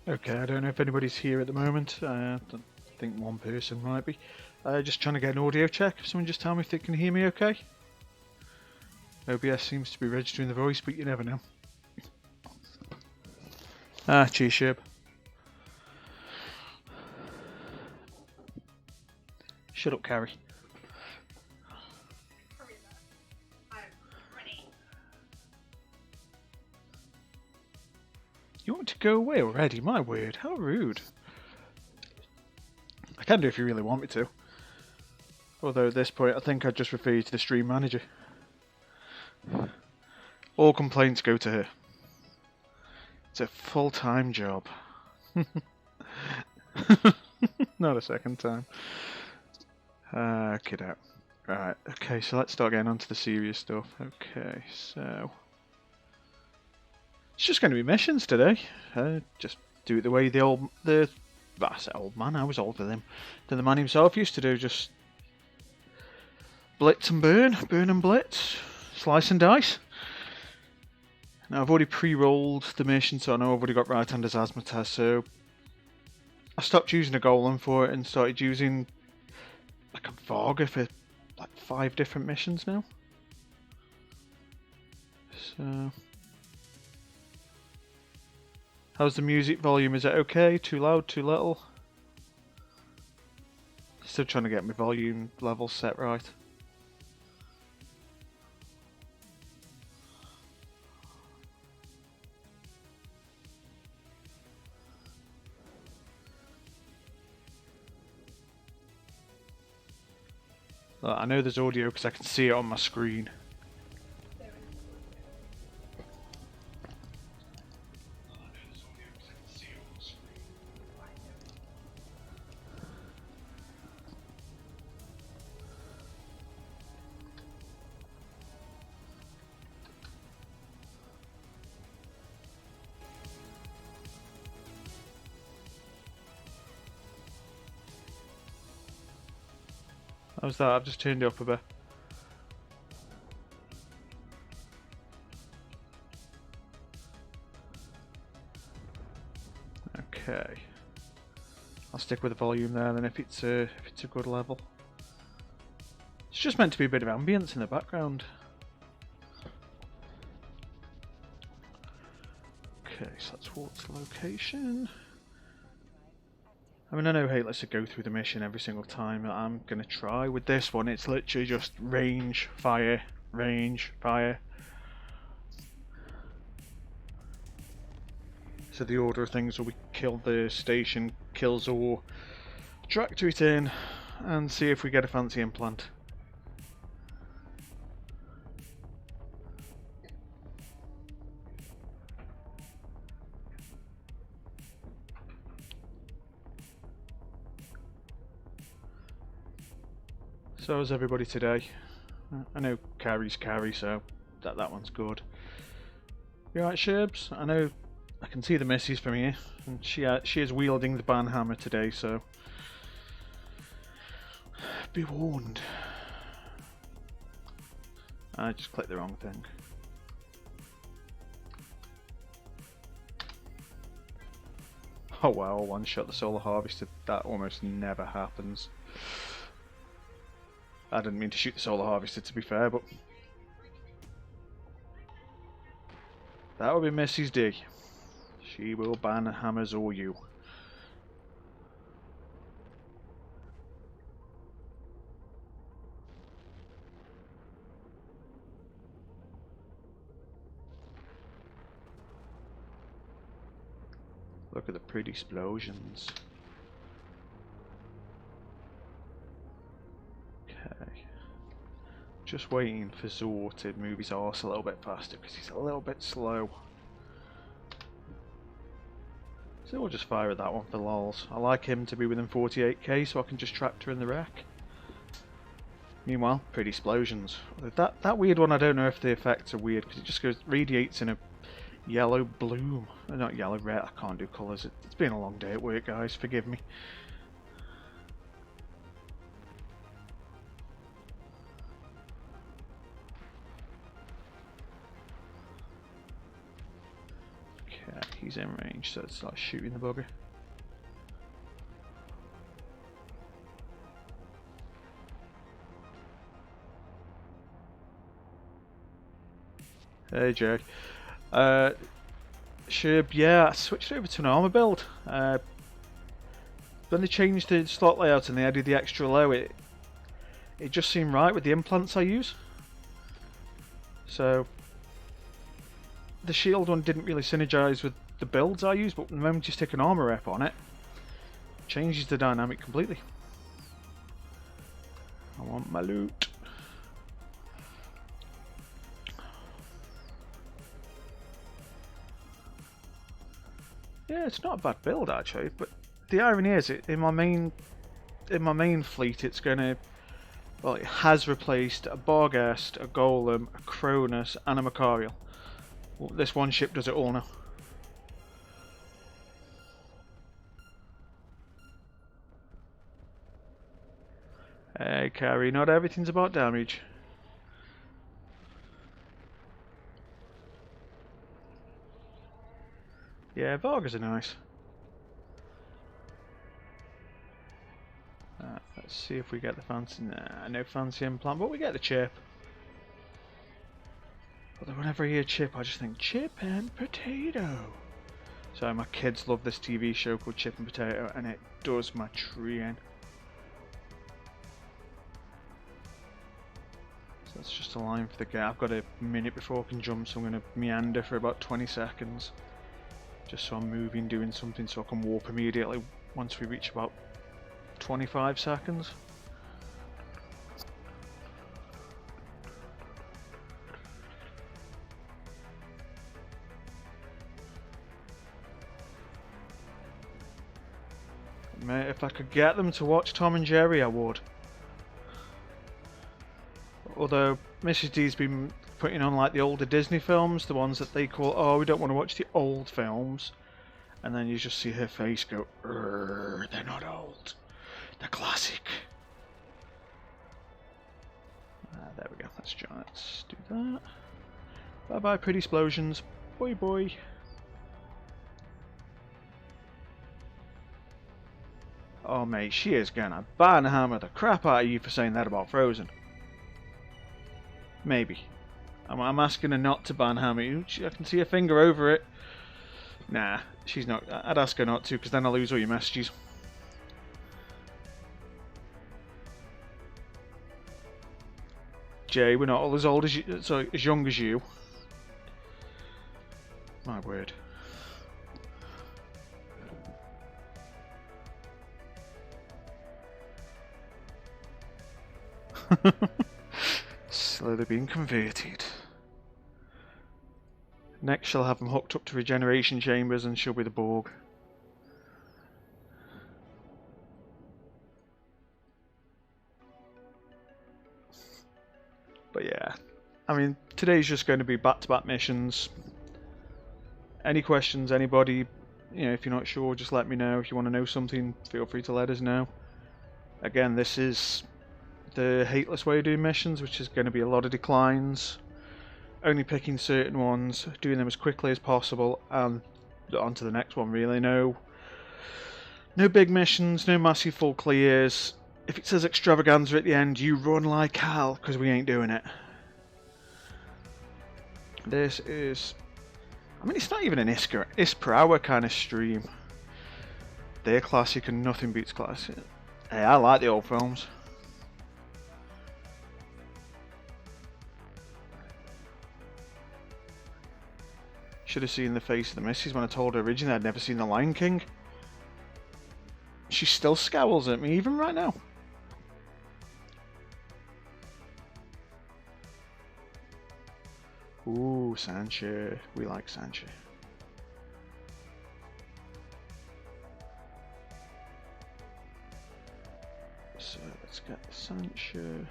Okay, I don't know if anybody's here at the moment. I think one person might be. Just trying to get an audio check. Someone just tell me if they can hear me okay. OBS seems to be registering the voice, but you never know. Cheers, Sherb. Shut up, Carrie. You want to go away already? My word, how rude. I can do if you really want me to. Although at this point, I think I'd just refer you to the stream manager. All complaints go to her. It's a full-time job. Not a second time. Kid out. Right, okay, so let's start getting on to the serious stuff. Okay, so... It's just going to be missions today. Just do it the way I said old man, I was old with him. The man himself used to do, just... Blitz and burn and blitz, slice and dice. Now I've already pre-rolled the mission, so I know I've already got right-handers Asthmatas, so... I stopped using a golem for it and started using... like a Varga for like 5 different missions now. So... How's the music volume? Is it okay? Too loud? Too little? Still trying to get my volume level set right. I know there's audio because I can see it on my screen. How's that? I've just turned it up a bit. Okay. I'll stick with the volume there then if it's a good level. It's just meant to be a bit of ambience in the background. Okay, so let's walk to location. I mean, I know HateLesS would go through the mission every single time. I'm going to try. With this one, it's literally just range, fire, range, fire. So the order of things will be kill the station, kill Zor, tractor it in, and see if we get a fancy implant. So how's everybody today? I know Carrie's Carrie, so that one's good. You alright, Sherbs? I know I can see the missus from here, and she is wielding the banhammer today, so be warned. I just clicked the wrong thing. Oh wow, one shot the solar harvester. That almost never happens. I didn't mean to shoot the solar harvester, to be fair, but that would be Mrs. D. She will ban hammers or you. Look at the pretty explosions. Okay. Just waiting for Zor to move his arse a little bit faster because he's a little bit slow. So we'll just fire at that one for lols. I like him to be within 48k so I can just tractor in the wreck. Meanwhile, pretty explosions. That weird one, I don't know if the effects are weird because it just radiates in a yellow bloom. Not yellow, red. I can't do colours. It's been a long day at work, guys. Forgive me. Okay, He's in range, so it's like shooting the bugger. Hey Jay. Sherb, yeah, I switched over to an armor build. When they changed the slot layout and they added the extra low, it just seemed right with the implants I use. So the shield one didn't really synergize with the builds I use, but the moment you stick an armor rep on it, changes the dynamic completely. I want my loot. Yeah, it's not a bad build actually, but the irony is, in my main fleet, it's gonna, well, it has replaced a Barghest, a Golem, a Cronus, and a Macarial. Well, this one ship does it all now. Hey, Carrie, not everything's about damage. Yeah, Vargas are nice. Let's see if we get the fancy. Nah, no fancy implant, but we get the chip. But whenever I hear chip, I just think chip and potato. So my kids love this TV show called Chip and Potato, and it does my tree in. So that's just a line for the gate. I've got a minute before I can jump, so I'm going to meander for about 20 seconds. Just so I'm moving, doing something, so I can warp immediately once we reach about 25 seconds. Mate, if I could get them to watch Tom and Jerry, I would. Although Mrs. D's been putting on like the older Disney films, the ones that they call, oh, we don't want to watch the old films. And then you just see her face go, they're not old. They're classic. There we go, let's do that. Bye bye, pretty explosions. Boy, boy. Oh, mate, she is gonna banhammer the crap out of you for saying that about Frozen. Maybe. I'm asking her not to banhammer you. I can see her finger over it. Nah, she's not. I'd ask her not to, because then I'll lose all your messages. Jay, we're not all as old as you, so as young as you. My word. Slowly being converted. Next she'll have them hooked up to regeneration chambers and she'll be the Borg. But yeah, I mean, today's just going to be back-to-back missions. Any questions, anybody, you know, if you're not sure, just let me know. If you want to know something, feel free to let us know. Again, this is the HateLesS way of doing missions, which is going to be a lot of declines, only picking certain ones, doing them as quickly as possible, and on to the next one really. No big missions, no massive full clears. If it says extravaganza at the end, you run like hell, because we ain't doing it. This is, I mean, it's not even an IS per hour kind of stream. They're classic and nothing beats classic. Hey, I like the old films. Should have seen the face of the missus when I told her originally I'd never seen The Lion King. She still scowls at me even right now. Ooh, Sancho. We like Sancho. So let's get the Sancho.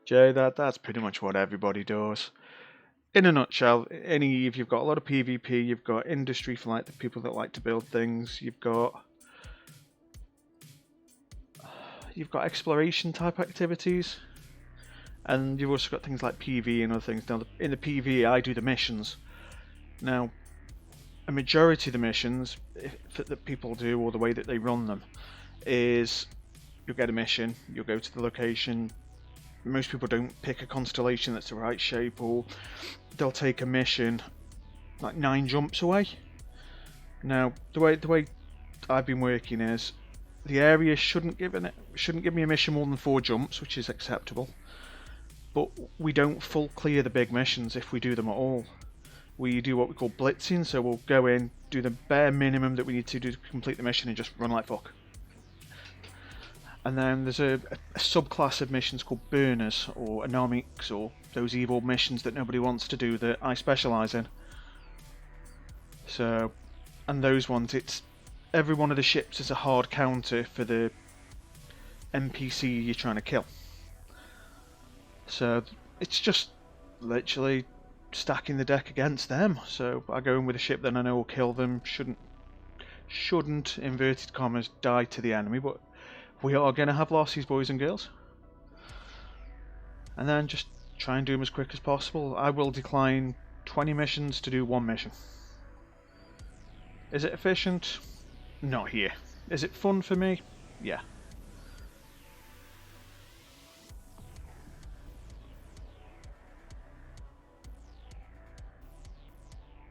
Jay, that's pretty much what everybody does. In a nutshell, if you've got a lot of PvP, you've got industry for like the people that like to build things, you've got you've got exploration type activities, and you've also got things like PV and other things. Now, in the PV, I do the missions. Now, a majority of the missions that people do, or the way that they run them, is you'll get a mission, you'll go to the location. Most people don't pick a constellation that's the right shape, or they'll take a mission like 9 jumps away. Now, the way I've been working is the area shouldn't give me a mission more than 4 jumps, which is acceptable. But we don't full clear the big missions if we do them at all. We do what we call blitzing, so we'll go in, do the bare minimum that we need to do to complete the mission, and just run like fuck. And then there's a subclass of missions called burners, or anomics, or those evil missions that nobody wants to do that I specialise in. So, and those ones, it's every one of the ships is a hard counter for the NPC you're trying to kill. So it's just literally stacking the deck against them. So I go in with a ship that I know will kill them. Shouldn't inverted commas die to the enemy, but we are going to have losses, boys and girls. And then just try and do them as quick as possible. I will decline 20 missions to do 1 mission. Is it efficient? Not here. Is it fun for me? Yeah.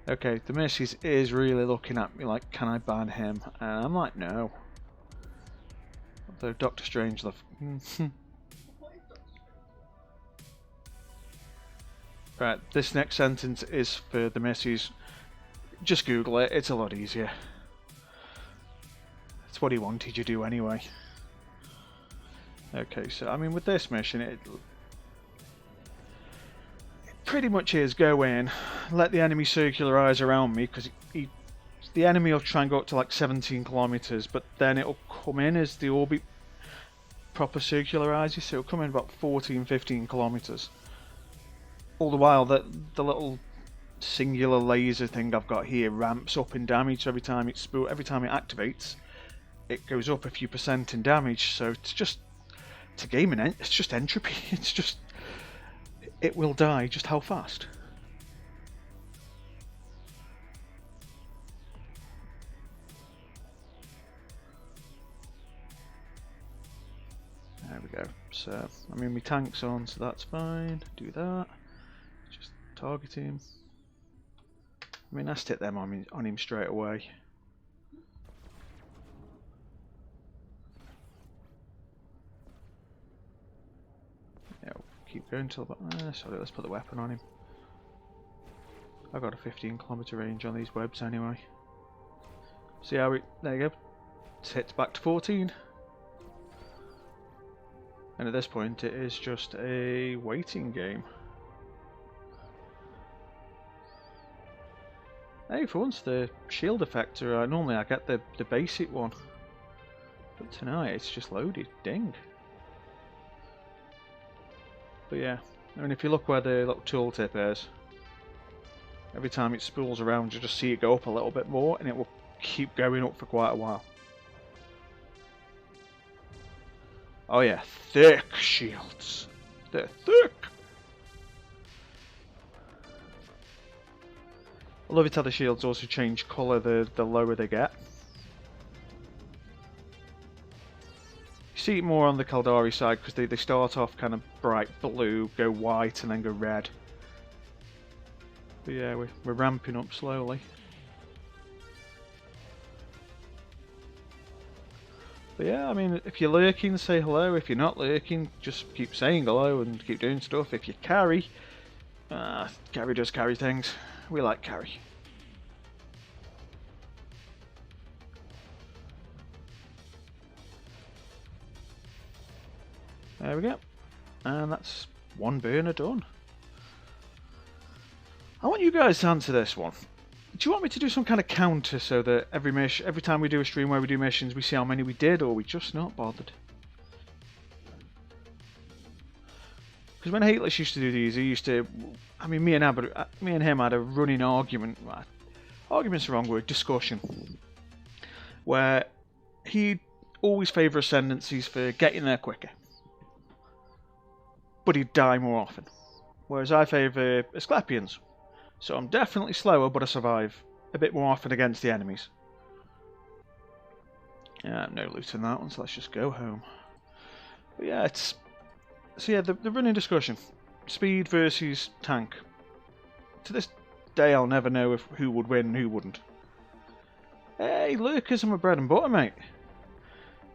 Okay, the missus is really looking at me like, can I ban him? And I'm like, no. Although Doctor Strangelove. Right, this next sentence is for the missus. Just Google it, it's a lot easier. It's what he wanted you to do anyway. Okay, so I mean with this mission, it pretty much is go in, let the enemy circularize around me, because the enemy will try and go up to like 17 kilometers, but then it'll come in as the orbit proper circularizes, so it'll come in about 14-15 kilometers. All the while that the little singular laser thing I've got here ramps up in damage every time it activates. It goes up a few % in damage, so it's a game, and it's just entropy. It's just, it will die. Just how fast? There we go. So, I mean, my tank's on, so that's fine. Do that. Just target him. I mean, I stick them on him straight away. Yeah, keep going till about. Sorry, let's put the weapon on him. I've got a 15-kilometer range on these webs anyway. See how there you go. It's hit back to 14. And at this point, it is just a waiting game. Hey, for once the shield effector, normally I get the basic one. But tonight it's just loaded, ding. But yeah, I mean if you look where the little tooltip is, every time it spools around you just see it go up a little bit more, and it will keep going up for quite a while. Oh yeah, thick shields. They're thick! I love it how the shields also change colour the lower they get. You see it more on the Kaldari side because they start off kind of bright blue, go white and then go red. But yeah, we're ramping up slowly. But yeah, I mean, if you're lurking, say hello. If you're not lurking, just keep saying hello and keep doing stuff. If you carry, carry does carry things. We like carry. There we go. And that's one burner done. I want you guys to answer this one. Do you want me to do some kind of counter so that every time we do a stream where we do missions, we see how many we did, or are we just not bothered? Because when HateLesS used to do these, he used to, I mean, me and him had a running argument. Argument's the wrong word, discussion. Where he'd always favour ascendancies for getting there quicker. But he'd die more often. Whereas I favour Asclepions. So I'm definitely slower, but I survive a bit more often against the enemies. Yeah, no loot in that one, so let's just go home. But yeah, it's... So yeah, the running discussion. Speed versus tank. To this day, I'll never know who would win and who wouldn't. Hey, lurkers are my bread and butter, mate.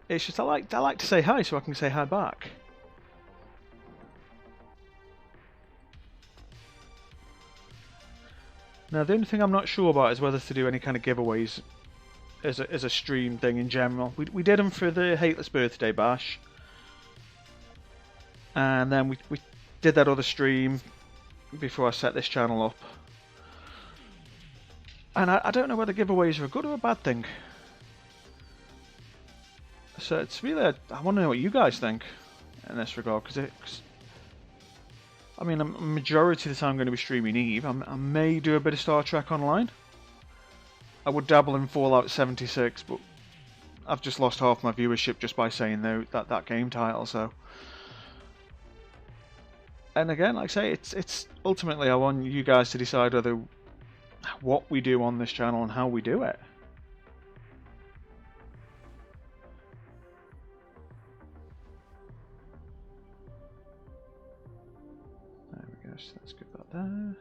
It's just I like to say hi so I can say hi back. Now, the only thing I'm not sure about is whether to do any kind of giveaways as a stream thing in general. We did them for the HateLesS birthday bash. And then we did that other stream before I set this channel up. And I don't know whether giveaways are a good or a bad thing. So it's really, I want to know what you guys think in this regard, because I mean, a majority of the time I'm going to be streaming Eve. I may do a bit of Star Trek Online. I would dabble in Fallout 76, but I've just lost half my viewership just by saying that game title, so... And again, like I say, it's ultimately I want you guys to decide what we do on this channel and how we do it. There we go, so let's get that there.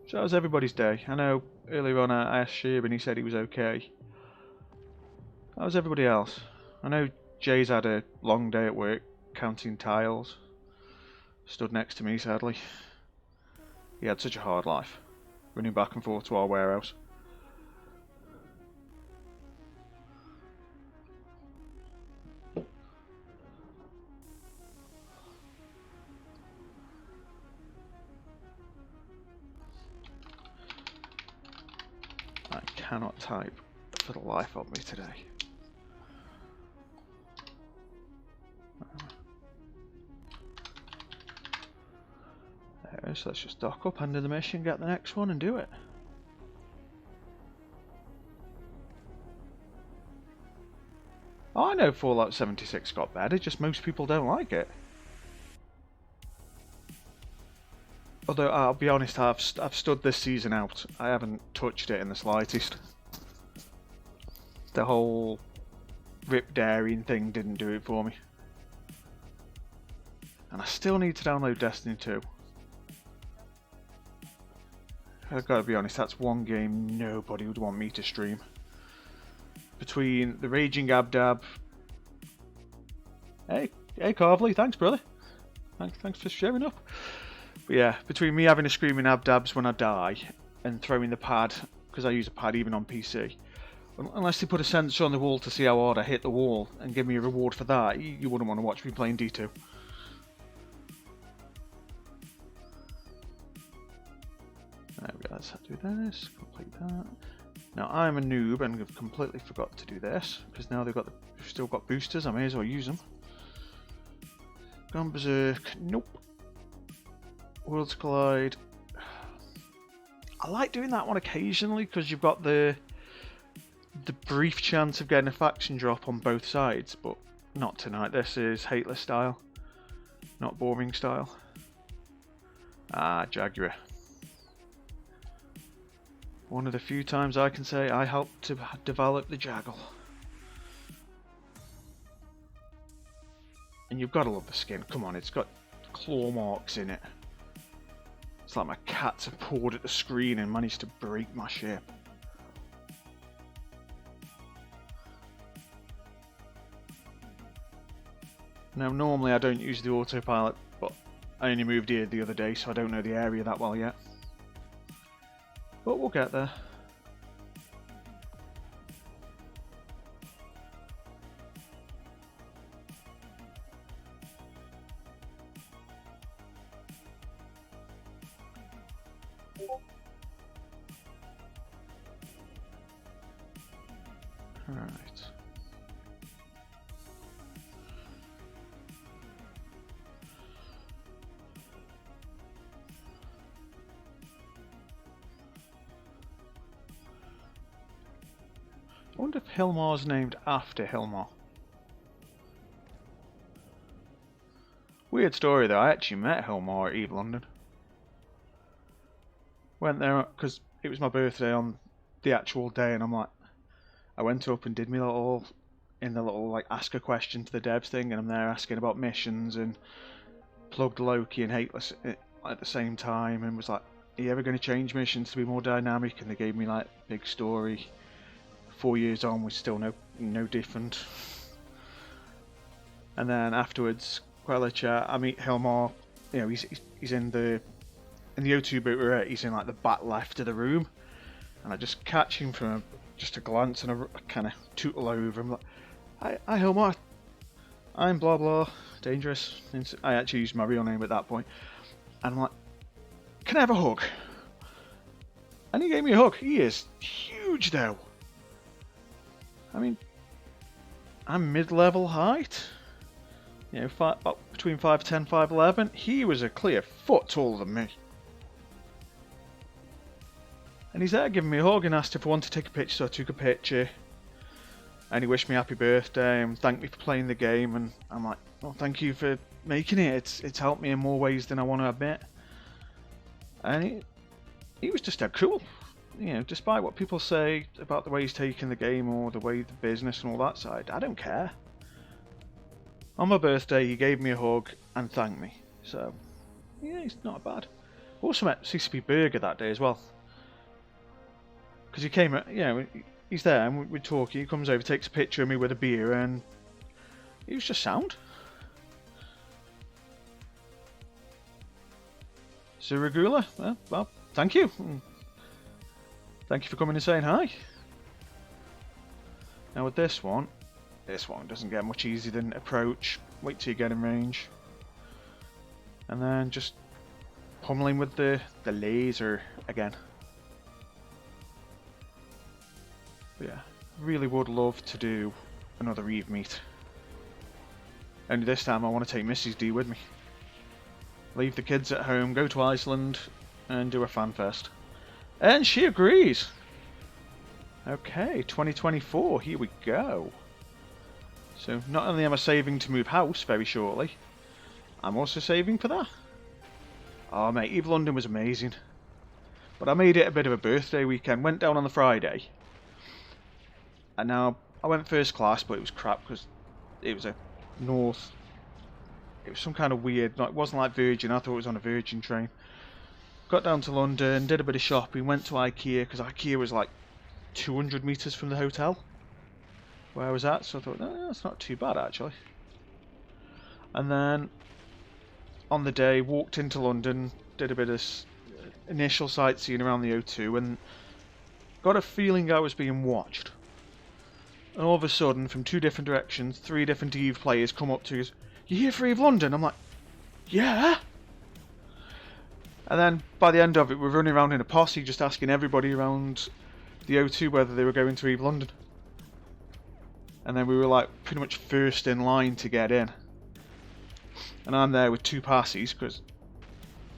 So how's everybody's day? I know earlier on I asked Sheeb and he said he was okay. How's everybody else? I know Jay's had a long day at work counting tiles. Stood next to me, sadly. He had such a hard life, running back and forth to our warehouse. I cannot type for the life of me today. There, so let's just dock up, end of the mission, get the next one and do it. Oh, I know Fallout 76 got better, just most people don't like it. Although, I'll be honest, I've stood this season out. I haven't touched it in the slightest. The whole Rip Daring thing didn't do it for me. And I still need to download Destiny 2. I've got to be honest, that's one game nobody would want me to stream. Between the Raging Abdab... Hey Carvely, thanks brother. Thanks for sharing up. But yeah, between me having a screaming Abdabs when I die and throwing the pad, because I use a pad even on PC, unless they put a sensor on the wall to see how hard I hit the wall and give me a reward for that, you wouldn't want to watch me playing D2. There we go, let's do this, complete that. Now I'm a noob and have completely forgot to do this, because now they've still got boosters, I may as well use them. Gone Berserk, nope. Worlds Collide. I like doing that one occasionally, because you've got the brief chance of getting a faction drop on both sides, but not tonight. This is HateLesS style, not boring style. Ah, Jaguar. One of the few times I can say I helped to develop the Jaggle. And you've got to love the skin. Come on, it's got claw marks in it. It's like my cats have pawed at the screen and managed to break my ship. Now, normally I don't use the autopilot, but I only moved here the other day, so I don't know the area that well yet. But we'll get there. Alright. I wonder if Hilmar's named after Hilmar. Weird story though, I actually met Hilmar at Eve London. Went there because it was my birthday on the actual day, and I went up and did me little, in the little like ask a question to the devs thing, and I'm there asking about missions and plugged Loki and HateLesS at the same time, and was like, are you ever going to change missions to be more dynamic? And they gave me like big story. 4 years on, we're still no different. And then afterwards, quite a chat. I meet Hilmar. You know, he's in the O2 booth we're at. He's in like the back left of the room, and I just catch him from just a glance, and I kind of tootle over him like, "Hi Hilmar, I'm blah blah dangerous." I actually used my real name at that point, and I'm like, "Can I have a hug?" And he gave me a hug. He is huge though. I mean, I'm mid-level height. You know, about between 5'10", 5'11". He was a clear foot taller than me. And he's there giving me a hug and asked if I wanted to take a picture, so I took a picture. And he wished me happy birthday and thanked me for playing the game. And I'm like, well, thank you for making it. It's helped me in more ways than I want to admit. And he was just dead cool. You know, despite what people say about the way he's taking the game or the way the business and all that side, I don't care. On my birthday, he gave me a hug and thanked me. So, yeah, he's not bad. Also met CCP Burger that day as well. Because he came, you know, he's there and we're talking. He comes over, takes a picture of me with a beer, and he was just sound. So, Regula, well, thank you. Thank you for coming and saying hi. Now with this one doesn't get much easier than approach, wait till you get in range, and then just pummeling with the laser again. But yeah, really would love to do another Eve meet. Only this time I want to take Mrs. D with me. Leave the kids at home, go to Iceland, and do a fan fest. And she agrees. Okay, 2024, here we go. So not only am I saving to move house very shortly, I'm also saving for that. Oh mate, Eve London was amazing. But I made it a bit of a birthday weekend. Went down on the Friday. And now, I went first class, but it was crap because it was a North. It was some kind of weird, it wasn't like Virgin, I thought it was on a Virgin train. Got down to London, did a bit of shopping, went to IKEA, because IKEA was like 200 metres from the hotel where I was at, so I thought, no, that's not too bad actually. And then, on the day, walked into London, did a bit of initial sightseeing around the O2, and got a feeling I was being watched. And all of a sudden, from 2 different directions, 3 different Eve players come up to us. You here for Eve London? I'm like, yeah. And then by the end of it, we're running around in a posse, just asking everybody around the O2 whether they were going to Eve London. And then we were like pretty much first in line to get in. And I'm there with 2 passes because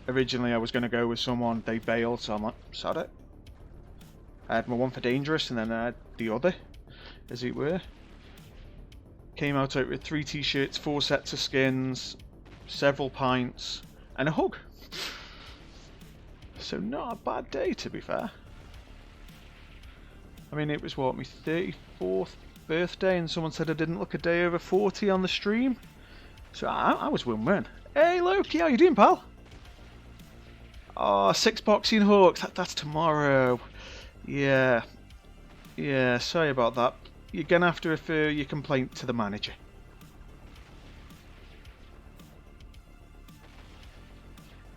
originally I was going to go with someone, they bailed, so I'm like, sod it. I had my one for dangerous and then I had the other, as it were. Came out with 3 t-shirts, 4 sets of skins, several pints, and a hug. So not a bad day, to be fair. I mean, it was what, my 34th birthday, and someone said I didn't look a day over 40 on the stream. So I was win-win. Hey Loki, how you doing, pal? Oh, 6 boxing hooks. That's tomorrow. Yeah. Yeah, sorry about that. You're gonna have to refer your complaint to the manager.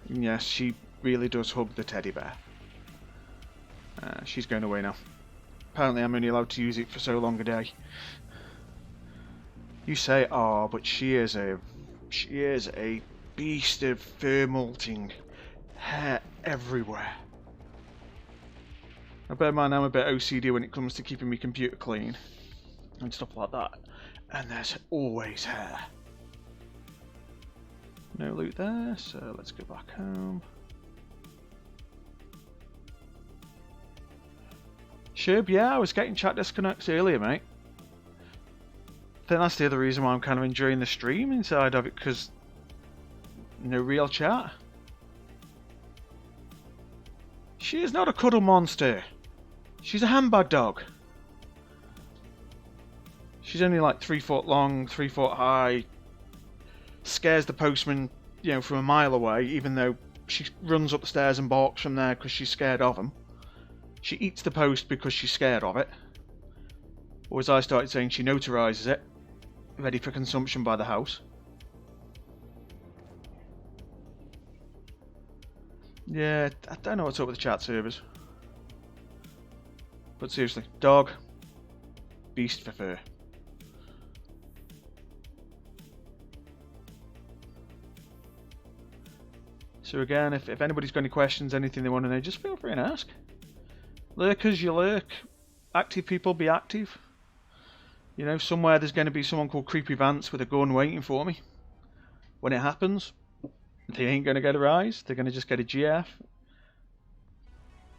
Yes, she really does hug the teddy bear. She's going away now. Apparently I'm only allowed to use it for so long a day. You say, oh, but she is a beast of fur molting. Hair everywhere. I bear in mind I'm a bit OCD when it comes to keeping my computer clean and stuff like that. And there's always hair. No loot there, so let's go back home. Shub, yeah, I was getting chat disconnects earlier, mate. I think that's the other reason why I'm kind of enjoying the stream inside of it, because no real chat. She is not a cuddle monster. She's a handbag dog. She's only like 3 foot long, 3 foot high. Scares the postman, you know, from a mile away, even though she runs up the stairs and barks from there because she's scared of him. She eats the post because she's scared of it. Or as I started saying, she notarizes it, ready for consumption by the house. Yeah, I don't know what's up with the chat servers. But seriously, dog, beast for fur. So again, if anybody's got any questions, anything they want to know, just feel free and ask. Lurkers, you lurk. Active people, be active. You know, somewhere there's going to be someone called Creepy Vance with a gun waiting for me. When it happens, they ain't going to get a rise. They're going to just get a GF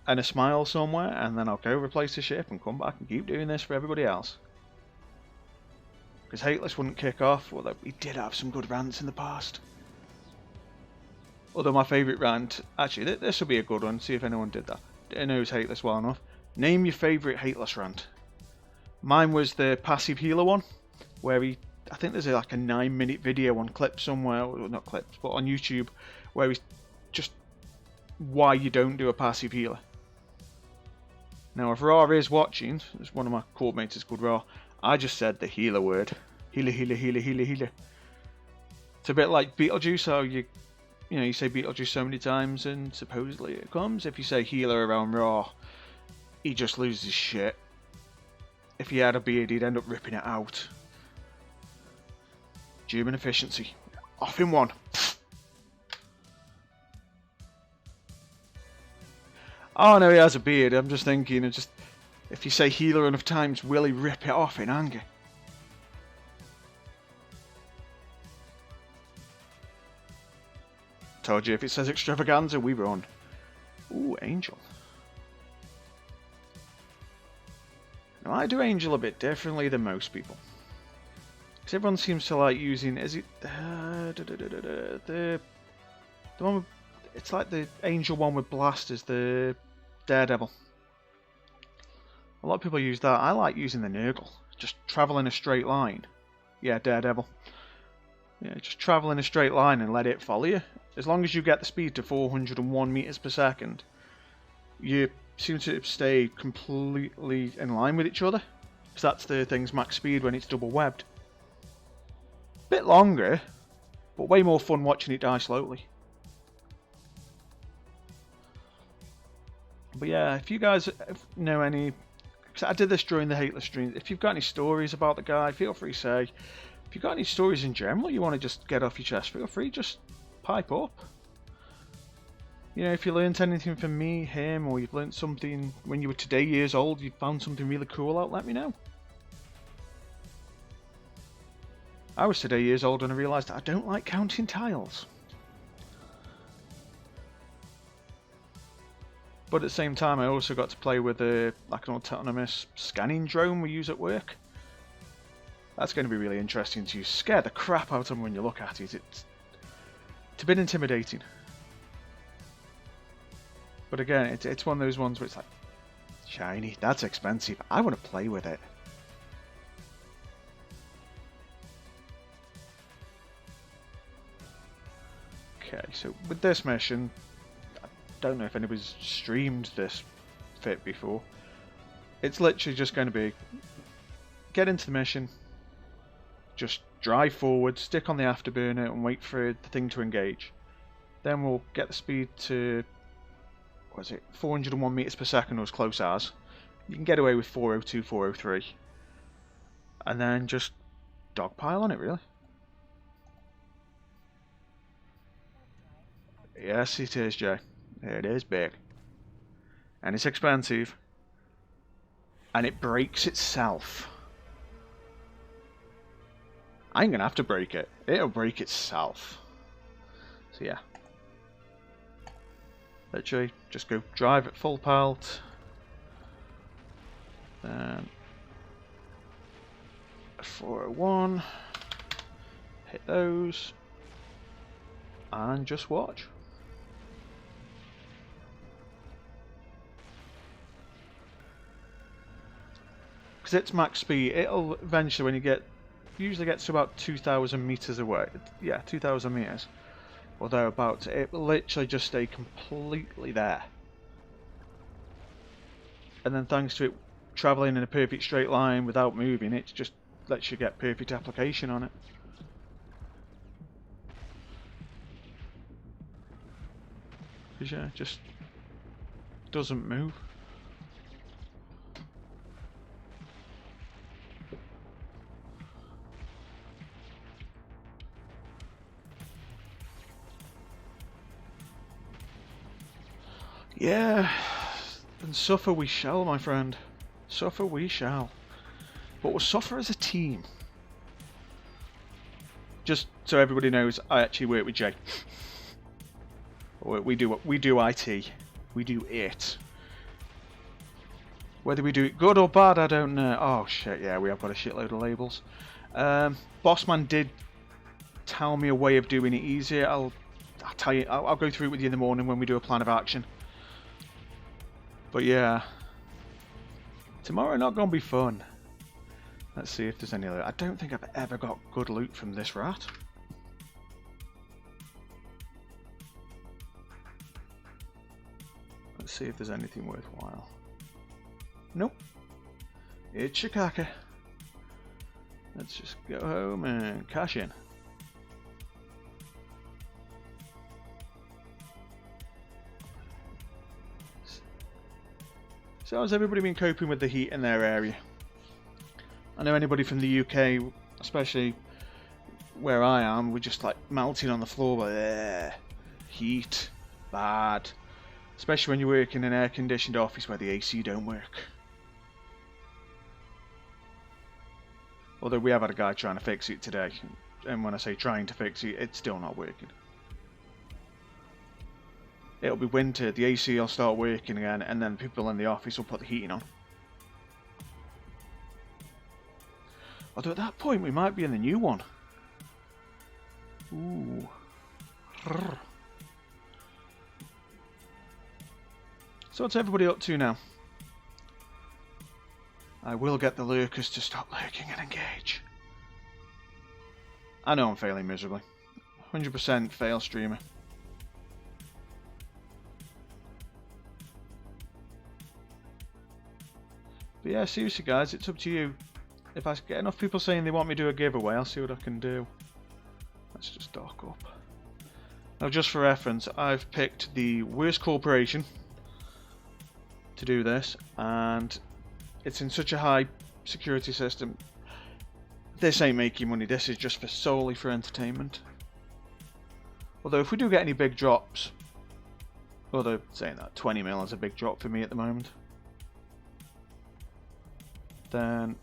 and a smile somewhere, and then I'll go replace the ship and come back and keep doing this for everybody else. Because HateLesS wouldn't kick off, although he did have some good rants in the past. Although my favourite rant, actually this will be a good one, see if anyone did that. Knows HateLesS well enough. Name your favourite HateLesS rant. Mine was the passive healer one, where I think there's like a 9-minute video on clips somewhere, well, not clips, but on YouTube, where he's just why you don't do a passive healer. Now if Ra is watching, as one of my coordinators is called Ra, I just said the healer word. Healer, healer, healer, healer, healer. It's a bit like Beetlejuice, how you say Beetlejuice so many times and supposedly it comes. If you say healer around Ra, he just loses shit. If he had a beard, he'd end up ripping it out. Human efficiency. Off in one. Oh no, he has a beard. I'm just thinking, if you say healer enough times, will he rip it off in anger? Told you, if it says extravaganza, we run. Ooh, Angel. Now, I do Angel a bit differently than most people. Because everyone seems to like using, is it the one with, it's like the Angel one with blasters, the Daredevil. A lot of people use that. I like using the Nurgle. Just travel in a straight line. Yeah, Daredevil. Yeah, just travel in a straight line and let it follow you. As long as you get the speed to 401 meters per second, you seem to stay completely in line with each other. Because that's the thing's max speed when it's double webbed. Bit longer, but way more fun watching it die slowly. But yeah, if you guys know any, because I did this during the HateLesS stream, if you've got any stories about the guy, feel free to say. If you've got any stories in general you want to just get off your chest, feel free, just pipe up. You know, if you learnt anything from me, him, or you've learnt something when you were today years old, you found something really cool out, let me know. I was today years old and I realised that I don't like counting tiles. But at the same time, I also got to play with like an autonomous scanning drone we use at work. That's going to be really interesting to scare the crap out of them when you look at it. It's a bit intimidating. But again, it's one of those ones where it's like, shiny, that's expensive, I want to play with it. Okay, so with this mission, I don't know if anybody's streamed this fit before. It's literally just going to be, get into the mission, just drive forward, stick on the afterburner and wait for the thing to engage. Then we'll get the speed to, what is it, 401 meters per second or as close as. You can get away with 402, 403. And then just dogpile on it, really. Yes, it is, Jay. It is big. And it's expensive. And it breaks itself. I ain't gonna have to break it. It'll break itself. So yeah. Literally, just go drive at full pelt. Then 401. Hit those. And just watch. Because it's max speed, it'll eventually, when you get, usually gets to about 2,000 meters away. Yeah, 2,000 meters. Or thereabouts. It will literally just stay completely there. And then thanks to it travelling in a perfect straight line without moving, it just lets you get perfect application on it. Because yeah, it just doesn't move. Yeah, and suffer we shall, my friend. Suffer we shall. But we'll suffer as a team. Just so everybody knows, I actually work with Jay. We do IT. We do it. Whether we do it good or bad, I don't know. Oh shit, yeah, we have got a shitload of labels. Bossman did tell me a way of doing it easier. I'll tell you. I'll go through it with you in the morning when we do a plan of action. But yeah, tomorrow not gonna be fun. Let's see if there's any loot. I don't think I've ever got good loot from this rat. Let's see if there's anything worthwhile. Nope. It's Chicago. Let's just go home and cash in. So how's everybody been coping with the heat in their area? I know anybody from the UK, especially where I am, we're just like melting on the floor. But heat, bad. Especially when you work in an air-conditioned office where the AC don't work. Although we have had a guy trying to fix it today, and when I say trying to fix it, it's still not working. It'll be winter, the AC will start working again, and then people in the office will put the heating on. Although at that point we might be in the new one. Ooh. So what's everybody up to now? I will get the lurkers to stop lurking and engage. I know I'm failing miserably. 100% fail streamer. But yeah, seriously guys, it's up to you. If I get enough people saying they want me to do a giveaway, I'll see what I can do. Let's just dock up. Now just for reference, I've picked the worst corporation to do this, and it's in such a high security system. This ain't making money, this is just solely for entertainment. Although if we do get any big drops, although saying that 20 mil is a big drop for me at the moment, then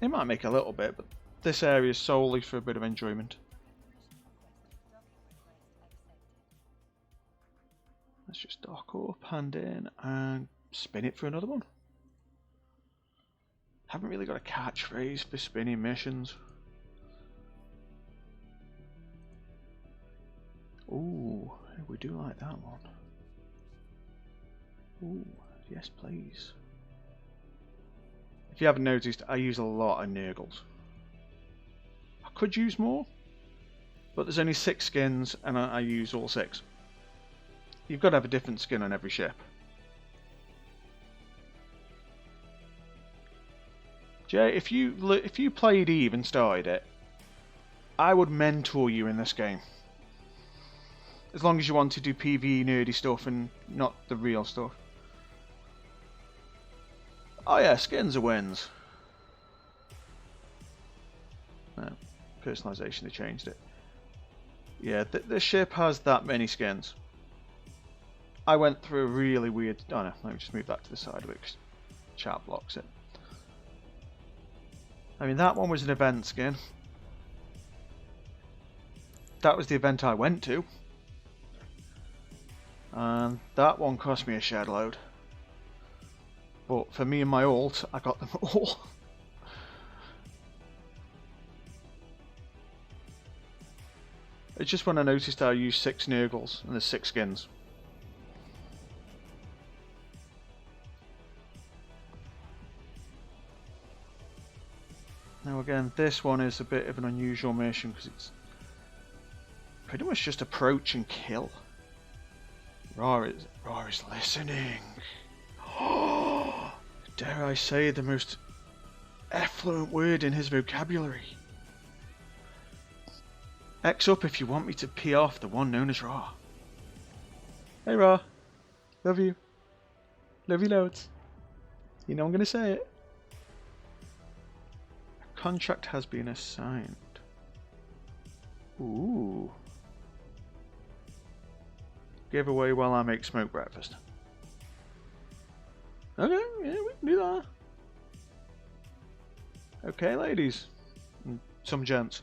it might make a little bit, but this area is solely for a bit of enjoyment. Let's just dock up, hand in, and spin it for another one. Haven't really got a catchphrase for spinning missions. Ooh, we do like that one. Ooh, yes please. If you haven't noticed, I use a lot of Nurgles. I could use more, but there's only 6 skins and I use all 6. You've got to have a different skin on every ship. Jay, if you played Eve and started it, I would mentor you in this game. As long as you want to do PvE nerdy stuff and not the real stuff. Oh yeah, skins are wins. No, personalization, they changed it. Yeah, the ship has that many skins. I went through a really weird... Oh no, let me just move that to the side of it because chat blocks it. I mean, that one was an event skin. That was the event I went to. And that one cost me a shed load. But for me and my ult, I got them all. It's just when I noticed I used 6 Nurgles and there's 6 skins. Now again, this one is a bit of an unusual mission because it's pretty much just approach and kill. Ra is listening. Dare I say the most effluent word in his vocabulary. X up if you want me to pee off the one known as Ra. Hey Ra. Love you. Love you loads. You know I'm going to say it. A contract has been assigned. Ooh. Giveaway while I make smoked breakfast. Okay, yeah, we can do that. Okay, ladies. And some gents.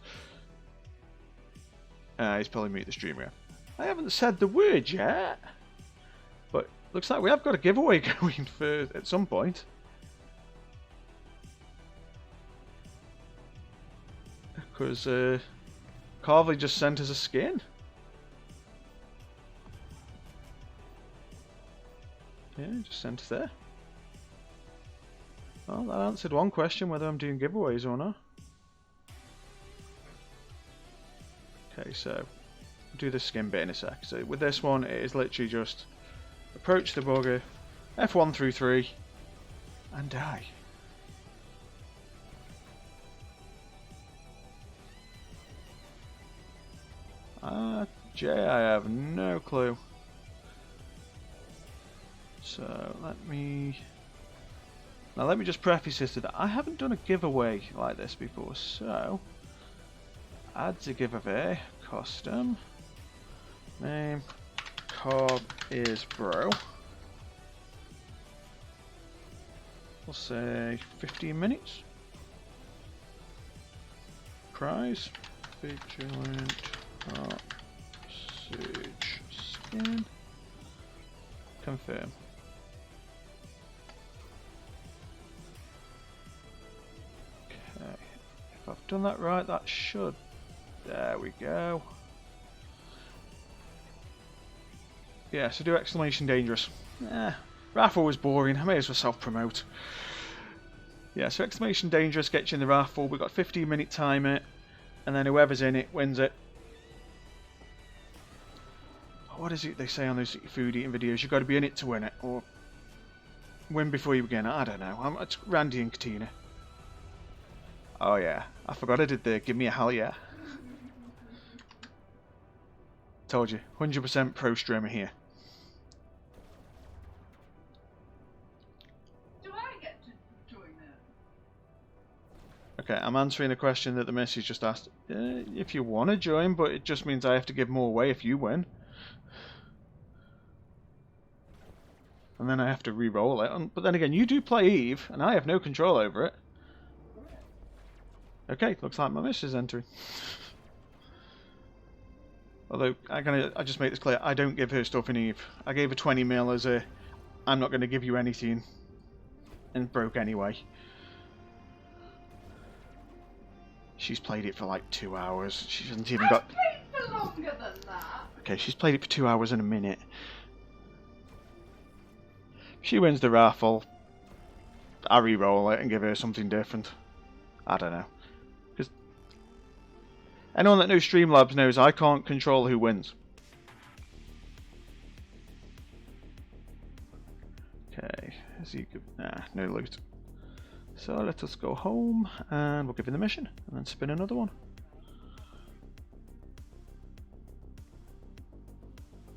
He's probably mute the streamer. I haven't said the word yet. But looks like we have got a giveaway going for at some point. Because Carvey just sent us a skin. Yeah, just sent us there. Well, that answered one question, whether I'm doing giveaways or not. Okay, so I'll do the skin bit in a sec. So with this one, it is literally just approach the bugger, F1 through 3, and die. Jay, I have no clue. So let me just preface this that I haven't done a giveaway like this before. So add to giveaway, custom, name, Cobb is bro. We'll say 15 minutes. Prize, vigilant Siege skin. Confirm. Okay, if I've done that right, that should. There we go. Yeah, so do exclamation dangerous. Raffle was boring. I may as well self-promote. Yeah, so exclamation dangerous gets you in the raffle. We've got a 15-minute timer, and then whoever's in it wins it. What is it they say on those food eating videos? You've got to be in it to win it, or win before you begin. I don't know. It's Randy and Katina. Oh yeah, I forgot I did the give me a hell yeah. Told you, 100% pro streamer here. Do I get to join it? Okay, I'm answering a question that the message just asked. If you want to join, but it just means I have to give more away if you win. And then I have to re-roll it. But then again, you do play Eve, and I have no control over it. Okay, looks like my miss is entering. Although, I just make this clear, I don't give her stuff in Eve. I gave her 20 mil as a, I'm not going to give you anything. And broke anyway. She's played it for like 2 hours. She hasn't even got... I've played for longer than that. Okay, she's played it for 2 hours and a minute. She wins the raffle. I re-roll it and give her something different. I don't know. Because anyone that knows Streamlabs knows I can't control who wins. Okay, no loot. So let us go home and we'll give him the mission and then spin another one.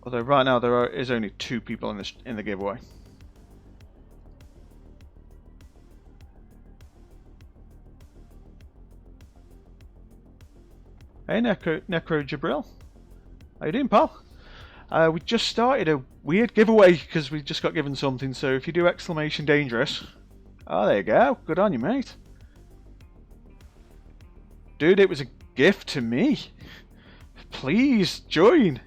Although right now there is only 2 people in the giveaway. Hey Necro Jabril, how you doing, pal? We just started a weird giveaway because we just got given something, so if you do exclamation dangerous... Oh, there you go, good on you, mate. Dude, it was a gift to me. Please, join.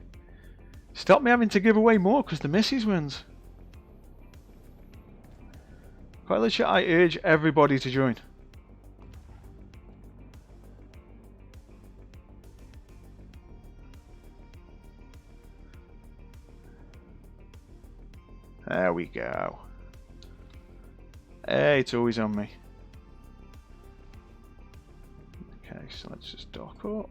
Stop me having to give away more because the missus wins. Quite literally, I urge everybody to join. There we go. Hey, it's always on me. Okay, so let's just dock up.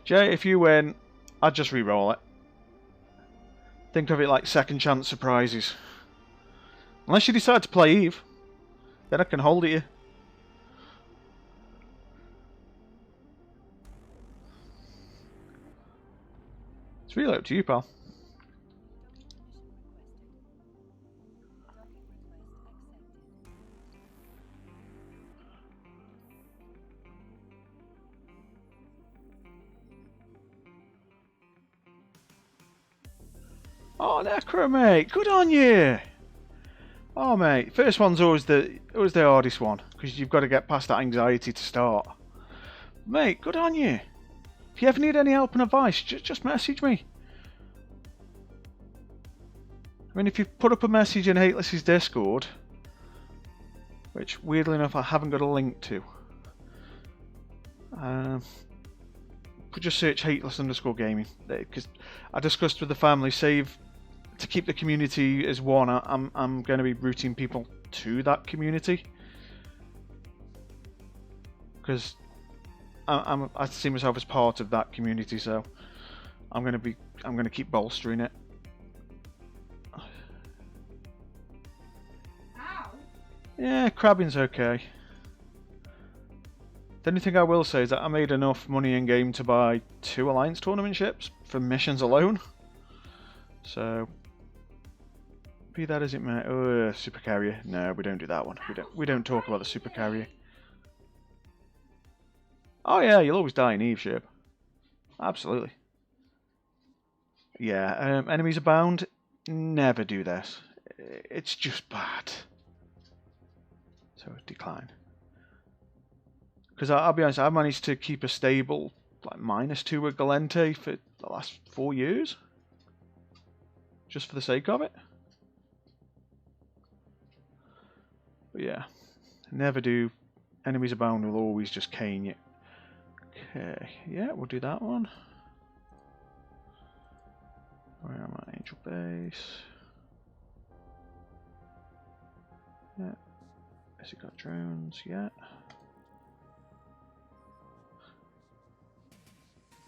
Jay, if you win, I'd just re-roll it. Think of it like second chance surprises. Unless you decide to play Eve, then I can hold it you. It's really up to you, pal. Oh, Necro, mate. Good on you. Oh, mate. First one's always the hardest one, because you've got to get past that anxiety to start. Mate, good on you. If you ever need any help and advice, just message me. I mean, if you put up a message in HateLesS's Discord, which weirdly enough I haven't got a link to, just search HateLesS_gaming, because I discussed with the family, save to keep the community as one, I'm going to be routing people to that community, because I see myself as part of that community, so I'm going to keep bolstering it. Ow. Yeah, crabbing's okay. The only thing I will say is that I made enough money in game to buy 2 Alliance tournament ships for missions alone. So, be that as it may. Oh, super carrier. No, we don't do that one. We don't talk about the super carrier. Oh yeah, you'll always die in Eve ship. Absolutely. Yeah, enemies abound. Never do this. It's just bad. So decline. Because I'll be honest, I've managed to keep a stable like -2 with Galente for the last 4 years. Just for the sake of it. But yeah, never do. Enemies abound will always just cane you. Okay, yeah, we'll do that one. Where am I? Angel Base. Yeah. Has it got drones? Yeah.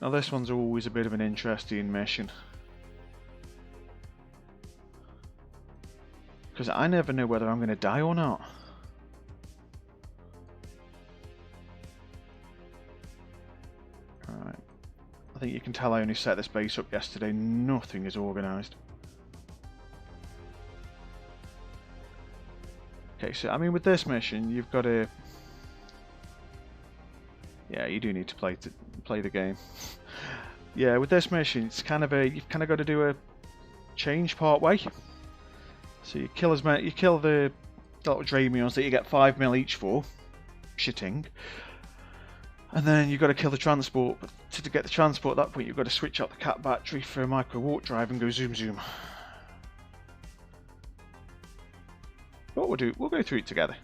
Now this one's always a bit of an interesting mission. Because I never know whether I'm going to die or not. Alright. I think you can tell I only set this base up yesterday. Nothing is organised. Okay, so I mean with this mission, you've got to... Yeah, you do need to play the game. Yeah, with this mission, it's kind of you've kind of got to do a change part way. So you kill the little Dramions that you get 5 mil each for, shitting, and then you've got to kill the transport. But to get the transport at that point, you've got to switch out the cat battery for a micro warp drive and go zoom zoom. What we'll go through it together.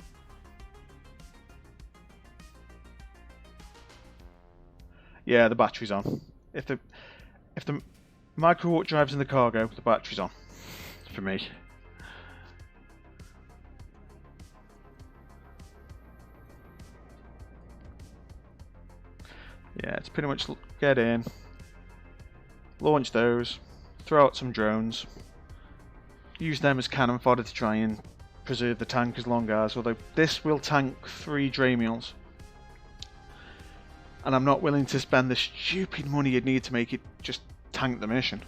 Yeah, the battery's on. If the micro warp drive's in the cargo, the battery's on. For me. Yeah, it's pretty much get in, launch those, throw out some drones, use them as cannon fodder to try and preserve the tank as long as, although this will tank 3 Dramions. And I'm not willing to spend the stupid money you'd need to make it just tank the mission.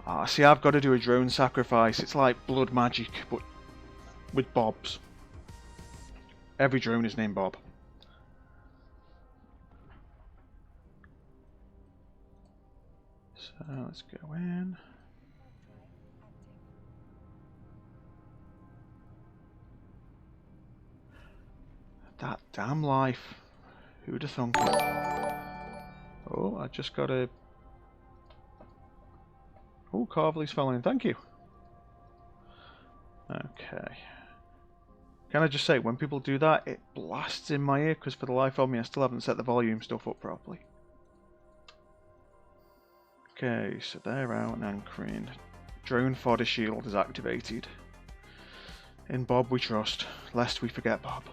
Ah, see, I've got to do a drone sacrifice. It's like blood magic, but with Bobs. Every drone is named Bob. So let's go in. That damn life. Who'd have thunk it? Oh, I just got a... Oh, Carvely's following. Thank you. Okay. Can I just say, when people do that, it blasts in my ear, because for the life of me, I still haven't set the volume stuff up properly. Okay, so they're out and anchoring. Drone fodder shield is activated. In Bob we trust, lest we forget Bob.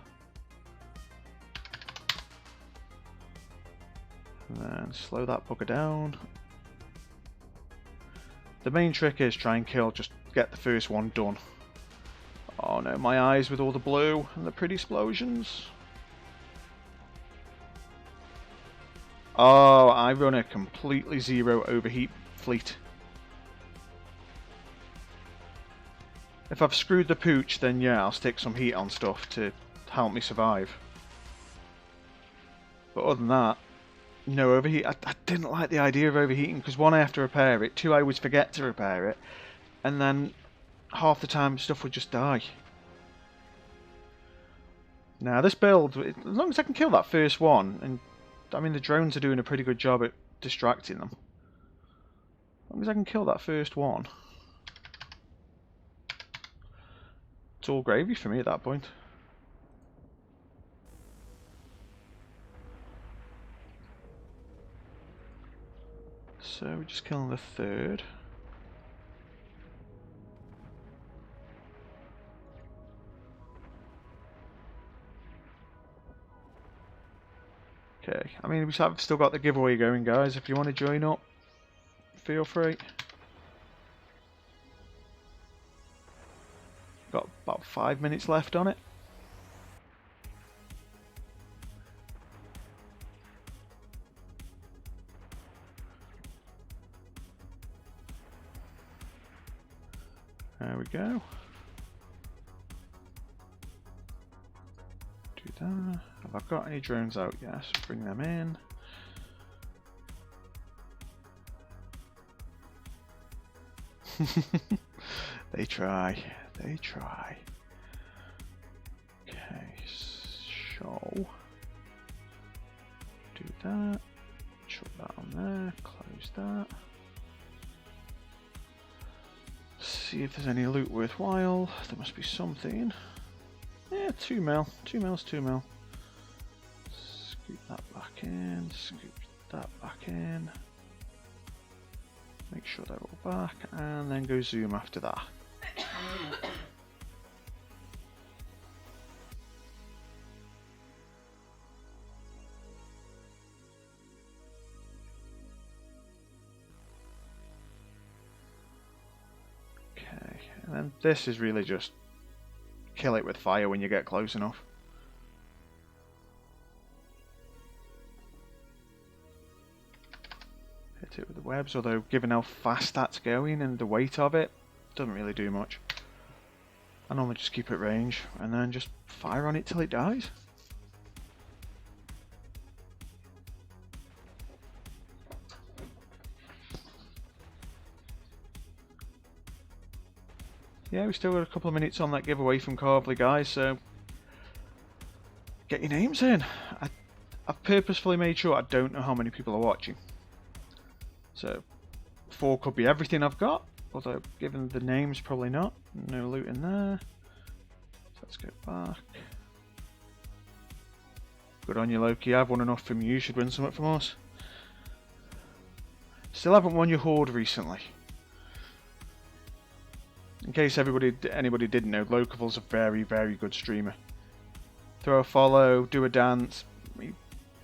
And then slow that bugger down. The main trick is try and kill, just get the first one done. Oh no, my eyes with all the blue and the pretty explosions. Oh, I run a completely zero overheat fleet. If I've screwed the pooch, then yeah, I'll stick some heat on stuff to help me survive. But other than that, no overheat. I didn't like the idea of overheating, because one, I have to repair it, two, I always forget to repair it, and then half the time stuff would just die. Now this build, as long as I can kill that first one, and I mean the drones are doing a pretty good job at distracting them. As long as I can kill that first one, it's all gravy for me at that point. So we're just killing the third. Okay, I mean, I've still got the giveaway going, guys. If you want to join up, feel free. Got about 5 minutes left on it. There we go. Do that. Have I got any drones out? Yes, bring them in. They try. They try. Okay, so do that. Chuck that on there. Close that. See if there's any loot worthwhile. There must be something. Yeah, 2 mil. 2 mil's 2 mil. Scoop that back in. Scoop that back in. Make sure they're all back, and then go zoom after that. Okay, and then this is really just kill it with fire when you get close enough. Hit it with the webs, although given how fast that's going and the weight of it, doesn't really do much. I normally just keep it range and then just fire on it till it dies. Yeah, we still got a couple of minutes on that giveaway from Carvely, guys, so get your names in. I've purposefully made sure I don't know how many people are watching. So 4 could be everything I've got, although given the names, probably not. No loot in there. So let's go back. Good on you, Loki. I've won enough from you. You should win something from us. Still haven't won your Horde recently. In case anybody didn't know, Locavel's a very, very good streamer. Throw a follow, do a dance. He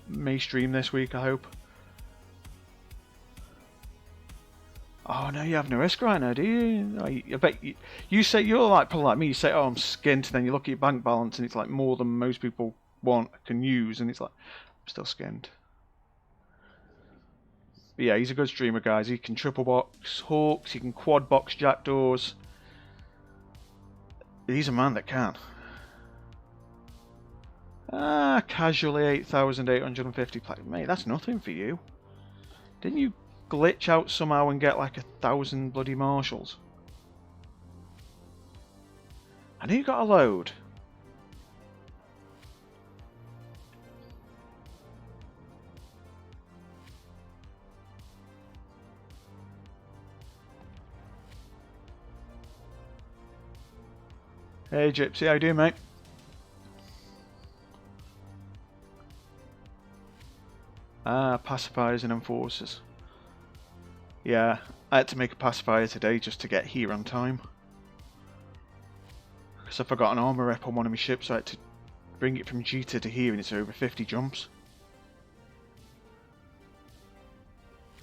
may stream this week, I hope. Oh no, you have no risk right now, do you? I bet you say you're like probably like me. You say, "Oh, I'm skint," and then you look at your bank balance, and it's like more than most people can use, and it's like I'm still skint. But yeah, he's a good streamer, guys. He can triple box hawks, he can quad box jackdaws. He's a man that can. Casually 8,850 plays. Mate, that's nothing for you. Didn't you glitch out somehow and get like 1,000 bloody marshals? I know you got a load. Hey Gypsy, how you doing, mate? Ah, pacifiers and enforcers. Yeah, I had to make a pacifier today just to get here on time. Because I forgot an armor rep on one of my ships, so I had to bring it from Jita to here, and it's over 50 jumps.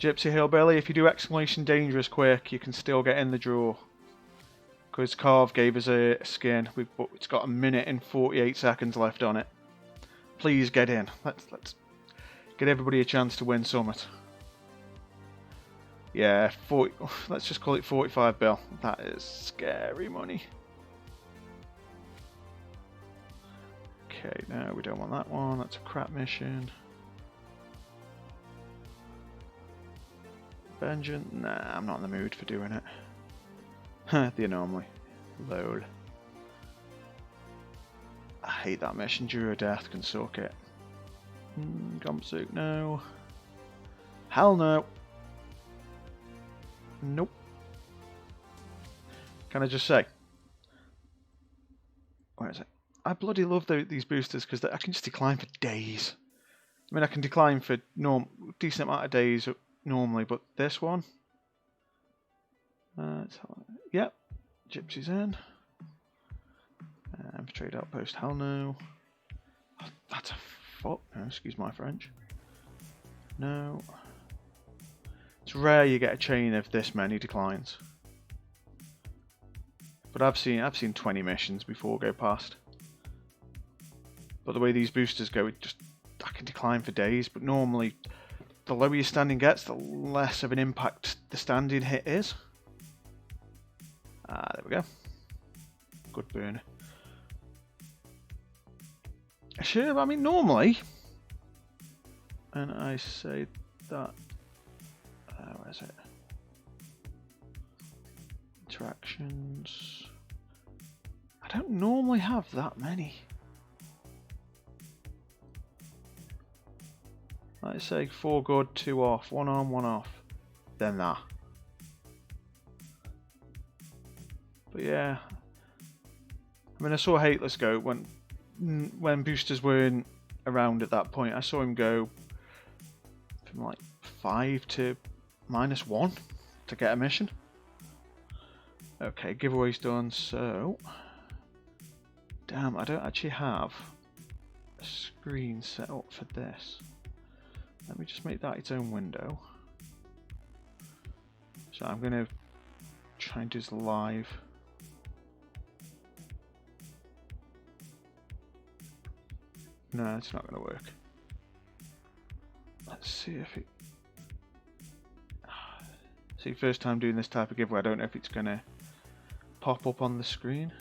Gypsy Hillbilly, if you do exclamation dangerous quick, you can still get in the draw. Because Carve gave us a skin. It's got 1 minute and 48 seconds left on it. Please get in. Let's get everybody a chance to win Summit. Yeah, 40. Let's just call it 45 bill. That is scary money. Okay, no, we don't want that one. That's a crap mission. Vengeance? Nah, I'm not in the mood for doing it. The anomaly. Lol. I hate that mission. Duro Death can suck it. Gumpsuit, no. Hell no. Nope. Can I just say? Where is it? I bloody love these boosters because I can just decline for days. I mean, I can decline for decent amount of days normally, but this one. Yep. Gypsy's in. Trade outpost, hell no. Oh, that's a fuck. No, excuse my French. No. It's rare you get a chain of this many declines. But I've seen 20 missions before go past. But the way these boosters go, I can decline for days. But normally, the lower your standing gets, the less of an impact the standing hit is. Ah, there we go. Good burner. Sure, I mean, normally, and I say that, where is it? Interactions. I don't normally have that many. I say 4 good, 2 off, 1 on, 1 off, then that. But yeah, I mean, I saw HateLesS go when boosters weren't around at that point. I saw him go from like 5 to -1 to get a mission. Okay, giveaway's done, so damn, I don't actually have a screen set up for this. Let me just make that its own window. So I'm gonna try and do this live. No, it's not going to work. Let's see if it... See, first time doing this type of giveaway, I don't know if it's going to pop up on the screen.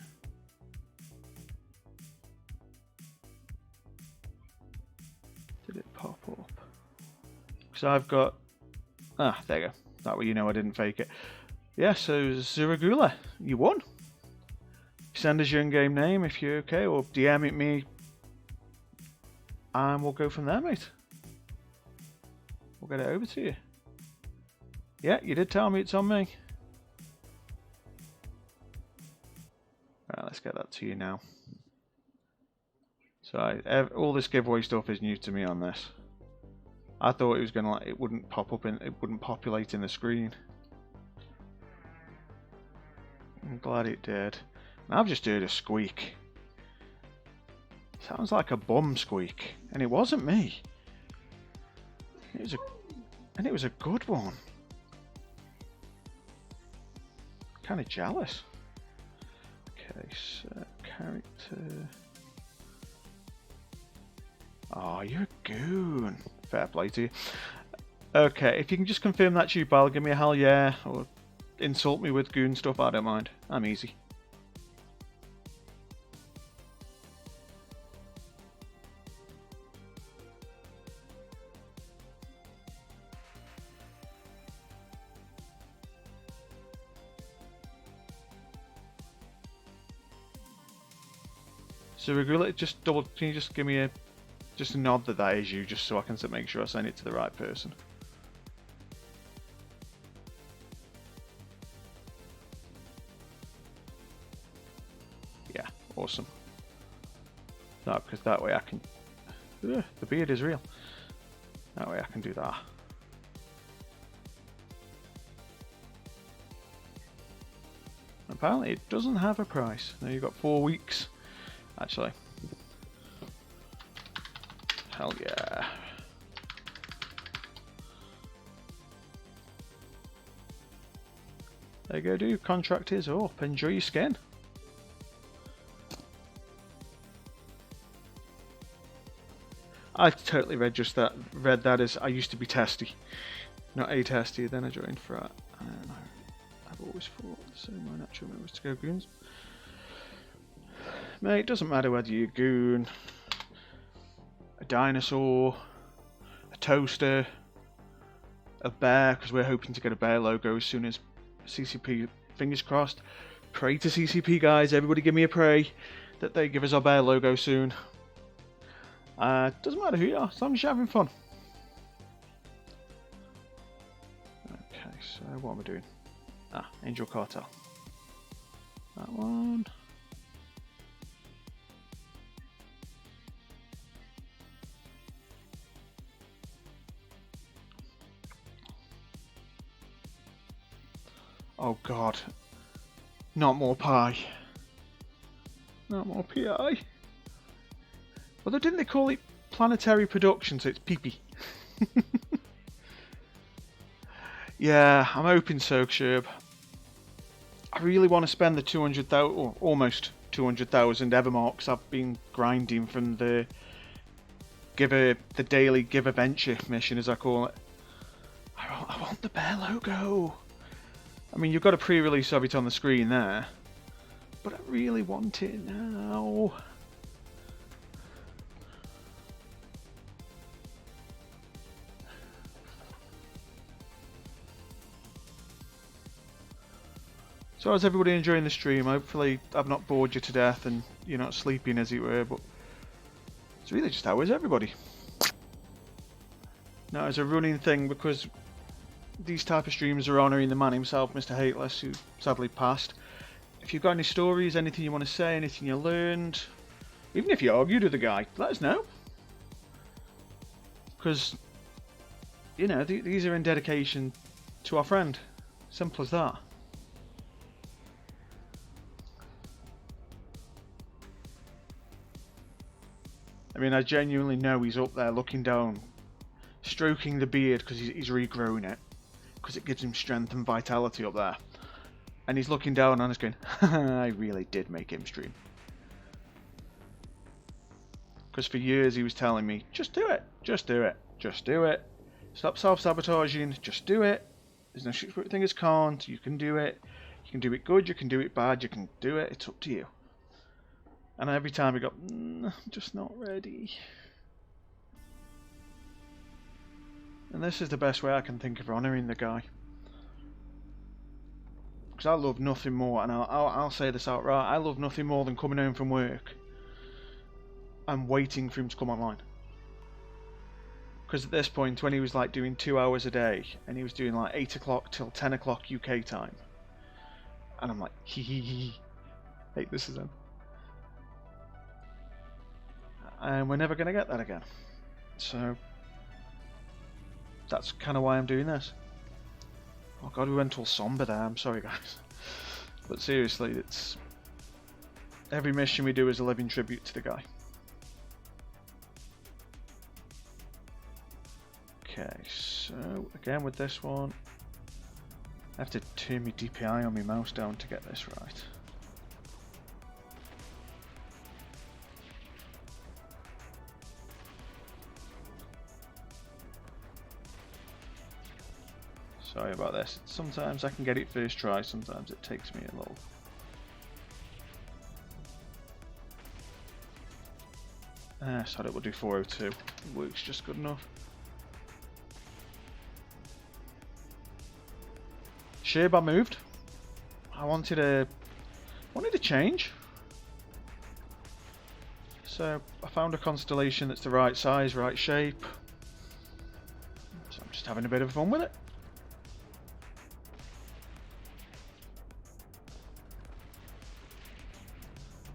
Did it pop up? Because I've got... Ah, there you go. That way you know I didn't fake it. Yeah, so Zuragula, you won. Send us your in-game name if you're okay, or DM it me. And we'll go from there, mate. We'll get it over to you. Yeah, you did tell me it's on me. Right, let's get that to you now. So all this giveaway stuff is new to me on this. I thought it was gonna it wouldn't pop up it wouldn't populate in the screen. I'm glad it did. And I've just heard a squeak. Sounds like a bum squeak, and it wasn't me. It was a good one. Kind of jealous. Okay, so character. Oh, you're a goon. Fair play to you. Okay, if you can just confirm that's you, pal, give me a hell yeah, or insult me with goon stuff. I don't mind. I'm easy. So Regula, just double. Can you just give me a nod that is you, just so I can make sure I send it to the right person? Yeah, Awesome. No, because that way I can... Ugh, the beard is real. That way I can do that. Apparently it doesn't have a price. Now you've got 4 weeks. Actually. Hell yeah. There you go, dude. Contract is up. Enjoy your skin. I totally read that as I used to be testy, not a testy. Then I joined frat. I don't know. I've always thought so. My natural move was to go goons. Mate, it doesn't matter whether you're a goon, a dinosaur, a toaster, a bear, because we're hoping to get a bear logo as soon as CCP. Fingers crossed. Pray to CCP, guys. Everybody, give me a pray that they give us our bear logo soon. Doesn't matter who you are, as long as you're having fun. Okay, so what am I doing? Angel Cartel. That one. Oh god. Not more pie. Not more PI. Although didn't they call it planetary production, so it's pee-pee? Yeah, I'm hoping so, Sherb. I really want to spend the 200,000, or almost 200,000 Evermarks I've been grinding from the daily Give a Venture mission, as I call it. I want the bear logo. I mean, you've got a pre-release of it on the screen there, but I really want it now. So how's everybody enjoying the stream? Hopefully I've not bored you to death and you're not sleeping, as it were, but it's really just how is everybody? Now, as a running thing, because these type of streams are honouring the man himself, Mr. HateLesS, who sadly passed. If you've got any stories, anything you want to say, anything you learned, even if you argued with the guy, let us know. Because, you know, these are in dedication to our friend. Simple as that. I mean, I genuinely know he's up there looking down, stroking the beard because he's regrowing it, because it gives him strength and vitality up there. And he's looking down and he's going, I really did make him stream. Because for years he was telling me, just do it, just do it, just do it. Stop self-sabotaging, just do it. There's no such thing as can't, you can do it. You can do it good, you can do it bad, you can do it, it's up to you. And every time we go, I'm just not ready. And this is the best way I can think of honouring the guy. Because I love nothing more, and I'll say this outright, I love nothing more than coming home from work and waiting for him to come online. Because at this point, when he was like doing 2 hours a day, and he was doing like 8 o'clock till 10 o'clock UK time, and I'm like, hee. Hey, this is him. And we're never going to get that again. So that's kind of why I'm doing this. Oh god, we went all somber there, I'm sorry guys. But seriously, it's every mission we do is a living tribute to the guy. Okay, so again with this one, I have to turn my DPI on my mouse down to get this right. Sorry about this. Sometimes I can get it first try, sometimes it takes me a little. Sorry, we'll do 402. Works just good enough. Shape I moved. I wanted a change. So I found a constellation that's the right size, right shape. So I'm just having a bit of fun with it.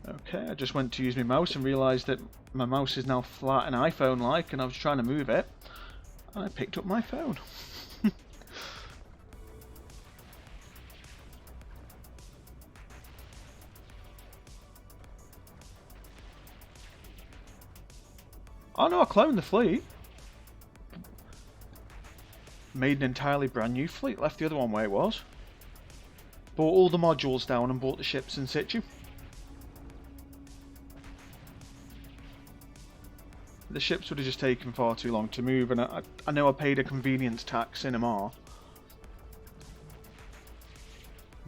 Okay, I just went to use my mouse and realised that my mouse is now flat and iPhone-like, and I was trying to move it, and I picked up my phone. Oh no, I cloned the fleet. Made an entirely brand new fleet, left the other one where it was. Bought all the modules down and bought the ships in situ. The ships would have just taken far too long to move, and I know I paid a convenience tax in MR.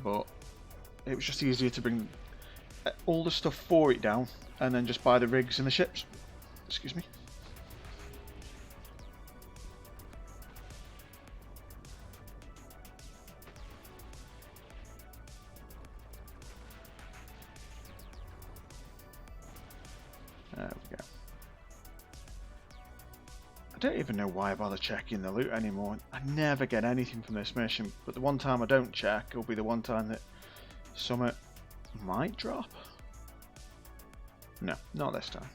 But it was just easier to bring all the stuff for it down and then just buy the rigs and the ships. Excuse me. There we go. I don't even know why I bother checking the loot anymore. I never get anything from this mission, but the one time I don't check, it'll be the one time that Summit might drop. No, not this time.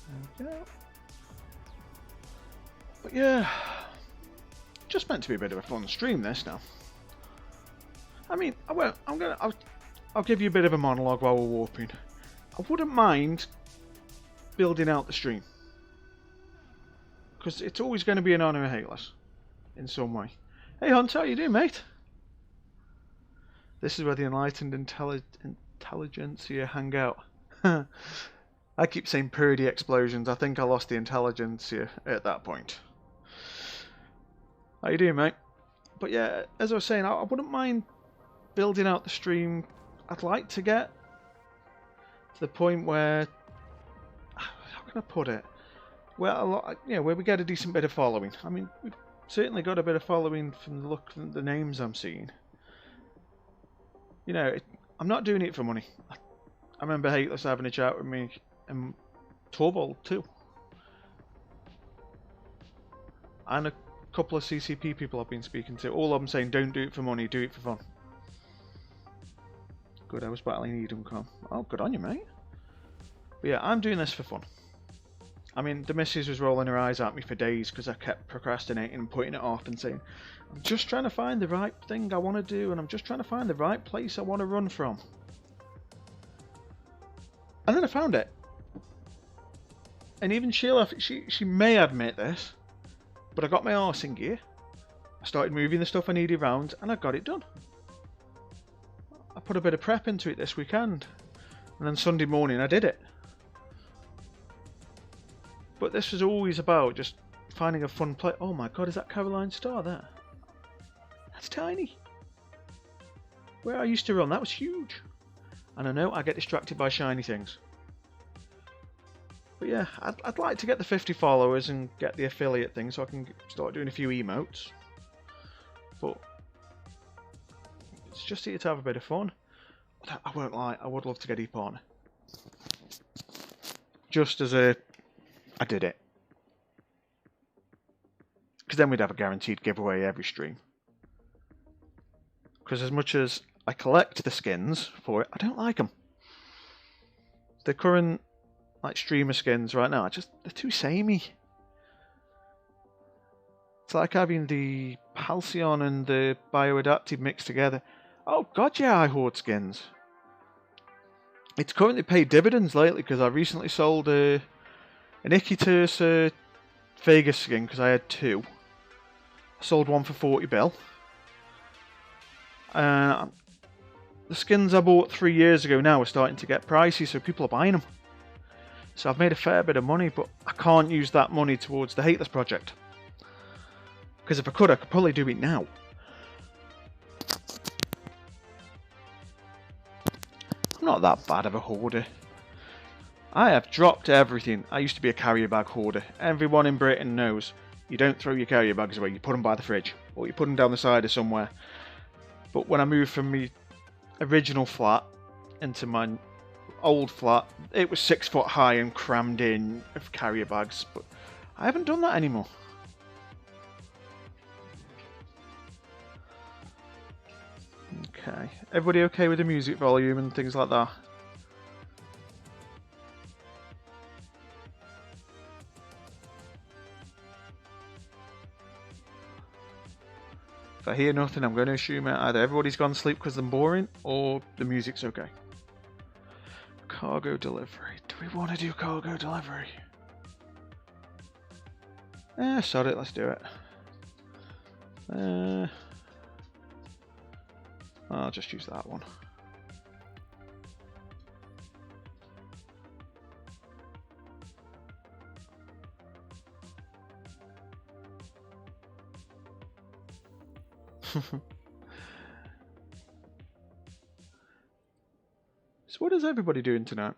There we go. But yeah, just meant to be a bit of a fun stream this now. I mean, I'll give you a bit of a monologue while we're warping. I wouldn't mind building out the stream, because it's always going to be an honour of HateLesS in some way. Hey Hunter, how you doing, mate? This is where the enlightened intelligentsia hang out. I keep saying Purdy explosions. I think I lost the intelligentsia at that point. How you doing, mate? But yeah, as I was saying, I wouldn't mind building out the stream. I'd like to get to the point where, how can I put it? Where where we get a decent bit of following. I mean, we've certainly got a bit of following from the look of the names I'm seeing. You know, I'm not doing it for money. I remember HateLesS having a chat with me and Torvald too, and a couple of CCP people I've been speaking to. All of them saying, don't do it for money, do it for fun. Good, I was battling Edomcom. Oh, good on you, mate. But yeah, I'm doing this for fun. I mean, the missus was rolling her eyes at me for days because I kept procrastinating and putting it off and saying, I'm just trying to find the right thing I want to do, and I'm just trying to find the right place I want to run from. And then I found it. And even Sheila, she may admit this, but I got my arse in gear. I started moving the stuff I needed around, and I got it done. I put a bit of prep into it this weekend, and then Sunday morning I did it. But this was always about just finding a fun place. Oh my god, is that Caroline Star there? That's tiny. Where I used to run, that was huge. And I know I get distracted by shiny things. But yeah, I'd like to get the 50 followers and get the affiliate thing so I can start doing a few emotes. But it's just here to have a bit of fun. I won't lie, I would love to get e-partner. Just as I did it. Because then we'd have a guaranteed giveaway every stream. Because as much as I collect the skins for it, I don't like them. The current streamer skins right now, they're too samey. It's like having the Halcyon and the Bioadaptive mixed together. Oh god, yeah, I hoard skins. It's currently paid dividends lately because I recently sold an Icky Vegas skin because I had two. I sold one for 40 bill. The skins I bought 3 years ago now are starting to get pricey, so people are buying them. So I've made a fair bit of money, but I can't use that money towards the HateLesS project. Because if I could probably do it now. I'm not that bad of a hoarder. I have dropped everything. I used to be a carrier bag hoarder. Everyone in Britain knows you don't throw your carrier bags away, you put them by the fridge. Or you put them down the side of somewhere. But when I moved from my original flat into my old flat, it was 6 foot high and crammed in of carrier bags, but I haven't done that anymore. Okay. Everybody okay with the music volume and things like that? If I hear nothing, I'm going to assume either everybody's gone to sleep because they're boring, or the music's okay. Cargo delivery. Do we want to do cargo delivery? Sod it, let's do it. I'll just use that one. So what is everybody doing tonight?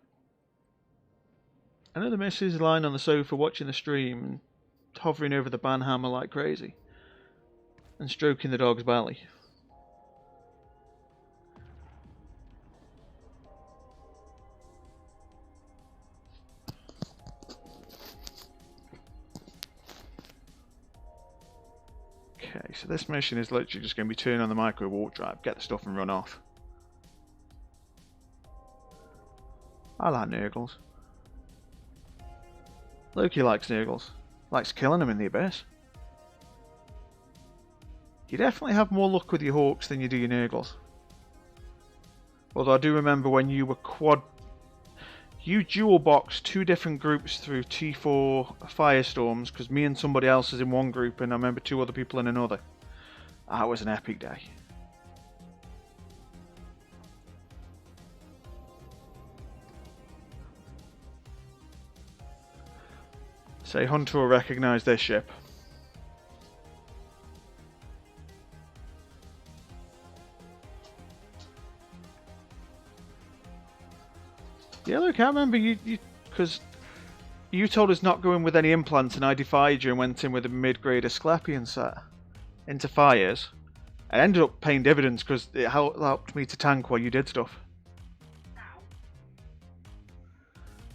I know the missus is lying on the sofa watching the stream and hovering over the banhammer like crazy and stroking the dog's belly. Okay, so this mission is literally just going to be turn on the micro warp drive, get the stuff and run off. I like Nurgles. Loki likes Nurgles. Likes killing them in the abyss. You definitely have more luck with your Hawks than you do your Nurgles. Although I do remember when you were you dual boxed 2 different groups through T4 Firestorms, because me and somebody else is in one group and I remember 2 other people in another. That was an epic day. Say Hunter will recognise this ship. Yeah, look, I remember you because you told us not going with any implants and I defied you and went in with a mid-grade Asclepion set into fires. I ended up paying dividends because it helped me to tank while you did stuff.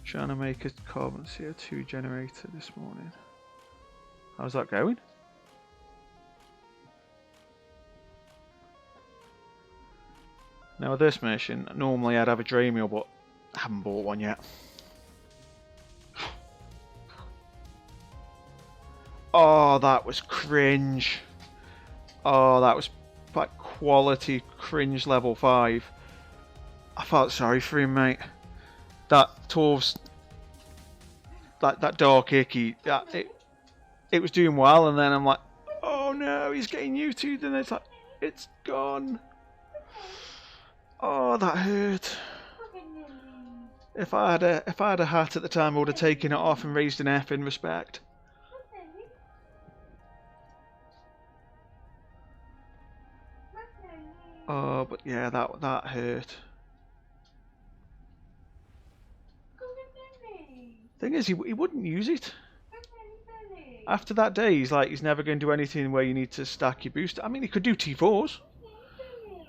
Trying to make a carbon CO2 generator this morning. How's that going? Now with this mission, normally I'd have a Dramiel, but I haven't bought one yet. Oh, that was cringe. Oh, that was like quality cringe level 5. I felt sorry for him, mate. That Torv's, that dark icky, it was doing well, and then I'm like, oh no, he's getting U2'd, and it's like, it's gone. Oh, that hurt. If I had a hat at the time, I would have taken it off and raised an F in respect. Oh, but yeah, that hurt. Thing is, he wouldn't use it. After that day, he's never going to do anything where you need to stack your booster. I mean, he could do T4s.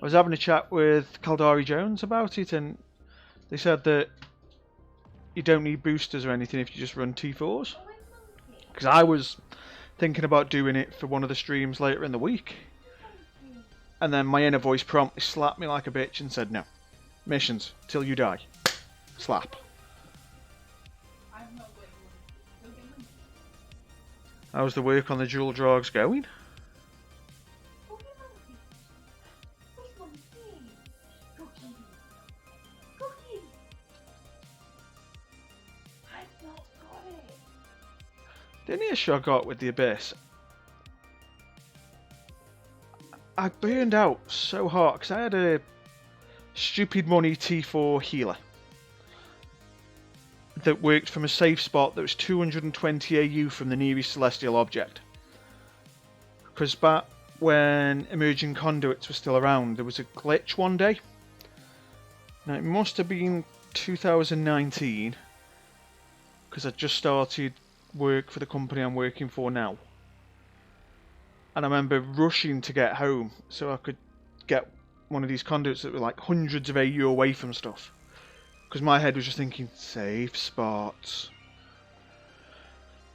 I was having a chat with Kaldari Jones about it, and they said that you don't need boosters or anything if you just run T4s. Because I was thinking about doing it for one of the streams later in the week. And then my inner voice promptly slapped me like a bitch and said, no. Missions, till you die. Slap. How's the work on the dual drogs going? The only issue I got with the Abyss, I burned out so hard because I had a stupid money T4 healer that worked from a safe spot that was 220 AU from the nearest celestial object. Because back when emerging conduits were still around, there was a glitch one day. Now it must have been 2019 because I just started work for the company I'm working for now. And I remember rushing to get home so I could get one of these conduits that were like hundreds of AU away from stuff. Because my head was just thinking, safe spots.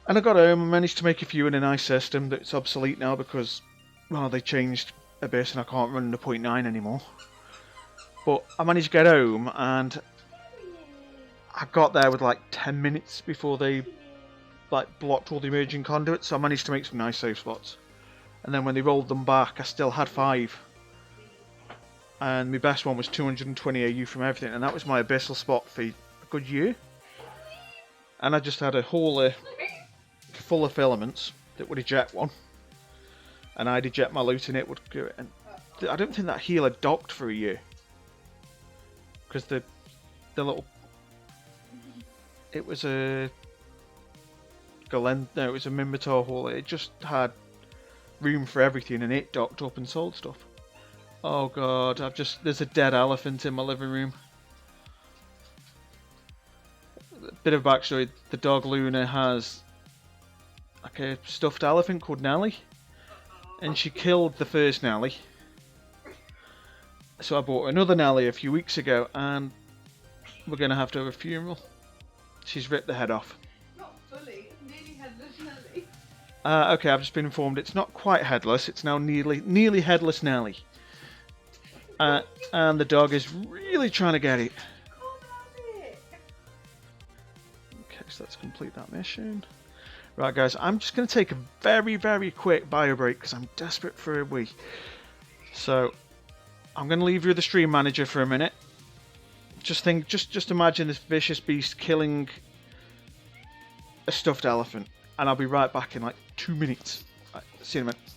And I got home and managed to make a few in a nice system that's obsolete now because, well, they changed Abyss and I can't run the 0.9 anymore. But I managed to get home, and I got there with like 10 minutes before they like blocked all the emerging conduits, so I managed to make some nice safe spots. And then when they rolled them back, I still had 5. And my best one was 220 AU from everything, and that was my abyssal spot for a good year. And I just had a hauler full of filaments that would eject one, and I'd eject my loot and it would go. And I don't think that healer docked for a year, because the little, it was a it was a Minotaur hauler. It just had room for everything, and it docked up and sold stuff. Oh god, there's a dead elephant in my living room. A bit of backstory, the dog Luna has like a stuffed elephant called Nelly, and she killed the first Nelly. So I bought another Nelly a few weeks ago, and we're going to have to have a funeral. She's ripped the head off. Not fully, it's nearly headless Nelly. Okay, I've just been informed it's not quite headless, it's now nearly headless Nelly. And the dog is really trying to get it. Okay, so let's complete that mission. Right guys, I'm just going to take a very, very quick bio break because I'm desperate for a wee. So, I'm going to leave you with the stream manager for a minute. Just imagine this vicious beast killing a stuffed elephant. And I'll be right back in like 2 minutes. Right, see you in a minute.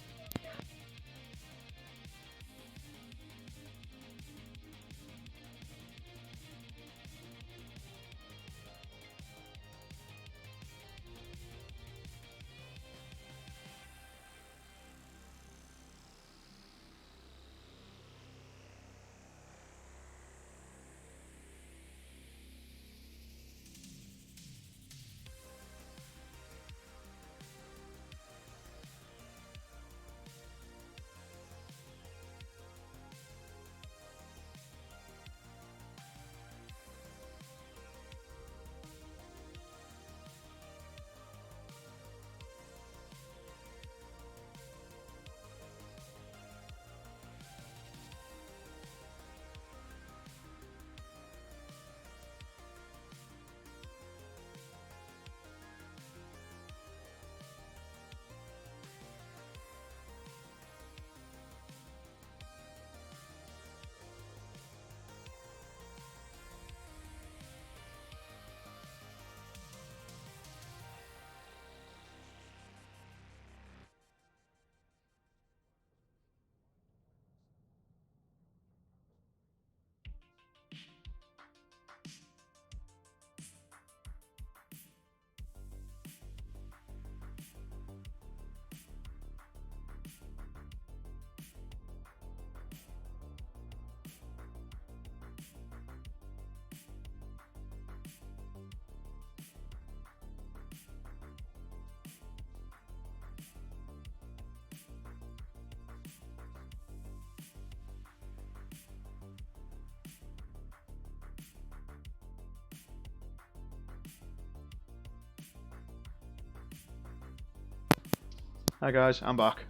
Hi guys, I'm back.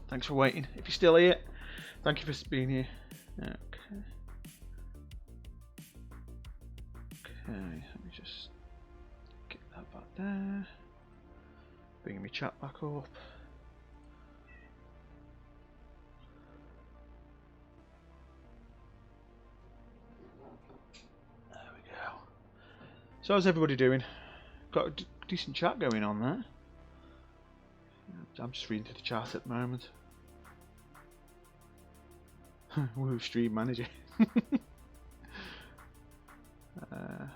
Thanks for waiting. If you're still here, thank you for being here. Okay. Okay, let me just get that back there. Bringing my chat back up. There we go. So how's everybody doing? Got a decent chat going on there. I'm just reading through the chat at the moment. Woo, stream manager.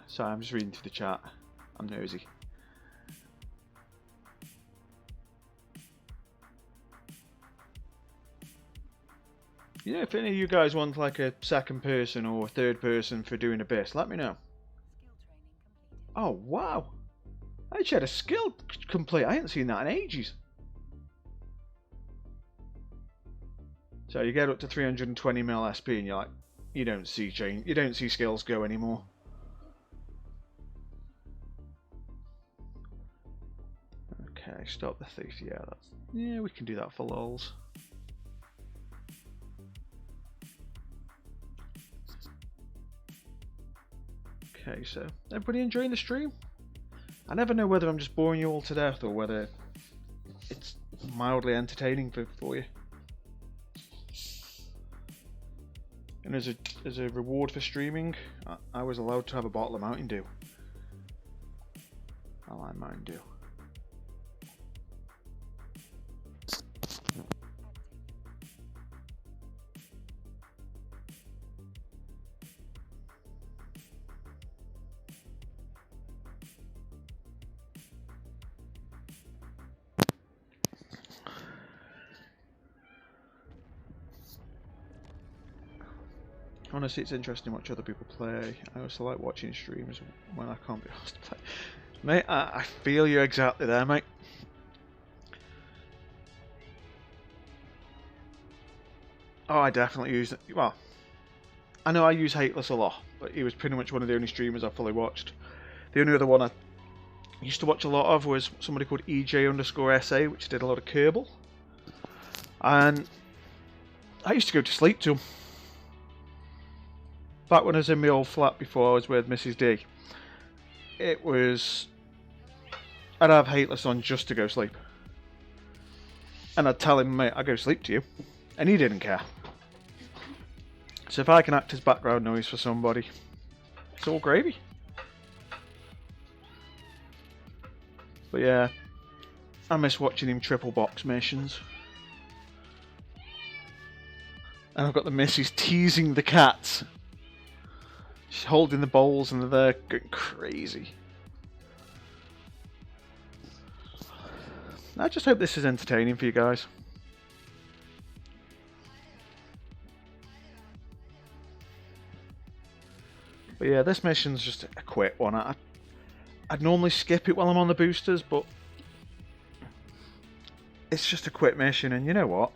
Sorry, I'm just reading through the chat. I'm nosy. Yeah, if any of you guys want like a second person or third person for doing Abyss, let me know. Oh wow! I actually had a skill complete. I hadn't seen that in ages. So you get up to 320 mil SP and you're like, you don't see skills go anymore. Okay, stop the thief. Yeah, we can do that for lols. Okay, so everybody enjoying the stream? I never know whether I'm just boring you all to death or whether it's mildly entertaining for you. And as a reward for streaming, I was allowed to have a bottle of Mountain Dew. I like Mountain Dew. Honestly, it's interesting to watch other people play. I also like watching streams when I can't be asked to play. Mate, I feel you exactly there, mate. Oh, I definitely use it. Well, I know I use HateLesS a lot, but he was pretty much one of the only streamers I fully watched. The only other one I used to watch a lot of was somebody called EJ_SA, which did a lot of Kerbal. And I used to go to sleep to him. Back when I was in my old flat before I was with Mrs. D, it was... I'd have HateLesS on just to go sleep. And I'd tell him, mate, I go sleep to you. And he didn't care. So if I can act as background noise for somebody, it's all gravy. But yeah, I miss watching him triple box missions. And I've got the missus teasing the cats. She's holding the bowls and they're going crazy. I just hope this is entertaining for you guys. But yeah, this mission's just a quick one. I'd normally skip it while I'm on the boosters, but it's just a quick mission, and you know what?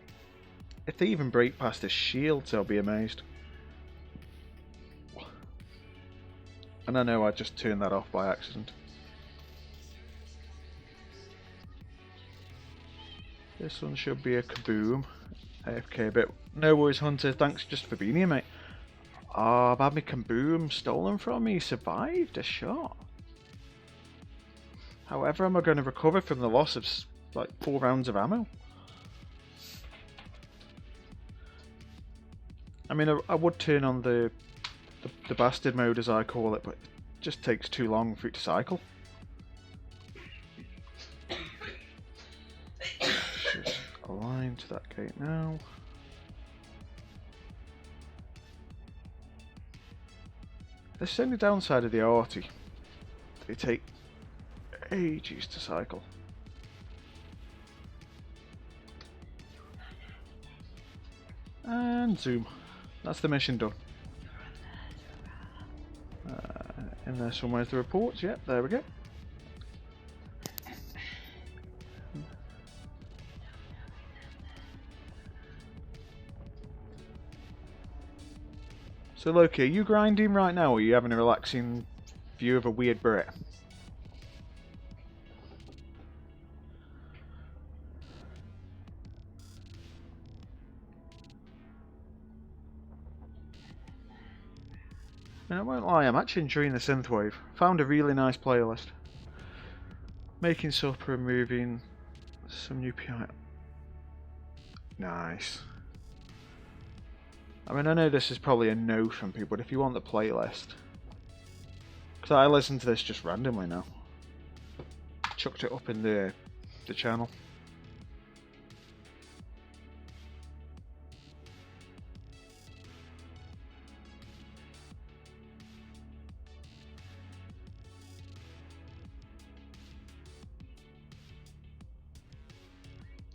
If they even break past the shields, I'll be amazed. And I know I just turned that off by accident. This one should be a kaboom. AFK bit. No worries, Hunter. Thanks just for being here, mate. Oh, I've had my kaboom stolen from me. Survived a shot. However, am I going to recover from the loss of like 4 rounds of ammo? I mean, I would turn on the bastard mode, as I call it, but it just takes too long for it to cycle. Just align to that gate now. This is the only downside of the arty. They take ages to cycle. And zoom. That's the mission done. In there somewhere's the reports. Yep, there we go. So Loki, are you grinding right now, or are you having a relaxing view of a weird Brit? And I won't lie, I'm actually enjoying the synthwave. Found a really nice playlist. Making supper and moving some new piano. Nice. I mean, I know this is probably a no from people, but if you want the playlist, because I listen to this just randomly now. Chucked it up in the channel.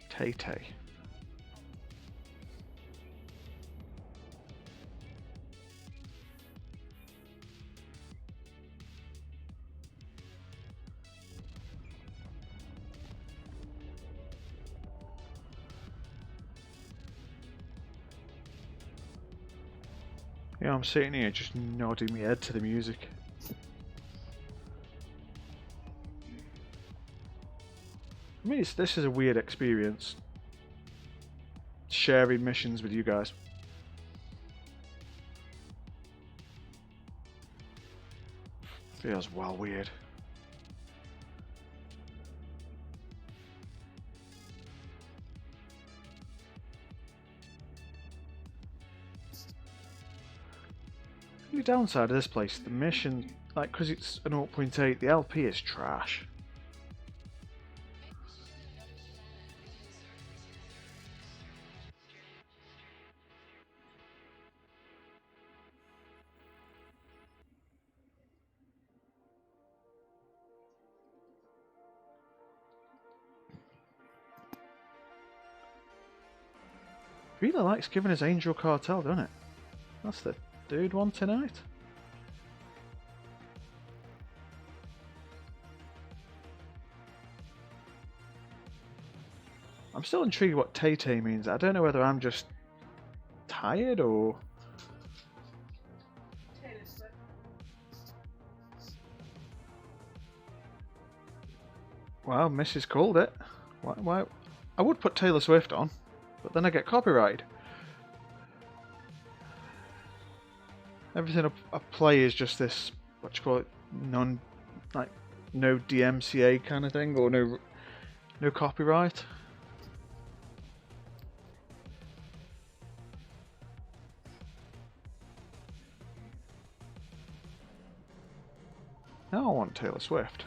Tay-Tay. Yeah, I'm sitting here just nodding my head to the music. I mean, this is a weird experience. Sharing missions with you guys. Feels well weird. The downside of this place, the mission, like, because it's an 0.8, the LP is trash. Really likes giving us Angel Cartel, doesn't it? That's the dude one tonight. I'm still intrigued what Tay means. I don't know whether I'm just tired or... Taylor Swift. Wow, Mrs. called it. Why? I would put Taylor Swift on, but then I get copyright. Everything I play is just this, what do you call it, no DMCA kind of thing, or no copyright. Now I want Taylor Swift.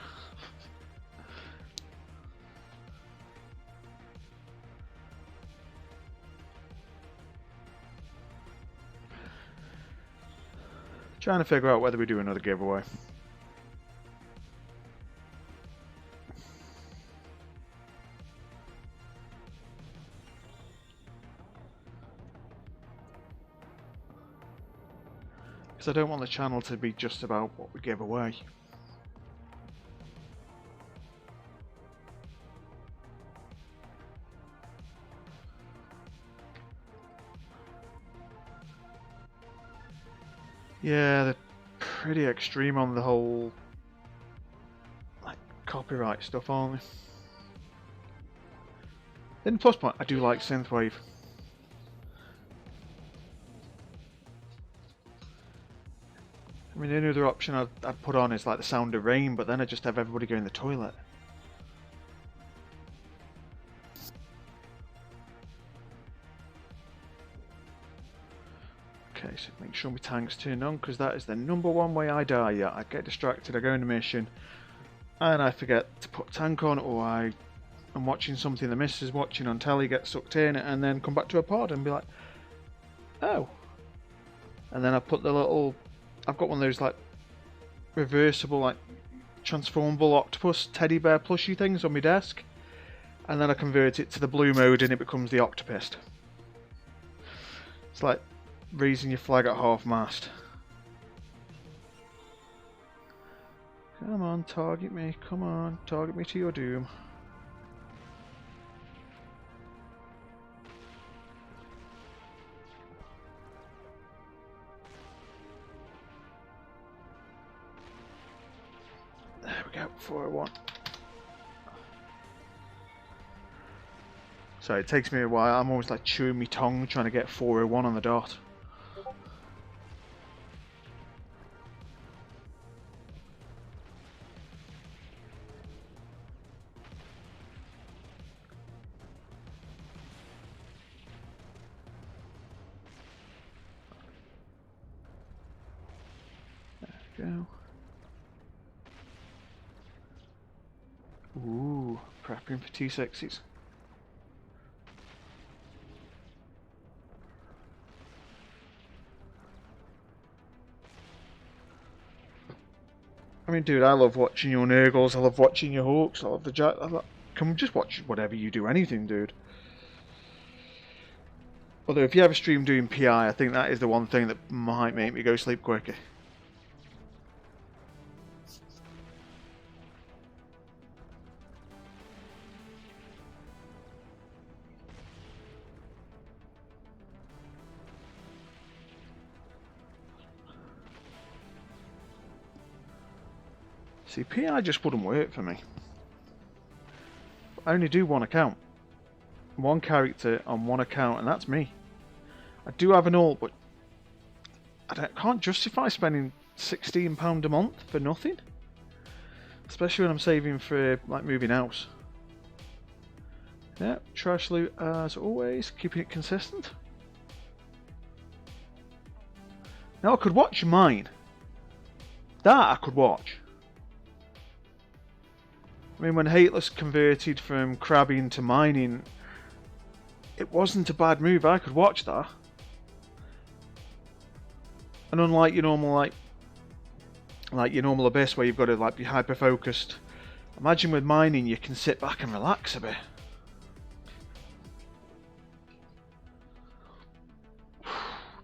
Trying to figure out whether we do another giveaway. Because I don't want the channel to be just about what we give away. Yeah, they're pretty extreme on the whole like copyright stuff, aren't they? Then plus point, I do like synthwave. I mean, the only other option I'd put on is like the sound of rain, but then I just have everybody go in the toilet. Okay, so make sure my tank's turned on, because that is the #1 way I die. Yeah, I get distracted, I go into mission, and I forget to put tank on, or I am watching something the missus is watching on telly, get sucked in, and then come back to a pod and be like, oh. And then I put the little, I've got one of those like reversible, like transformable octopus teddy bear plushie things on my desk, and then I convert it to the blue mode and it becomes the octopist. It's like raising your flag at half mast. Come on, target me. Come on, target me to your doom. There we go, 401. So it takes me a while. I'm always like chewing my tongue trying to get 401 on the dot. Go. Ooh, prepping for T6s. I mean, dude, I love watching your Nurgles, I love watching your Hawks, I love the Jack. Can we just watch whatever you do, anything, dude? Although, if you have a stream doing PI, I think that is the one thing that might make me go sleep quicker. See, PI just wouldn't work for me. I only do one account. One character on one account, and that's me. I do have an alt, but I can't justify spending £16 a month for nothing. Especially when I'm saving for like moving house. Yeah, trash loot as always, keeping it consistent. Now I could watch mine. That I could watch. I mean, when HateLesS converted from crabbing to mining, it wasn't a bad move. I could watch that. And unlike your normal like your normal abyss where you've got to like be hyper focused, imagine with mining you can sit back and relax a bit.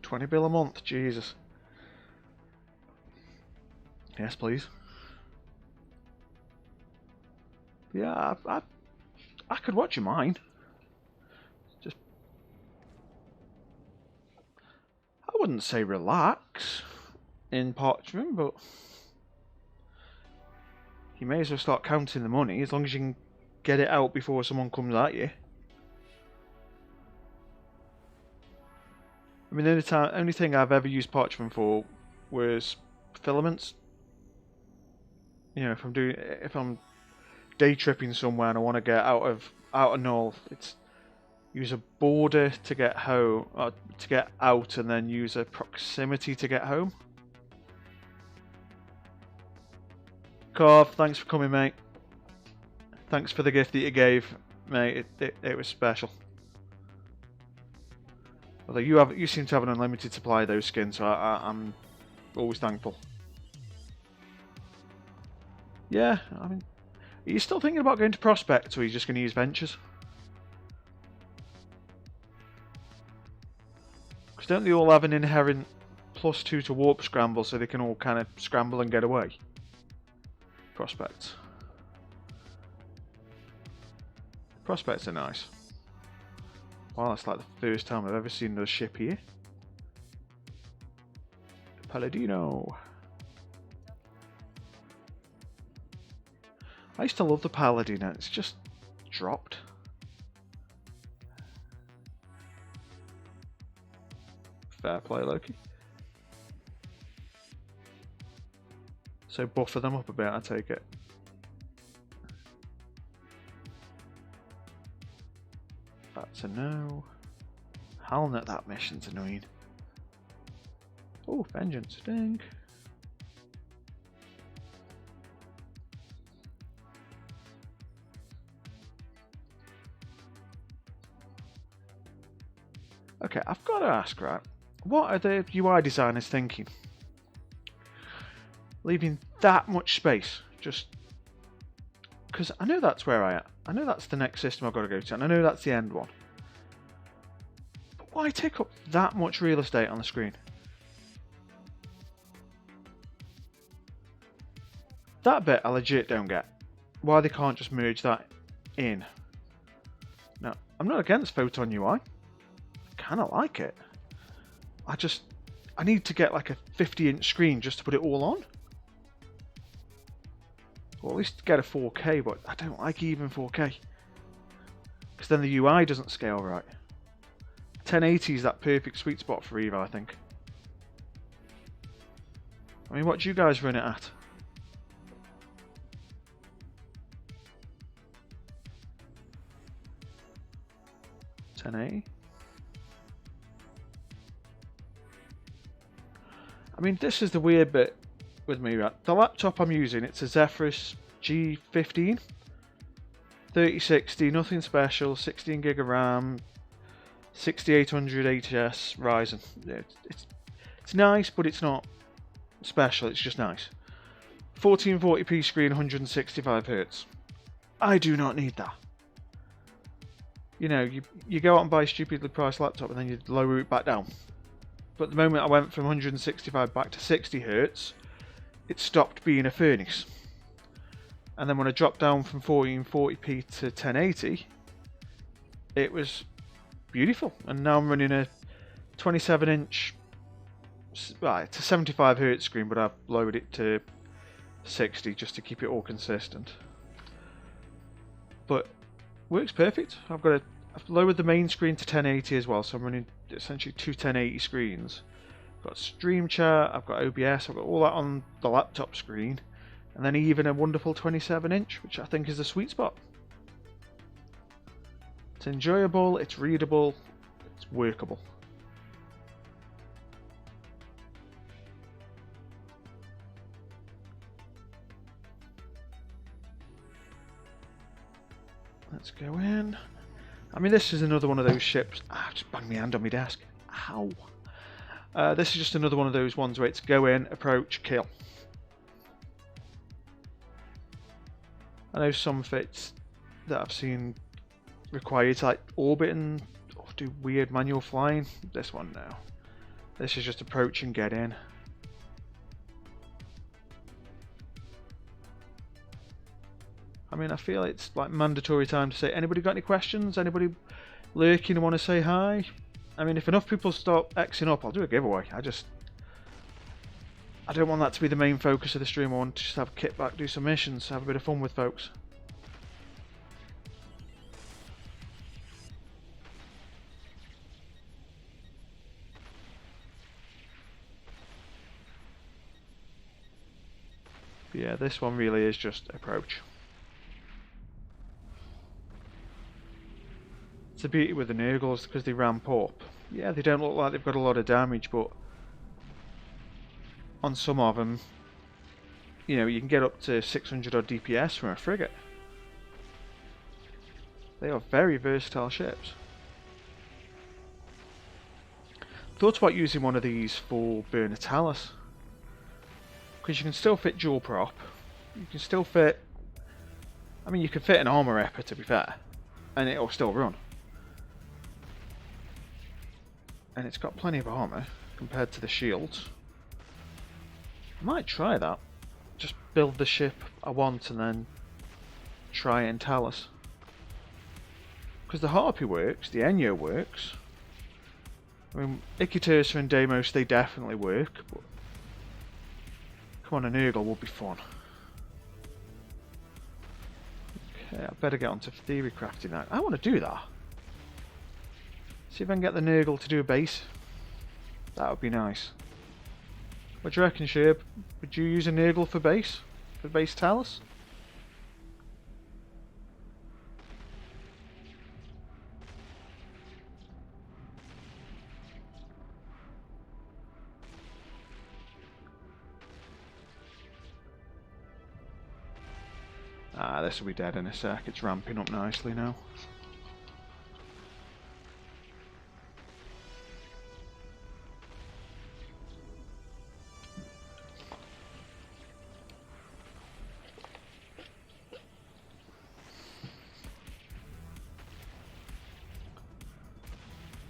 £20 a month, Jesus. Yes, please. Yeah, I could watch you mine. Just, I wouldn't say relax in Parchment, but you may as well start counting the money as long as you can get it out before someone comes at you. I mean, the only thing I've ever used Parchment for was filaments. You know, if I'm day tripping somewhere and I want to get out of null, it's use a border to get home, to get out, and then use a proximity to get home. Carv, thanks for coming, mate. Thanks for the gift that you gave, mate. It was special. Although you seem to have an unlimited supply of those skins, so I'm always thankful. Yeah, I mean, are you still thinking about going to Prospect, or are you just going to use Ventures? Because don't they all have an inherent +2 to warp scramble, so they can all kind of scramble and get away? Prospects. Prospects are nice. Wow, that's like the first time I've ever seen another ship here. Palladino. I used to love the Palladino, it's just dropped. Fair play, Loki. So buffer them up a bit, I take it. That's a no. Howlnet, that mission's annoying. Oh, Vengeance, ding. Okay, I've got to ask, right? What are the UI designers thinking? Leaving that much space, just because I know that's where I am. I know that's the next system I've got to go to, and I know that's the end one. But why take up that much real estate on the screen? That bit I legit don't get. Why they can't just merge that in. Now, I'm not against Photon UI. I kind of like it. I need to get like a 50-inch screen just to put it all on. Or at least get a 4K, but I don't like even 4K. Because then the UI doesn't scale right. 1080 is that perfect sweet spot for Eva, I think. I mean, what do you guys run it at? .1080? I mean, this is the weird bit with me, right? The laptop I'm using, it's a Zephyrus G15, 3060, nothing special, 16 gig of RAM, 6800 HS Ryzen. It's nice, but it's not special. It's just nice. 1440p screen, 165 Hz. I do not need that. You know, you go out and buy a stupidly priced laptop and then you lower it back down. But the moment I went from 165 back to 60 Hz, it stopped being a furnace. And then when I dropped down from 1440p to 1080, it was beautiful. And now I'm running a 27-inch, well, it's a 75 Hz screen, but I've lowered it to 60 just to keep it all consistent. But works perfect. I've lowered the main screen to 1080 as well, so I'm running essentially two 1080 screens. I've got Stream Chat, I've got OBS, I've got all that on the laptop screen, And then even a wonderful 27-inch, which I think is the sweet spot. It's enjoyable, it's readable, it's workable. Let's go in. I mean, this is another one of those ships. Ah, just banged my hand on my desk. Ow. This is just another one of those ones where it's go in, approach, kill. I know some fits that I've seen require you to like orbit and do weird manual flying. This one no. This is just approach and get in. I mean, I feel it's like mandatory time to say, anybody got any questions? Anybody lurking and want to say hi? I mean, if enough people start Xing up, I'll do a giveaway. I don't want that to be the main focus of the stream. I want to just have a kit back, do some missions, have a bit of fun with folks. But yeah, this one really is just approach. It's the beauty with the Nurgles because they ramp up. Yeah, they don't look like they've got a lot of damage, but on some of them, you know, you can get up to 600 odd DPS from a frigate. They are very versatile ships. Thought about using one of these for burn HateLesS, because you can still fit dual prop. You can still fit. I mean, you can fit an armor ripper, to be fair, and it'll still run. And it's got plenty of armor compared to the shields. I might try that. Just build the ship I want and then try it in HateLesS. Because the Harpy works, the Enyo works. I mean, Ichthyrsa and Deimos, they definitely work, but come on, an Nurgle would be fun. Okay, I better get onto theory crafting now. I want to do that. See if I can get the Nurgle to do a base. That would be nice. What do you reckon, Sheeb? Would you use a Nurgle for base? For base HateLesS? Ah, this will be dead in a sec. It's ramping up nicely now.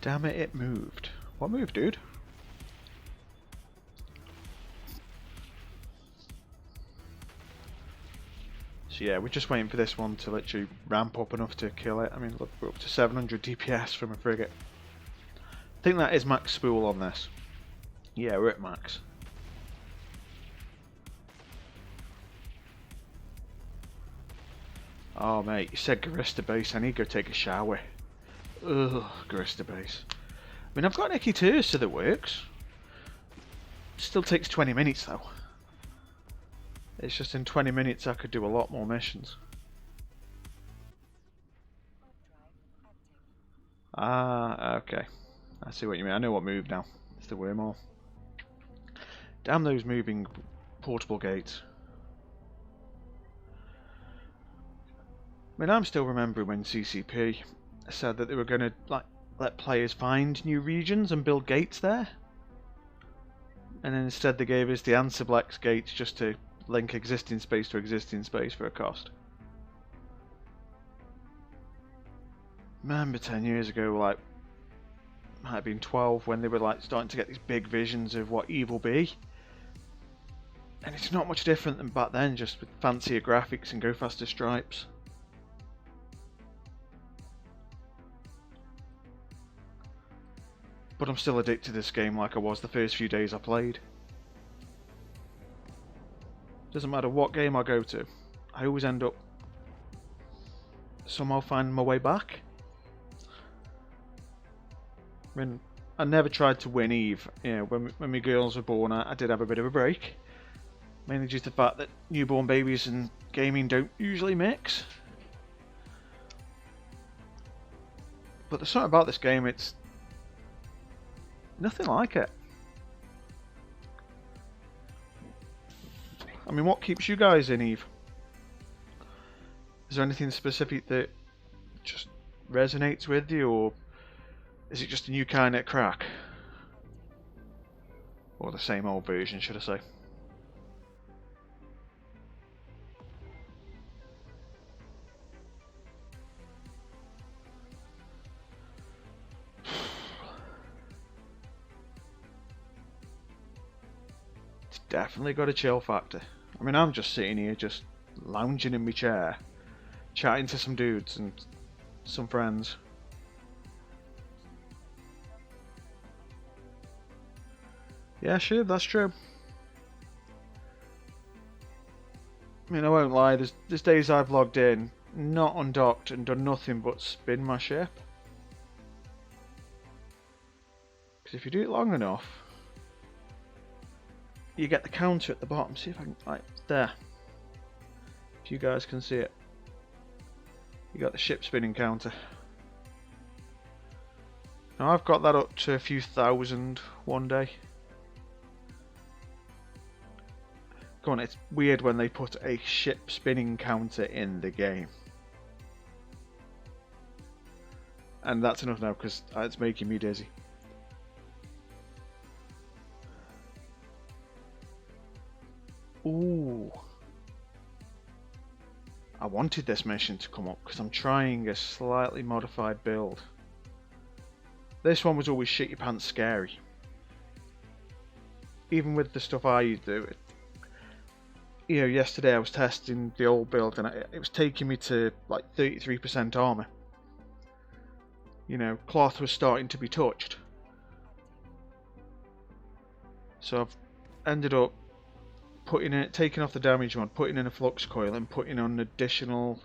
Damn it, it moved. What moved, dude? So yeah, we're just waiting for this one to literally ramp up enough to kill it. I mean, look, we're up to 700 DPS from a frigate. I think that is max spool on this. Yeah, we're at max. Oh mate, you said Garista base, I need to go take a shower. Ugh, Garista base. I mean, I've got an Ichthyrsa that works. Still takes 20 minutes though. It's just in 20 minutes I could do a lot more missions. Ah, okay. I see what you mean. I know what moved now. It's the wormhole. Damn those moving portable gates. I mean, I'm still remembering when CCP said that they were going to let players find new regions and build gates there. And then instead they gave us the Ansiblex gates just to link existing space to existing space for a cost. Remember 10 years ago, like, might have been 12, when they were like starting to get these big visions of what evil be. And it's not much different than back then, just with fancier graphics and go faster stripes. But I'm still addicted to this game like I was the first few days I played. Doesn't matter what game I go to, I always end up somehow finding my way back. I mean, I never tried to win Eve. You know, when my girls were born, I did have a bit of a break. Mainly due to the fact that newborn babies and gaming don't usually mix. But there's something about this game, it's nothing like it. I mean, what keeps you guys in, Eve? Is there anything specific that just resonates with you, or is it just a new kind of crack? Or the same old version, should I say? It's definitely got a chill factor. I mean, I'm just sitting here, just lounging in my chair, chatting to some dudes and some friends. Yeah, sure, that's true. I mean, I won't lie, there's days I've logged in, not undocked, and done nothing but spin my ship. Because if you do it long enough, you get the counter at the bottom. See if I can, like, there. If you guys can see it. You got the ship spinning counter. Now I've got that up to a few thousand one day. Come on, it's weird when they put a ship spinning counter in the game. And that's enough now because it's making me dizzy. Ooh. I wanted this mission to come up because I'm trying a slightly modified build. This one was always shit your pants scary. Even with the stuff I do, you know, yesterday I was testing the old build and it was taking me to like 33% armor. You know, cloth was starting to be touched. So I've ended up taking off the damage one, putting in a flux coil and putting on an additional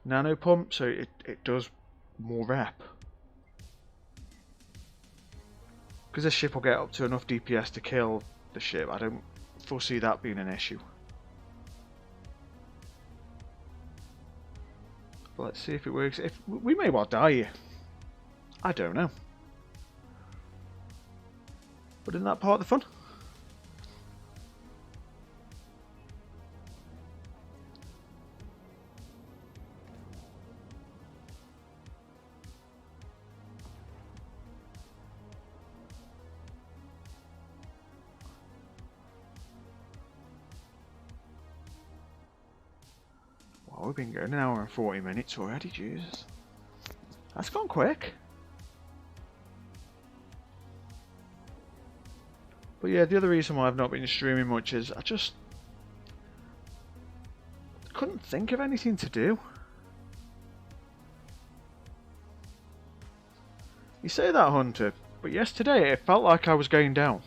nano pump so it does more rep. Because this ship will get up to enough DPS to kill the ship, I don't foresee that being an issue. But let's see if it works. If we may well die here. I don't know. But isn't that part of the fun? Well, we've been going an hour and 40 minutes already, Jesus. That's gone quick. But yeah, the other reason why I've not been streaming much is I just couldn't think of anything to do. You say that, Hunter, but yesterday it felt like I was going down.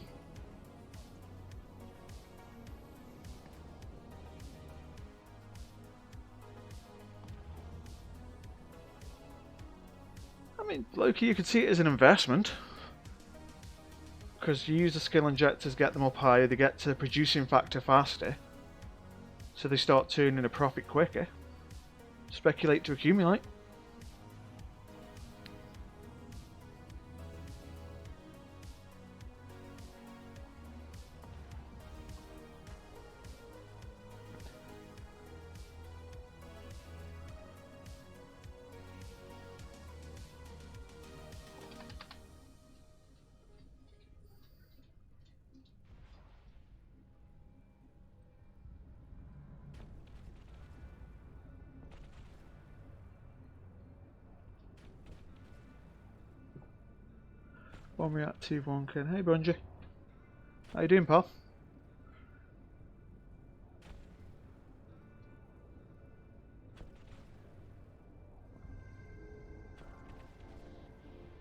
I mean, Loki, you could see it as an investment. Because you use the skill injectors, get them up higher, they get to producing factor faster. So they start turning a profit quicker. Speculate to accumulate. One reactive, one can. Hey Bungie. How you doing, pal?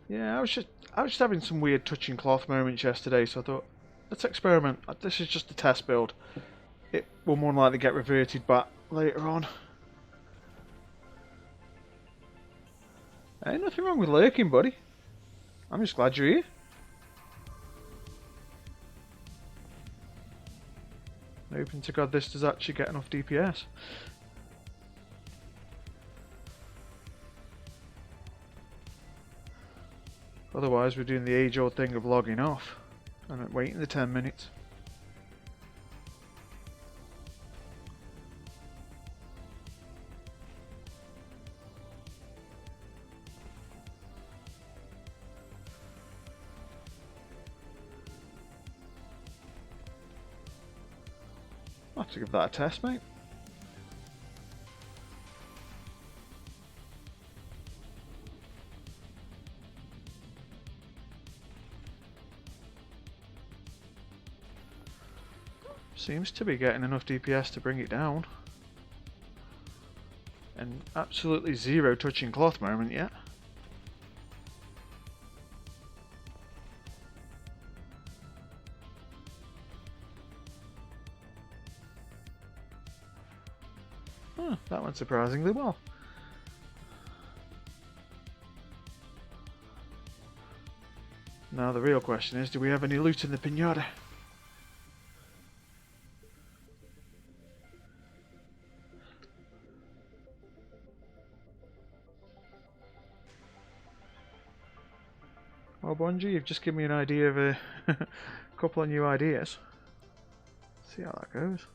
Yeah, I was just having some weird touching cloth moments yesterday, so I thought, let's experiment. This is just a test build. It will more than likely get reverted back later on. Ain't nothing wrong with lurking, buddy. I'm just glad you're here. Hoping to God this does actually get enough DPS. Otherwise we're doing the age-old thing of logging off and waiting the 10 minutes. I'll have to give that a test, mate. Seems to be getting enough DPS to bring it down. And absolutely zero touching cloth moment yet. Huh, that went surprisingly well. Now the real question is, do we have any loot in the pinata? Oh, Bungie, you've just given me an idea of a couple of new ideas. See how that goes.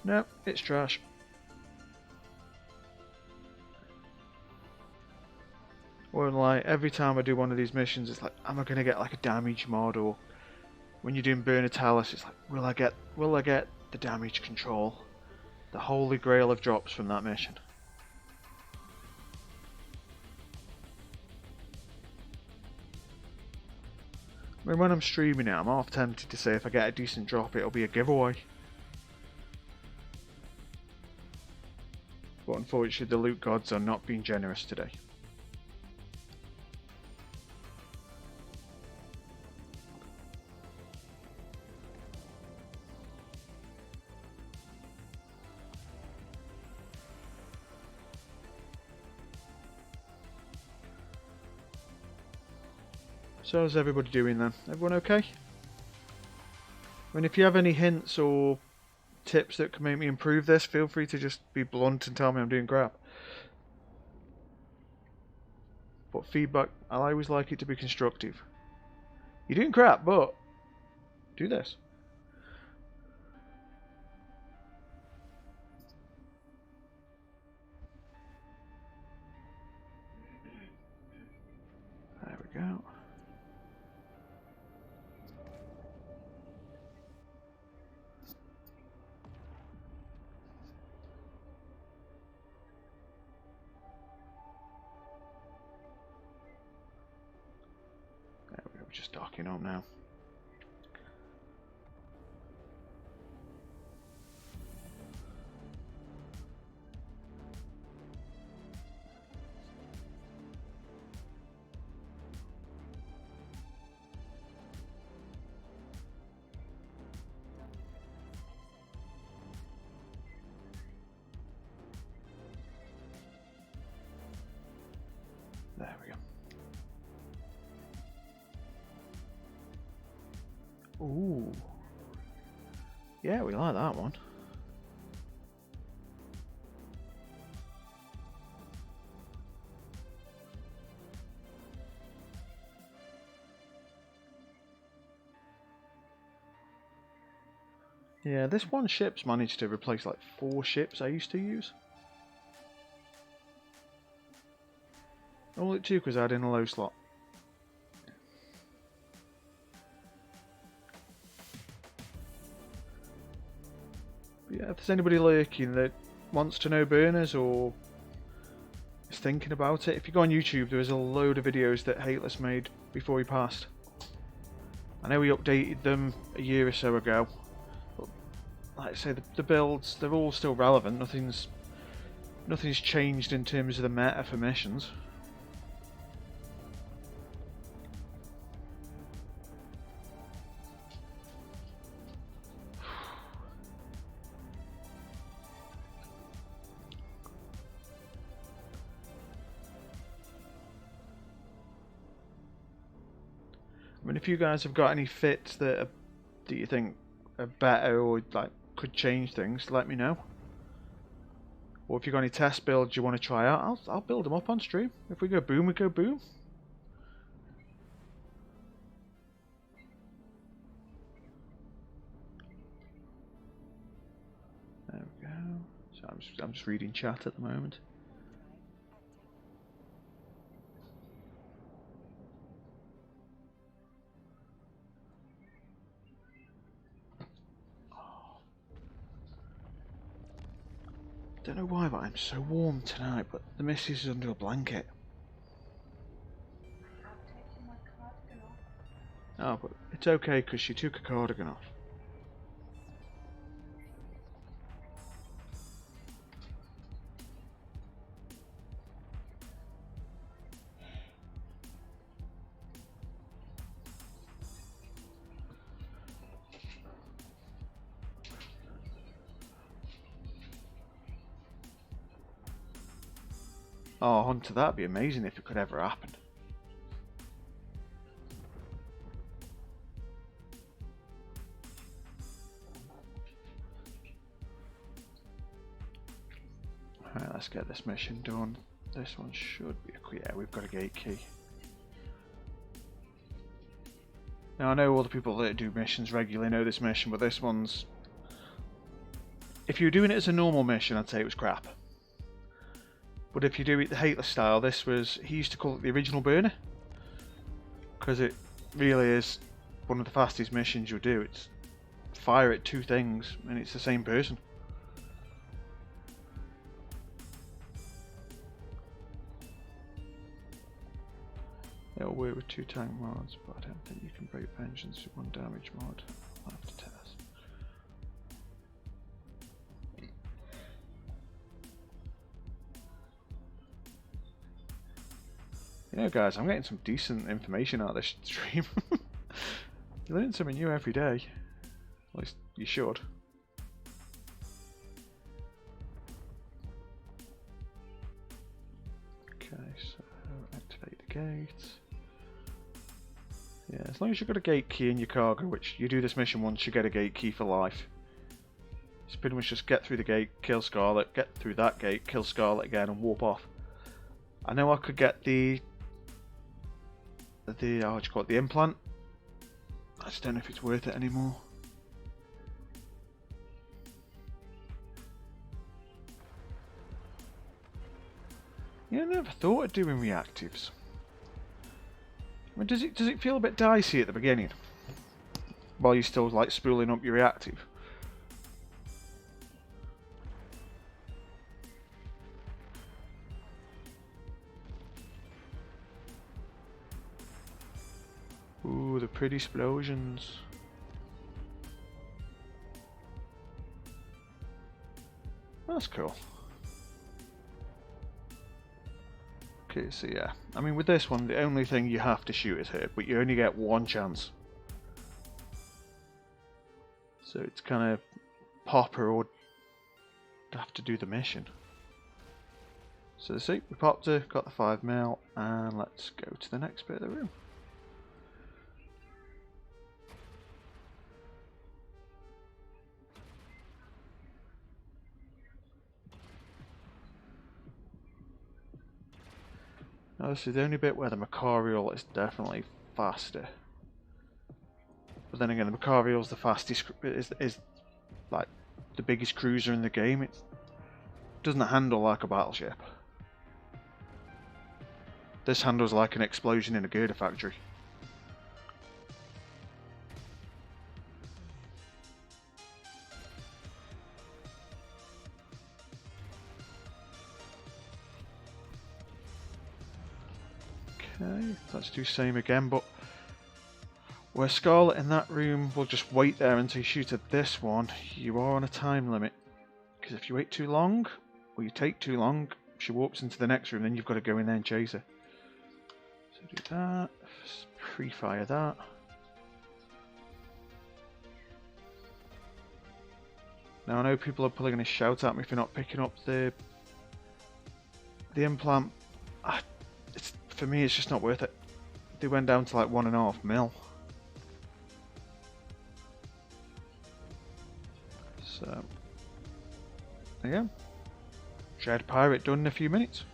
Nope, it's trash. Won't lie, every time I do one of these missions, it's like, am I going to get like a damage mod? Or when you're doing burn HateLesS, it's like, will I get the damage control? The holy grail of drops from that mission. I mean, when I'm streaming it, I'm half tempted to say if I get a decent drop, it'll be a giveaway. But unfortunately, the loot gods are not being generous today. So how's everybody doing then? Everyone okay? I mean, if you have any hints or tips that can make me improve this, feel free to just be blunt and tell me I'm doing crap. But feedback, I always like it to be constructive. You're doing crap, but do this. There we go. We're just docking up now. There we go. Ooh. Yeah, we like that one. Yeah, this one ship's managed to replace like 4 ships I used to use. Only 2 because I had in a low slot. But yeah, if there's anybody lurking that wants to know burners or is thinking about it, if you go on YouTube, there is a load of videos that HateLesS made before he passed. I know he updated them a year or so ago, but like I say, the builds, they're all still relevant. Nothing's changed in terms of the meta for missions. I mean, if you guys have got any fits that you think are better or like could change things, let me know. Or if you've got any test builds you want to try out, I'll build them up on stream. If we go boom, we go boom. There we go. So I'm just reading chat at the moment. Don't know why, but I'm so warm tonight, but the missus is under a blanket. Oh, but it's okay because she took a cardigan off. Oh, Hunter, that'd be amazing if it could ever happen. Alright, let's get this mission done. This one should be a yeah, we've got a gate key. Now I know all the people that do missions regularly know this mission, but this one's... If you were doing it as a normal mission, I'd say it was crap. But if you do it the HateLesS style, this was... He used to call it the original burner. Because it really is one of the fastest missions you'll do. It's fire at two things, and it's the same person. It'll work with 2 tank mods, but I don't think you can break vengeance with 1 damage mod. I'll have to test. You know, guys, I'm getting some decent information out of this stream. You learn something new every day. At least you should. Okay, so activate the gate. Yeah, as long as you've got a gate key in your cargo, which you do this mission once, you get a gate key for life. It's pretty much just get through the gate, kill Scarlet, get through that gate, kill Scarlet again, and warp off. I know I could get the what do you call it, the implant. I just don't know if it's worth it anymore. Yeah, I never thought of doing reactives. I mean, does it feel a bit dicey at the beginning? While you're still like spooling up your reactive? Ooh, the pretty explosions. That's cool. Okay, so yeah. I mean, with this one, the only thing you have to shoot is her, but you only get 1 chance. So it's kind of pop her or have to do the mission. So see, we popped her, got the 5mm, and let's go to the next bit of the room. Now this is the only bit where the Macarial is definitely faster. But then again, the Macarial is the fastest, is like the biggest cruiser in the game. It doesn't handle like a battleship. This handles like an explosion in a girder factory. Okay, let's do same again, but where Scarlet in that room will just wait there until you shoot at this one, you are on a time limit. Because if you wait too long, or you take too long, she warps into the next room, then you've got to go in there and chase her. So do that, pre-fire that. Now I know people are probably going to shout at me for not picking up the implant. For me, it's just not worth it. They went down to like 1.5 mil. There you go. Dread Pirate done in a few minutes.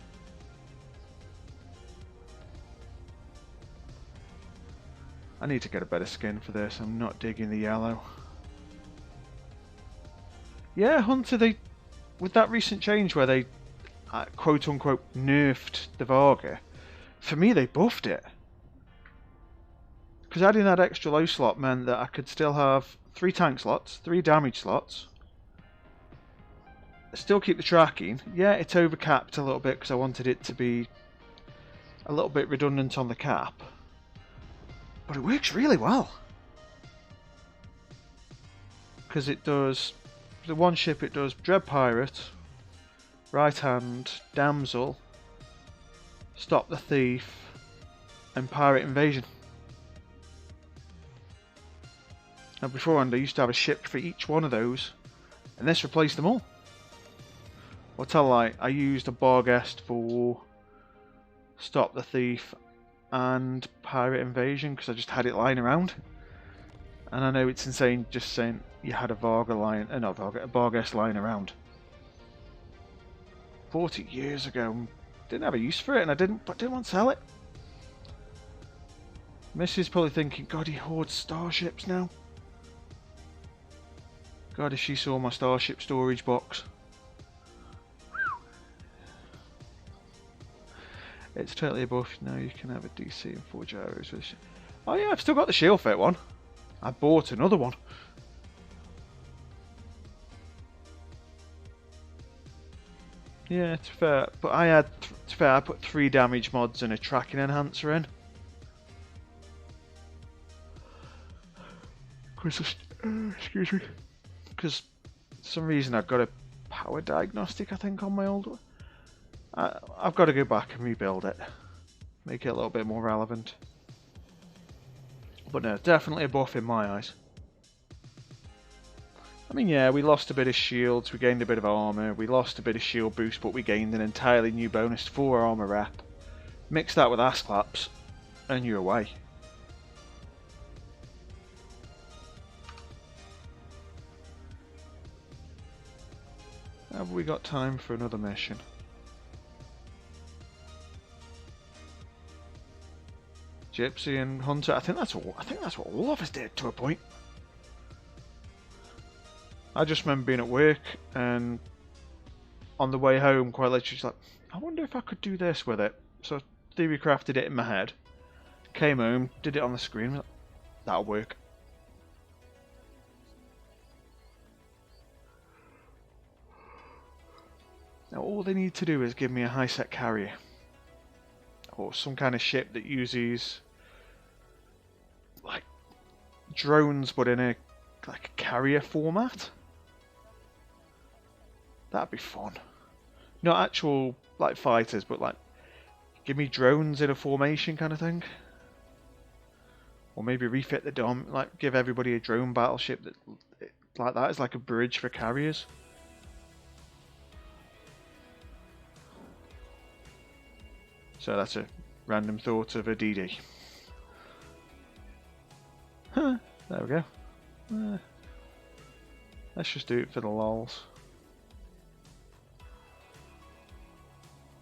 I need to get a better skin for this. I'm not digging the yellow. Yeah, Hunter, with that recent change where they quote unquote nerfed the Varga, for me they buffed it. Because adding that extra low slot meant that I could still have 3 tank slots, 3 damage slots, still keep the tracking. Yeah, it's overcapped a little bit because I wanted it to be a little bit redundant on the cap. But it works really well. Because it does, the one ship it does Dread Pirate, Right Hand, Damsel, Stop the Thief, and Pirate Invasion. Now beforehand I used to have a ship for each one of those, and this replaced them all. I'll tell a lie, I used a Barghest for Stop the Thief and Pirate Invasion because I just had it lying around. And I know it's insane just saying you had a Varga lying, not Varga, a Barghest lying around. 40 years ago, didn't have a use for it, and I didn't want to sell it. Missy's probably thinking, God, he hoards starships now. God, if she saw my starship storage box. It's totally a buff. Now you can have a DC and 4 gyros with it. Oh yeah, I've still got the shield fit one. I bought another one. Yeah, to fair, but I put 3 damage mods and a tracking enhancer in. Excuse me. Because for some reason I've got a power diagnostic, I think, on my old one. I've got to go back and rebuild it. Make it a little bit more relevant. But no, definitely a buff in my eyes. I mean, yeah, we lost a bit of shields, we gained a bit of armor, we lost a bit of shield boost, but we gained an entirely new bonus to 4 armor rep. Mix that with ass claps, and you're away. Have we got time for another mission? Gypsy and Hunter. I think that's what all of us did to a point. I just remember being at work and on the way home, quite literally, just like, I wonder if I could do this with it. So I theory crafted it in my head. Came home, did it on the screen. Like, that'll work. Now all they need to do is give me a high set carrier. Or some kind of ship that uses like drones but in a like a carrier format. That'd be fun. Not actual like fighters, but like give me drones in a formation kind of thing. Or maybe refit the dom, like give everybody a drone battleship that like that is like a bridge for carriers. So that's a random thought of a DD. Huh, there we go. Let's just do it for the lols.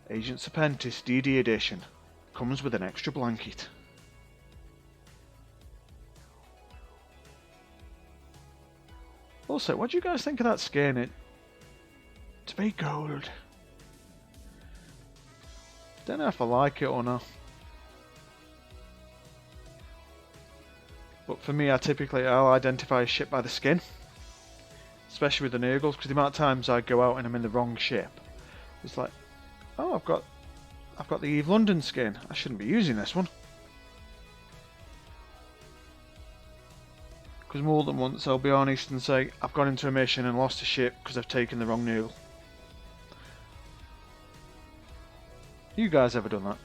Agent Serpentis DD edition. Comes with an extra blanket. Also, what do you guys think of that skin? It's very gold. Don't know if I like it or not. But for me, I'll identify a ship by the skin. Especially with the Nurgles, because the amount of times I go out and I'm in the wrong ship. It's like, oh, I've got the Eve London skin. I shouldn't be using this one. Because more than once I'll be honest and say, I've gone into a mission and lost a ship because I've taken the wrong Nurgle. You guys ever done that?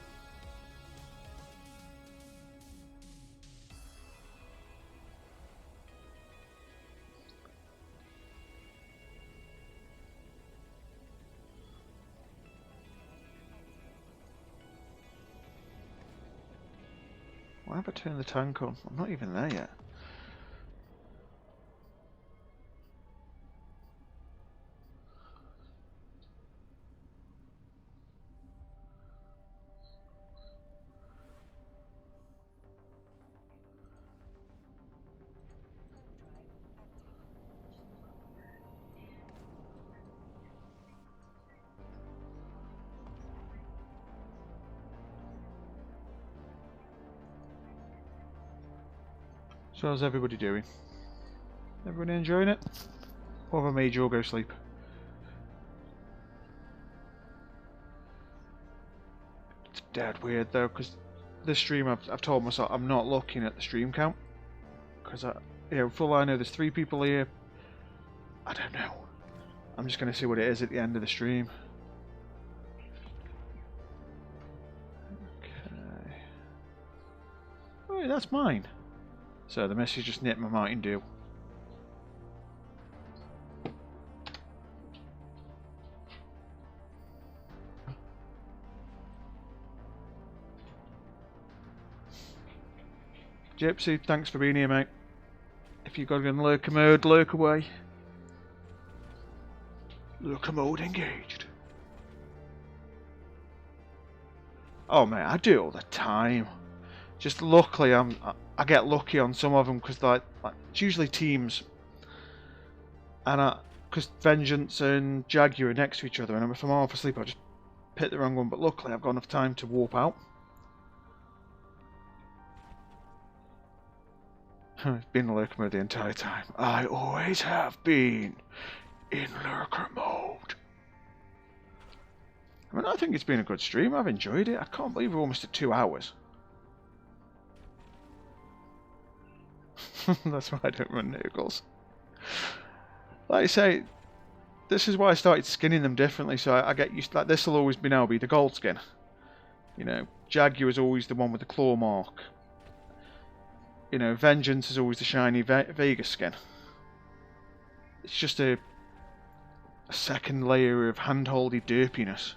Why have I turned the tank on? I'm not even there yet. So how's everybody doing? Everybody enjoying it? Or have I made you all go sleep? It's dead weird though, because this stream I've told myself I'm not looking at the stream count. Because for all I know there's 3 people here. I don't know. I'm just going to see what it is at the end of the stream. Okay. Oh, yeah, that's mine. So the message just nipped my Mountain Dew. Gypsy, thanks for being here, mate. If you've got in lurker mode, lurk away. Lurker mode engaged. Oh mate, I do it all the time. Just luckily, I get lucky on some of them because like it's usually teams, and because Vengeance and Jaguar are next to each other, and if I'm half asleep, I just pick the wrong one. But luckily, I've got enough time to warp out. I've been in lurker mode the entire time. I always have been in lurker mode. I mean, I think it's been a good stream. I've enjoyed it. I can't believe we're almost at 2 hours. That's why I don't run Noogles. Like I say, this is why I started skinning them differently, so I get used to, like, this will always be now be the gold skin. You know, Jaguar is always the one with the claw mark. You know, Vengeance is always the shiny Vega skin. It's just a second layer of handholdy derpiness.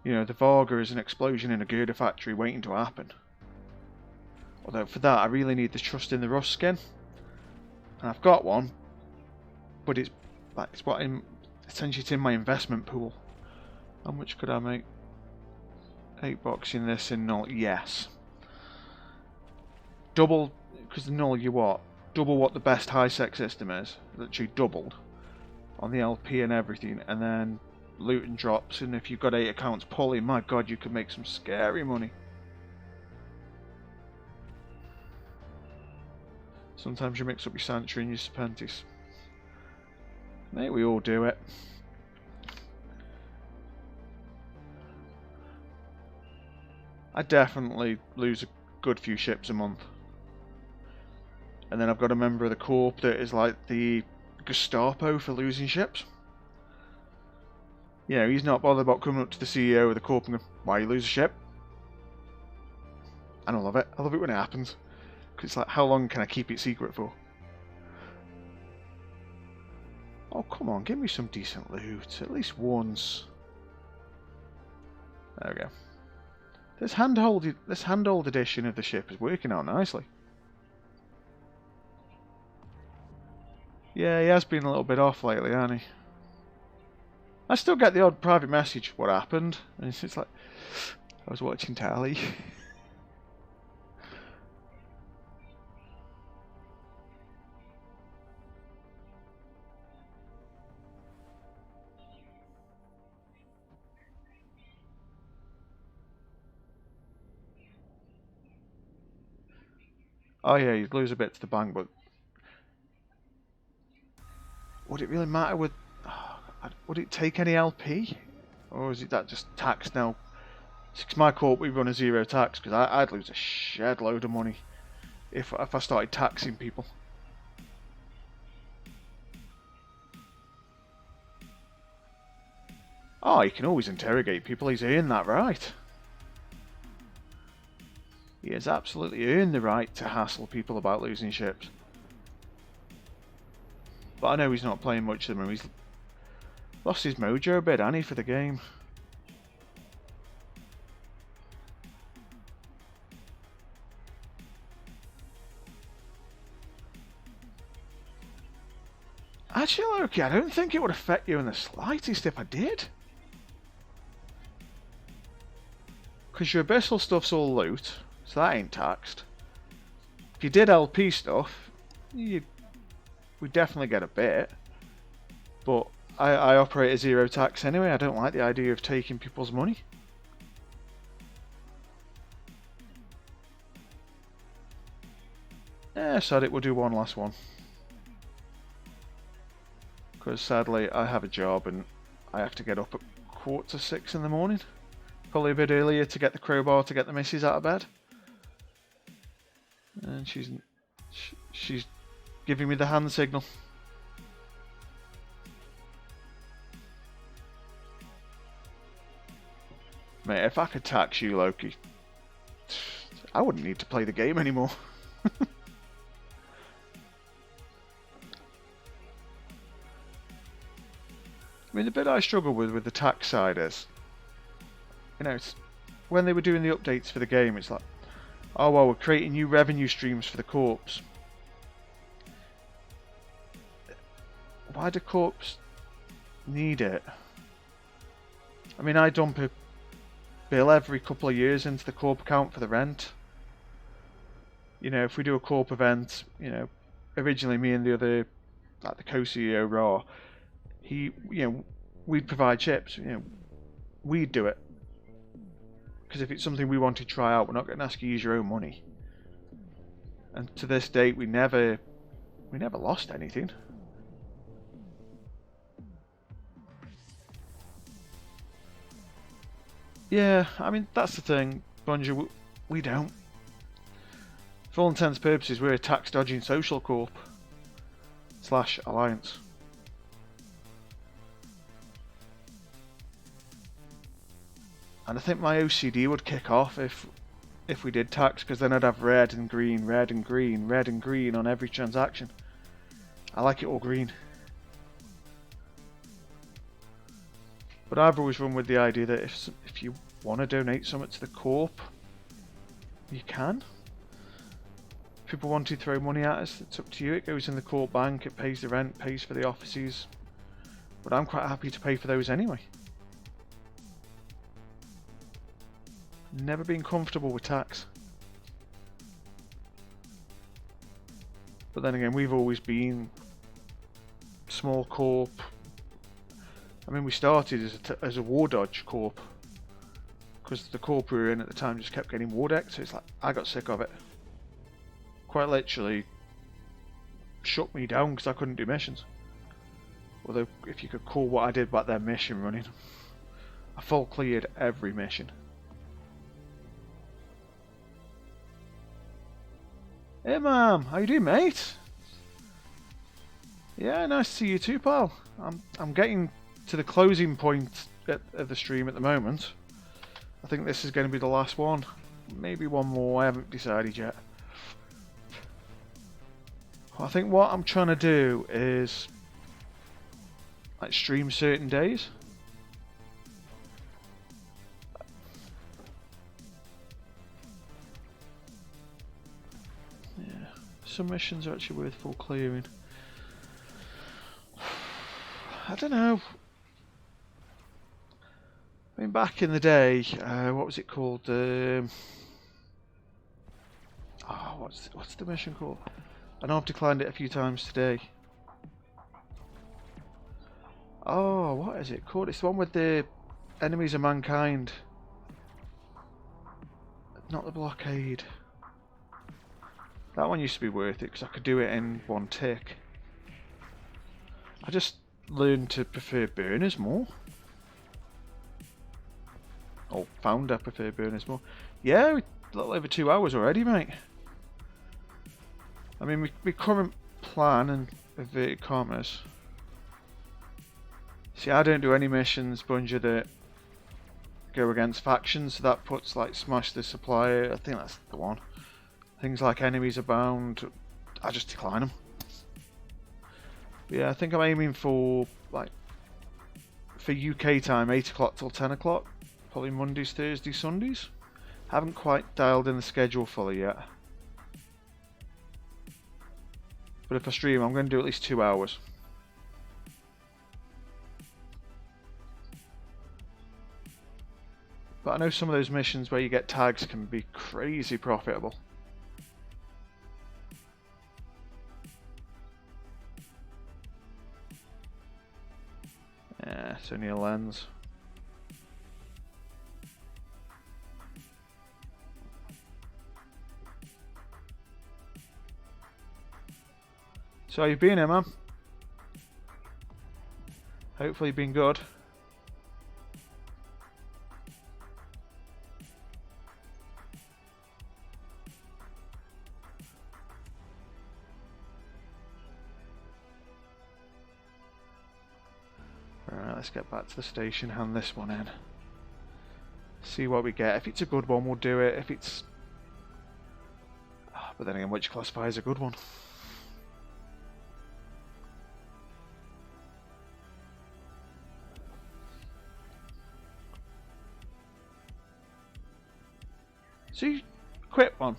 You know, the Varga is an explosion in a girder factory waiting to happen. Although for that I really need the Trust in the Rust skin. And I've got one, but it's essentially it's in my investment pool. How much could I make? 8 bucks in this in null, yes. Double, because the null you what? Double what the best high sec system is. Literally doubled on the LP and everything, and then loot and drops, and if you've got 8 accounts pulling, my god, you could make some scary money. Sometimes you mix up your Santry and your Serpentis. Mate, we all do it. I definitely lose a good few ships a month. And then I've got a member of the Corp that is like the Gestapo for losing ships. You know, he's not bothered about coming up to the CEO of the Corp and going, why you lose a ship? And I love it. I love it when it happens. Because it's like, how long can I keep it secret for? Oh, come on, give me some decent loot. At least once. There we go. This handhold edition of the ship is working out nicely. Yeah, he has been a little bit off lately, hasn't he? I still get the odd private message, what happened? And it's like, I was watching Tally. Oh yeah, you'd lose a bit to the bank, but would it really matter with... would it take any LP? Or is it that just tax now? Because my corp, we run a 0 tax, because I'd lose a shed load of money if I started taxing people. Oh, you can always interrogate people, he's earned that right. He has absolutely earned the right to hassle people about losing ships. But I know he's not playing much of them. He's lost his mojo a bit, hasn't he, for the game? Actually, Loki, I don't think it would affect you in the slightest if I did. Because your abyssal stuff's all loot, so that ain't taxed. If you did LP stuff, we'd definitely get a bit. But I operate a 0 tax anyway. I don't like the idea of taking people's money. Yeah, sad it will do one last one. Because sadly I have a job and I have to get up at 5:45 in the morning. Probably a bit earlier to get the crowbar to get the missus out of bed. And she's giving me the hand signal. Mate, if I could tax you, Loki, I wouldn't need to play the game anymore. I mean, the bit I struggle with the tax side is, you know, it's, when they were doing the updates for the game, it's like, oh well, we're creating new revenue streams for the corps. Why do corps need it? I mean, I dump a bill every couple of years into the corp account for the rent. You know, if we do a corp event, you know, originally me and the other, like the co-CEO Raw, we'd provide chips, we'd do it. Because if it's something we want to try out, we're not going to ask you to use your own money. And to this date, we never lost anything. Yeah, I mean, that's the thing, Bungie, we don't. For all intents and purposes, we're a tax-dodging social corp / alliance. And I think my OCD would kick off if we did tax, because then I'd have red and green, red and green, red and green on every transaction. I like it all green. But I've always run with the idea that if you want to donate something to the corp, you can. If people want to throw money at us, it's up to you. It goes in the corp bank, it pays the rent, pays for the offices. But I'm quite happy to pay for those anyway. Never been comfortable with tax. But then again, we've always been small corp. I mean, we started as a war dodge corp, because the corp we were in at the time just kept getting war decked, so it's like, I got sick of it. Quite literally shut me down because I couldn't do missions. Although, if you could call what I did back then mission running, I full cleared every mission. Hey ma'am, how you doing, mate? Yeah, nice to see you too, pal. I'm getting to the closing point of the stream at the moment. I think this is going to be the last one. Maybe one more, I haven't decided yet. I think what I'm trying to do is like stream certain days. Yeah, some missions are actually worth full clearing. I don't know. I mean, back in the day, what was it called? What's the mission called? I know I've declined it a few times today. Oh, what is it called? It's the one with the enemies of mankind. Not the blockade. That one used to be worth it because I could do it in one tick. I just learned to prefer burners more. Oh, found I prefer burners more. Yeah, a little over 2 hours already, mate. I mean, my current plan in inverted commas. See, I don't do any missions, Bungie, that go against factions, so that puts like smash the supplier. I think that's the one. Things like enemies abound, I just decline them. But yeah, I think I'm aiming for like for UK time 8 o'clock till 10 o'clock. Probably Mondays, Thursdays, Sundays. Haven't quite dialed in the schedule fully yet. But if I stream, I'm going to do at least 2 hours. But I know some of those missions where you get tags can be crazy profitable. Yeah, it's only a lens. So how you been here, man? Hopefully you've been good. Alright, let's get back to the station, hand this one in. See what we get. If it's a good one, we'll do it. If it's... But then again, which classifies a good one? See, quick one.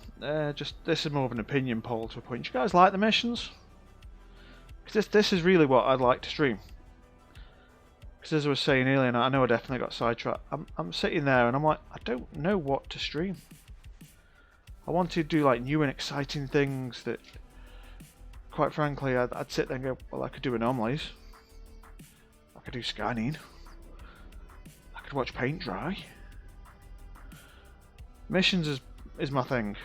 Just this is more of an opinion poll to a point. Do you guys like the missions? Because this is really what I'd like to stream. Because as I was saying earlier, and I know I definitely got sidetracked. I'm sitting there and I'm like, I don't know what to stream. I want to do like new and exciting things that, quite frankly, I'd sit there and go, well, I could do anomalies. I could do scanning. I could watch paint dry. Missions is my thing.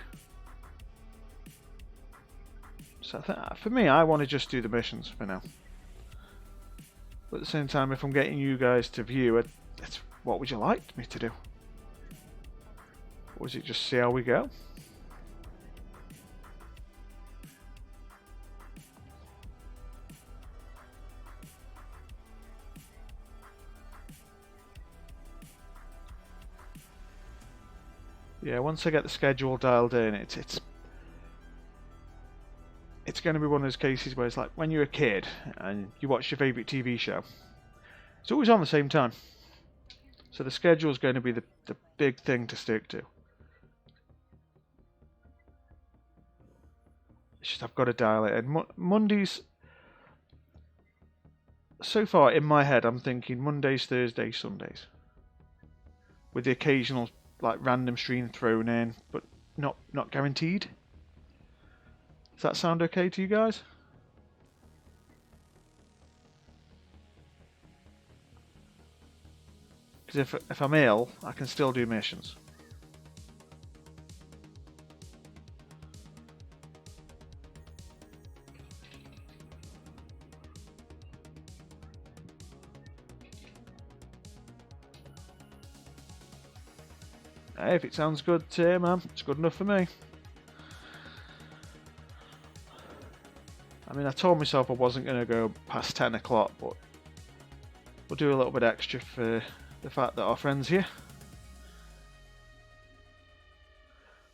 So I think, for me, I want to just do the missions for now. But at the same time, if I'm getting you guys to view it, it's what would you like me to do? Or is it just see how we go? Yeah, once I get the schedule dialed in, it's going to be one of those cases where it's like when you're a kid and you watch your favourite TV show. It's always on the same time. So the schedule is going to be the big thing to stick to. It's just I've got to dial it in. Mondays, so far in my head, I'm thinking Mondays, Thursdays, Sundays. With the occasional like random stream thrown in, but not guaranteed. Does that sound okay to you guys? Because if I'm ill, I can still do missions. Hey, if it sounds good to you, man, it's good enough for me. I mean, I told myself I wasn't going to go past 10 o'clock, but we'll do a little bit extra for the fact that our friend's here.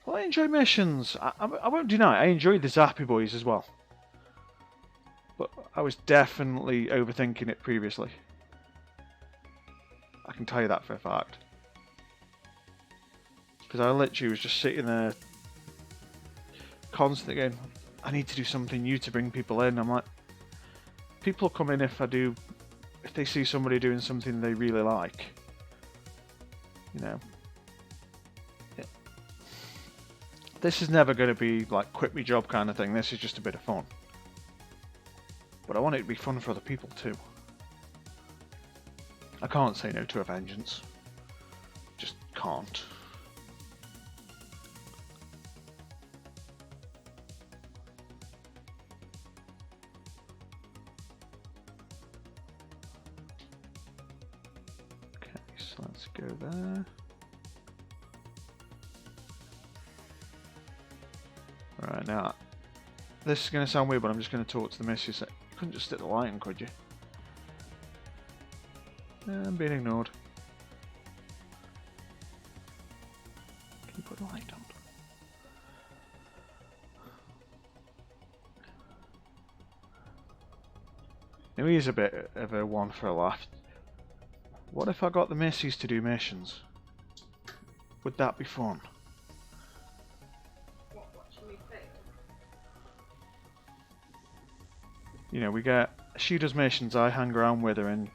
Well, I enjoy missions. I won't deny it. I enjoyed the Zappy Boys as well. But I was definitely overthinking it previously. I can tell you that for a fact. Because I literally was just sitting there constantly going, I need to do something new to bring people in. I'm like, people come in if they see somebody doing something they really like. You know. Yeah. This is never going to be like quit me job kind of thing. This is just a bit of fun. But I want it to be fun for other people too. I can't say no to a vengeance. Just can't. So let's go there. Right, now, this is going to sound weird, but I'm just going to talk to the missus. You couldn't just stick the light on, could you? Yeah, I'm being ignored. Can you put the light on? Now here's a bit of a one for a laugh. What if I got the missus to do missions? Would that be fun? What, watching me fail? You know, she does missions, I hang around with her and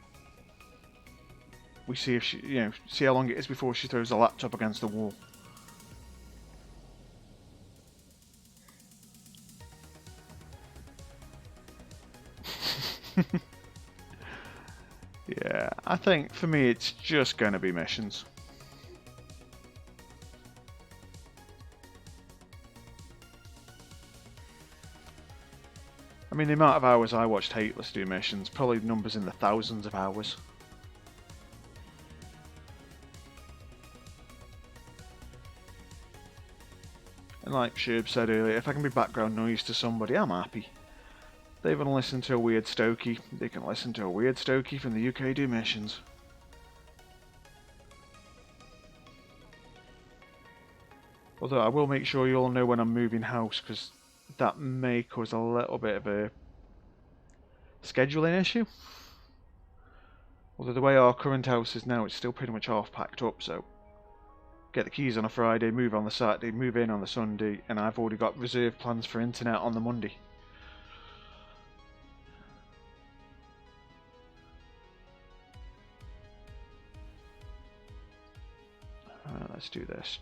we see if she, see how long it is before she throws the laptop against the wall. Yeah, I think for me it's just going to be missions. I mean, the amount of hours I watched HateLesS do missions, probably numbers in the thousands of hours. And like Sherb said earlier, if I can be background noise to somebody, I'm happy. They want to listen to a weird Stokey, they can listen to a weird Stokey from the UK do missions. Although I will make sure you all know when I'm moving house, because that may cause a little bit of a scheduling issue. Although the way our current house is now, it's still pretty much half packed up, so get the keys on a Friday, move on the Saturday, move in on the Sunday, and I've already got reserved plans for internet on the Monday. Let's do this.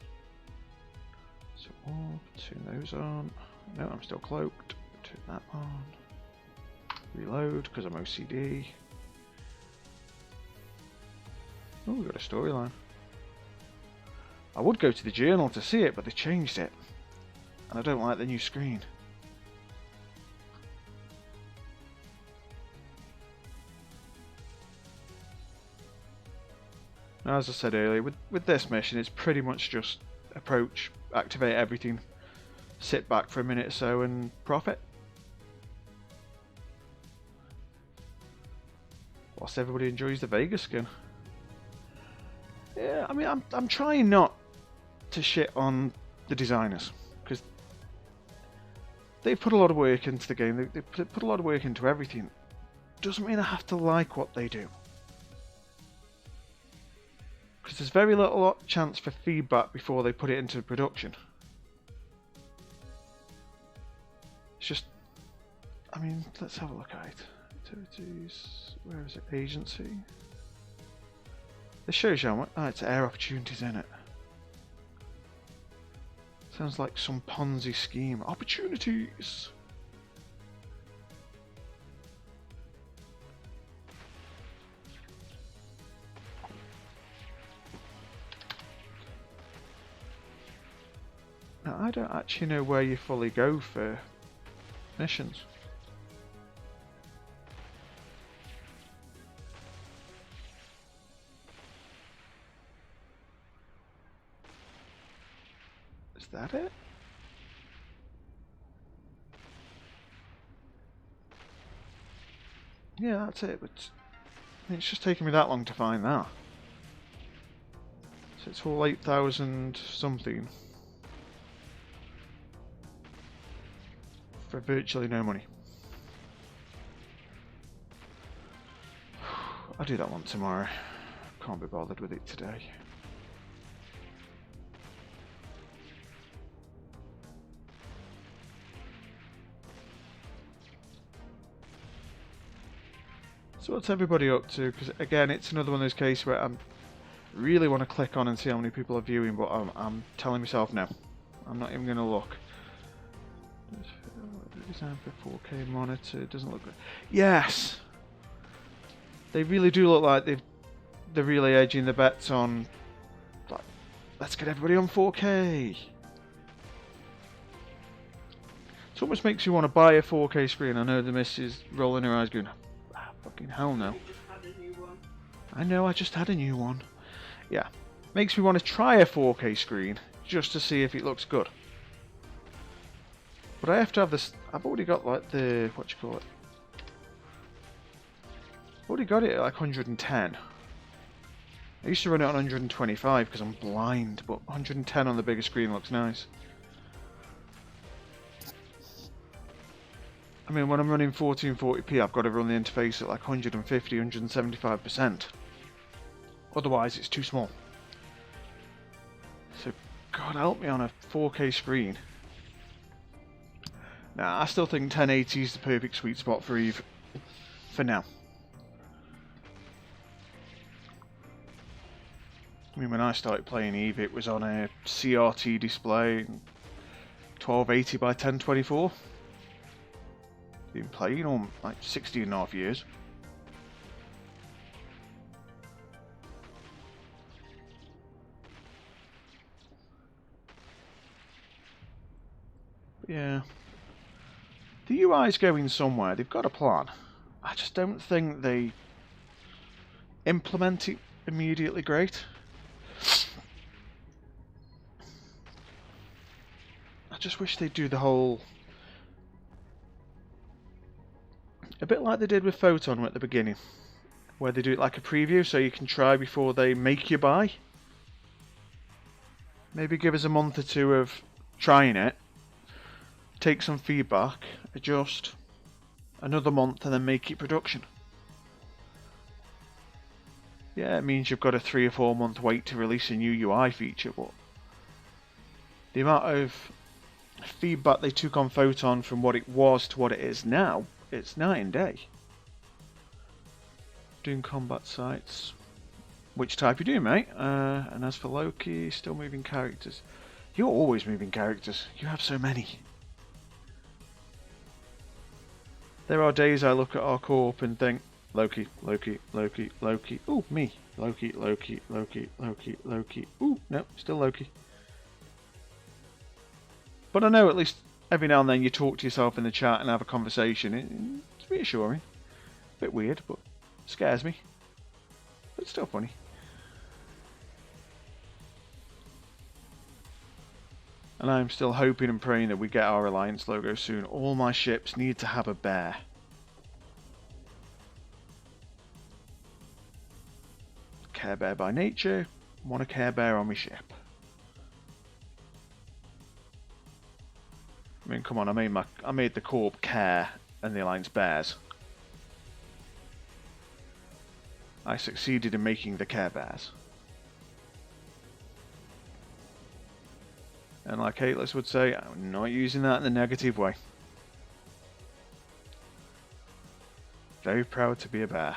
So, turn those on. No, I'm still cloaked. Turn that on. Reload, because I'm OCD. Oh, we've got a storyline. I would go to the journal to see it, but they changed it. And I don't like the new screen. Now, as I said earlier, with this mission, it's pretty much just approach, activate everything, sit back for a minute or so, and profit. Whilst everybody enjoys the Vegas skin. Yeah, I mean, I'm trying not to shit on the designers, because they've put a lot of work into the game. They put a lot of work into everything. Doesn't mean I have to like what they do. Because there's very little chance for feedback before they put it into production. It's just, I mean, let's have a look at it. Activities, where is it? Agency. This shows you how much. Oh, it's air opportunities, in it. Sounds like some Ponzi scheme. Opportunities. Now, I don't actually know where you fully go for missions. Is that it? Yeah, that's it, but I mean, it's just taken me that long to find that. So it's all 8,000 something. For virtually no money. I'll do that one tomorrow. Can't be bothered with it today. So what's everybody up to? Because again, it's another one of those cases where I really want to click on and see how many people are viewing, but I'm telling myself no. I'm not even going to look. Design for 4K monitor, doesn't look good. Yes! They really do look like they're really edging the bets on, like, let's get everybody on 4K. It almost makes you want to buy a 4K screen. I know the miss is rolling her eyes going, ah, fucking hell no. I know, I just had a new one. Yeah. Makes me want to try a 4K screen just to see if it looks good. But I have to have this. I've already got like the, what you call it? I've already got it at like 110. I used to run it on 125 because I'm blind, but 110 on the bigger screen looks nice. I mean, when I'm running 1440p, I've got to run the interface at like 150, 175%. Otherwise, it's too small. So, God help me on a 4K screen. Nah, I still think 1080 is the perfect sweet spot for Eve. For now. I mean, when I started playing Eve, it was on a CRT display, 1280 by 1024. Been playing on like 16.5 years. But yeah. The UI's going somewhere. They've got a plan. I just don't think they implement it immediately great. I just wish they'd do the whole... a bit like they did with Photon at the beginning, where they do it like a preview so you can try before they make you buy. Maybe give us a month or two of trying it, take some feedback, adjust, another month and then make it production. Yeah, it means you've got a 3 or 4 month wait to release a new UI feature, but the amount of feedback they took on Photon from what it was to what it is now, it's night and day. Doing combat sites. Which type you do, mate? And as for Loki, still moving characters. You're always moving characters. You have so many. There are days I look at our corp and think, Loki, Loki, Loki, Loki. Ooh, me. Loki, Loki, Loki, Loki, Loki. Ooh, no, still Loki. But I know at least every now and then you talk to yourself in the chat and have a conversation. It's reassuring. A bit weird, but scares me. But it's still funny. And I'm still hoping and praying that we get our Alliance logo soon. All my ships need to have a bear. Care Bear by nature. Want a Care Bear on my ship. I mean, come on, I made the Corp Care and the Alliance Bears. I succeeded in making the Care Bears. And like HateLesS would say, I'm not using that in a negative way. Very proud to be a bear.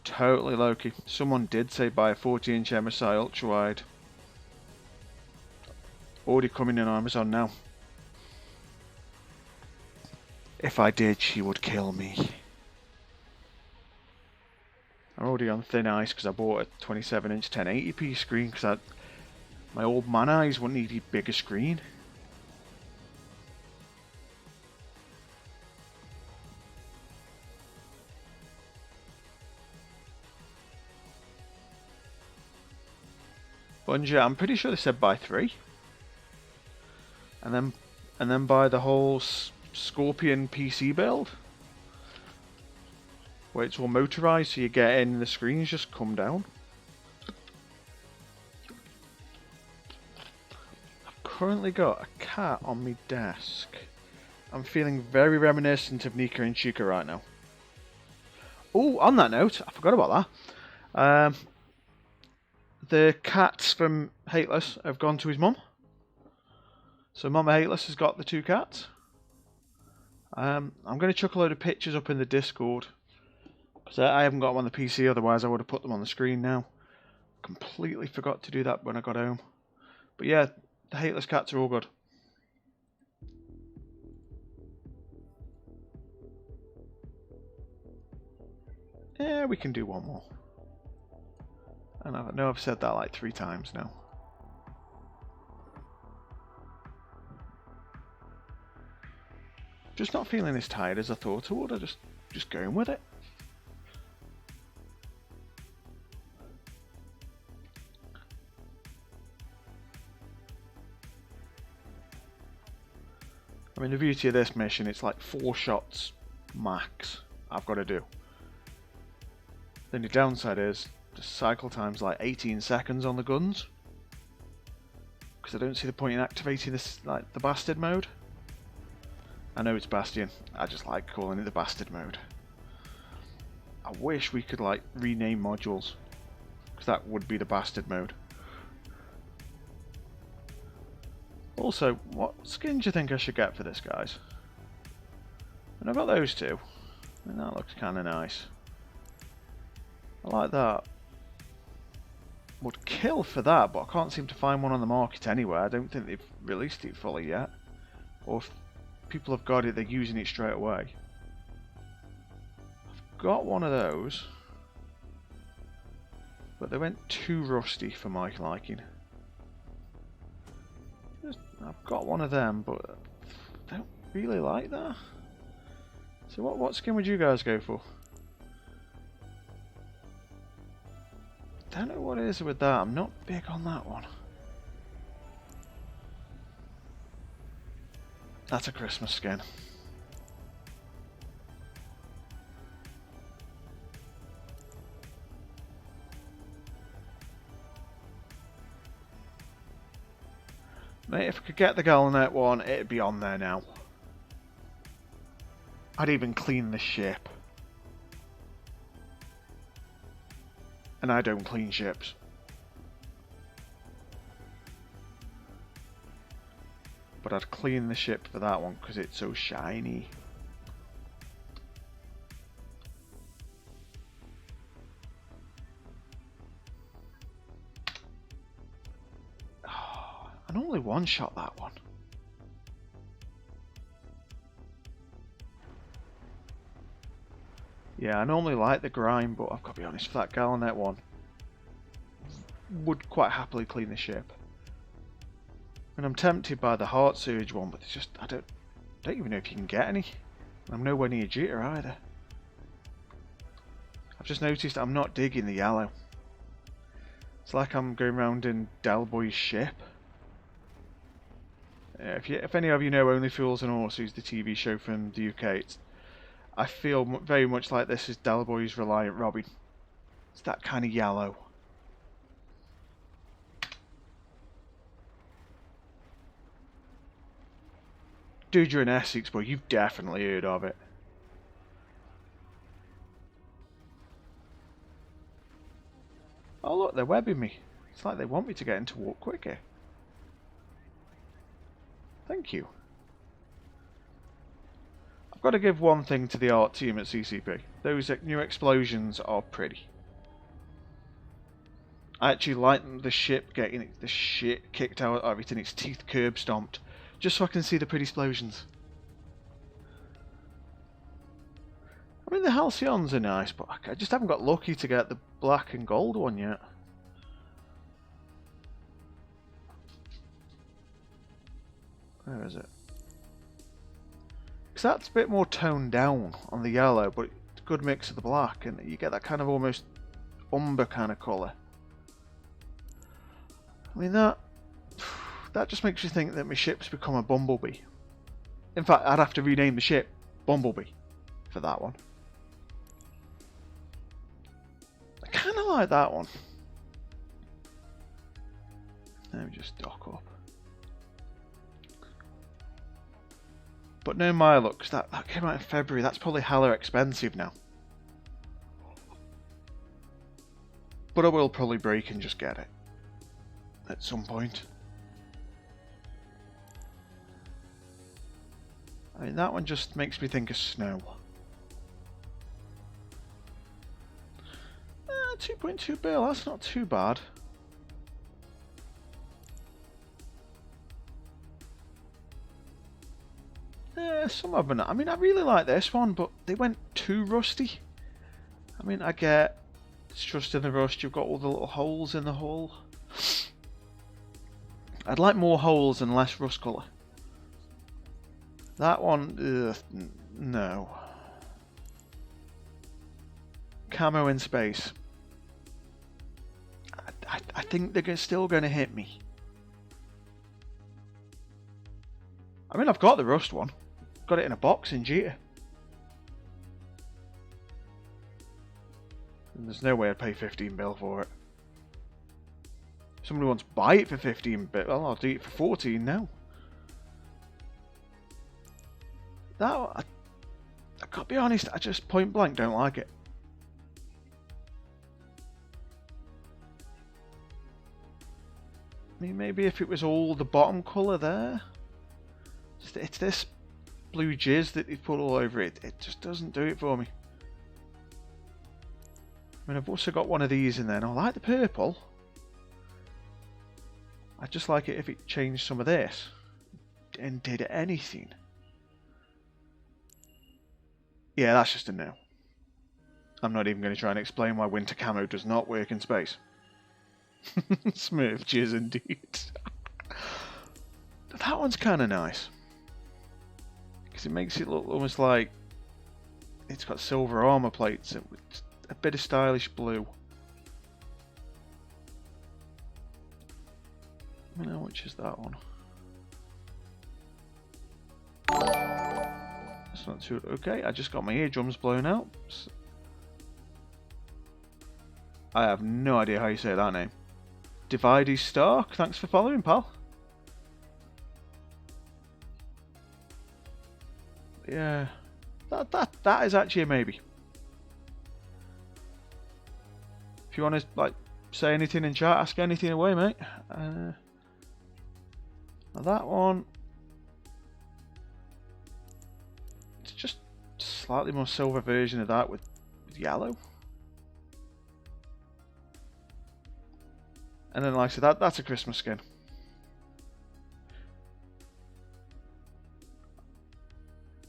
Totally Loki. Someone did say buy a 40-inch MSI ultra wide. Already coming in on Amazon now. If I did, she would kill me. I'm already on thin ice because I bought a 27-inch 1080p screen because my old man eyes wouldn't need a bigger screen. Bungie, I'm pretty sure they said buy 3. And then buy the whole Scorpion PC build. Where it's all motorized so you get in and the screens just come down. I've currently got a cat on my desk. I'm feeling very reminiscent of Nika and Chica right now. Oh, on that note, I forgot about that. The cats from HateLesS have gone to his mum. So Mama HateLesS has got the 2 cats. I'm going to chuck a load of pictures up in the Discord. Because I haven't got them on the PC, otherwise I would have put them on the screen now. Completely forgot to do that when I got home. But yeah, the HateLesS cats are all good. Yeah, we can do one more. And I know I've said that like 3 times now. Just not feeling as tired as I thought I would. I just going with it. I mean, the beauty of this mission, it's like 4 shots max I've got to do. Then the downside is the cycle time's like 18 seconds on the guns. Because I don't see the point in activating this, like the bastard mode. I know it's Bastion, I just like calling it the bastard mode. I wish we could like rename modules, because that would be the bastard mode. Also, what skin do you think I should get for this, guys? And I've got those 2, and that looks kind of nice. I like that. Would kill for that, but I can't seem to find one on the market anywhere. I don't think they've released it fully yet. Or if people have got it, they're using it straight away. got one of those, but they went too rusty for my liking. I've got one of them, but I don't really like that. So what skin would you guys go for? Don't know what it is with that. I'm not big on that one. That's a Christmas skin. Mate, if I could get the Gallinet one, it'd be on there now. I'd even clean the ship. And I don't clean ships. But I'd clean the ship for that one because it's so shiny. Oh, I normally one-shot that one. Yeah, I normally like the grime, but I've got to be honest, for that Gallinet one, would quite happily clean the ship. And I'm tempted by the Heart Surge one, but it's just, I don't even know if you can get any. I'm nowhere near Jeter either. I've just noticed I'm not digging the yellow. It's like I'm going around in Delboy's ship. If any of you know Only Fools and Horses, the TV show from the UK, I feel very much like this is Delboy's Reliant Robin. It's that kind of yellow. Dude, you're in Essex, boy. You've definitely heard of it. Oh look, they're webbing me. It's like they want me to get into walk quicker. Thank you. I've got to give one thing to the art team at CCP. Those new explosions are pretty. I actually like the ship getting the shit kicked out of it and its teeth curb stomped, just so I can see the pretty explosions. I mean, the Halcyons are nice, but I just haven't got lucky to get the black and gold one yet. Where is it? Because that's a bit more toned down on the yellow, but it's a good mix of the black, and you get that kind of almost umber kind of colour. I mean, that just makes you think that my ship's become a Bumblebee. In fact, I'd have to rename the ship Bumblebee for that one. I kind of like that one. Let me just dock up. But no my luck, because that came out in February. That's probably hella expensive now. But I will probably break and just get it at some point. I mean, that one just makes me think of snow. 2.2 bill, that's not too bad. Some of them, I mean, I really like this one, but they went too rusty. I mean, I get it's just in the rust, you've got all the little holes in the hull. I'd like more holes and less rust colour. That one, no. Camo in space. I think they're still going to hit me. I mean, I've got the rust one. Got it in a box in Jeter. And there's no way I'd pay 15 bill for it. If somebody wants to buy it for 15 bill, well, I'll do it for 14 now. That, I gotta be honest, I just point blank don't like it. I mean, maybe if it was all the bottom colour there. It's this blue jizz that they've put all over it. It just doesn't do it for me. I mean, I've also got one of these in there, and I like the purple. I'd just like it if it changed some of this and did anything. Yeah, that's just a no. I'm not even going to try and explain why winter camo does not work in space. Smurf cheers indeed. That one's kind of nice. Because it makes it look almost like it's got silver armor plates and with a bit of stylish blue. Now, which is that one? That's not too... Okay, I just got my eardrums blown out. I have no idea how you say that name. Dividey Stark, thanks for following, pal. Yeah, that is actually a maybe. If you want to like say anything in chat, ask anything away, mate. Now that one, it's just a slightly more silver version of that with yellow. And then, like I said, that's a Christmas skin.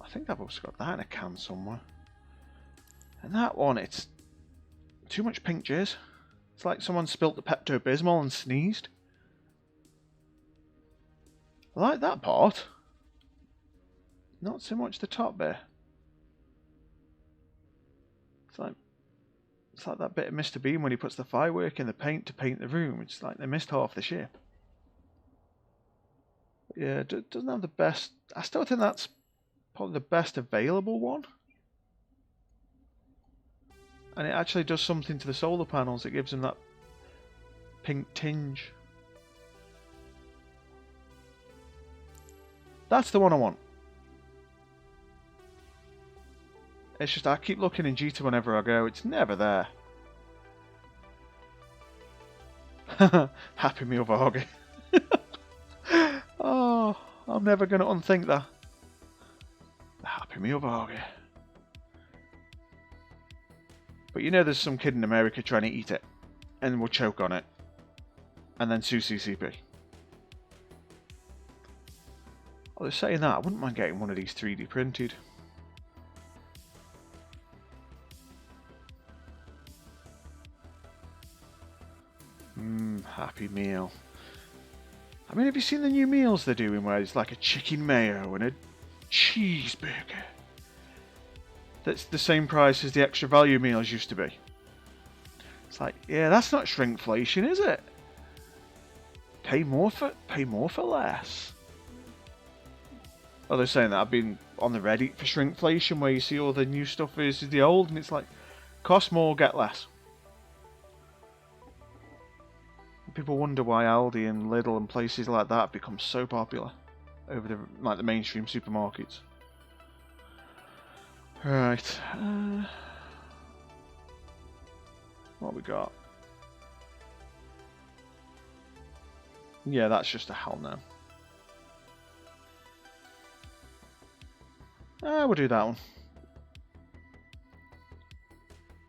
I think I've also got that in a can somewhere. And that one, it's too much pink jizz. It's like someone spilt the Pepto-Bismol and sneezed. I like that part. Not so much the top bit. It's like that bit of Mr. Bean when he puts the firework in the paint to paint the room. It's like they missed half the ship. But yeah, it doesn't have the best. I still think that's probably the best available one. And it actually does something to the solar panels. It gives them that pink tinge. That's the one I want. It's just I keep looking in G2 whenever I go. It's never there. Happy Meal Vargy. Oh, I'm never going to unthink that. Happy Meal Vargy. But you know there's some kid in America trying to eat it. And will choke on it. And then sue CCP. Although saying that, I wouldn't mind getting one of these 3D printed. Happy Meal. I mean, have you seen the new meals they're doing where it's like a chicken mayo and a cheeseburger? That's the same price as the extra value meals used to be. It's like, yeah, that's not shrinkflation, is it? Pay more for less. Oh, they're saying that. I've been on the Reddit for shrinkflation where you see all the new stuff versus the old, and it's like, cost more, get less. People wonder why Aldi and Lidl and places like that have become so popular over the mainstream supermarkets. Right. What we got? Yeah, that's just a hell no. We'll do that one.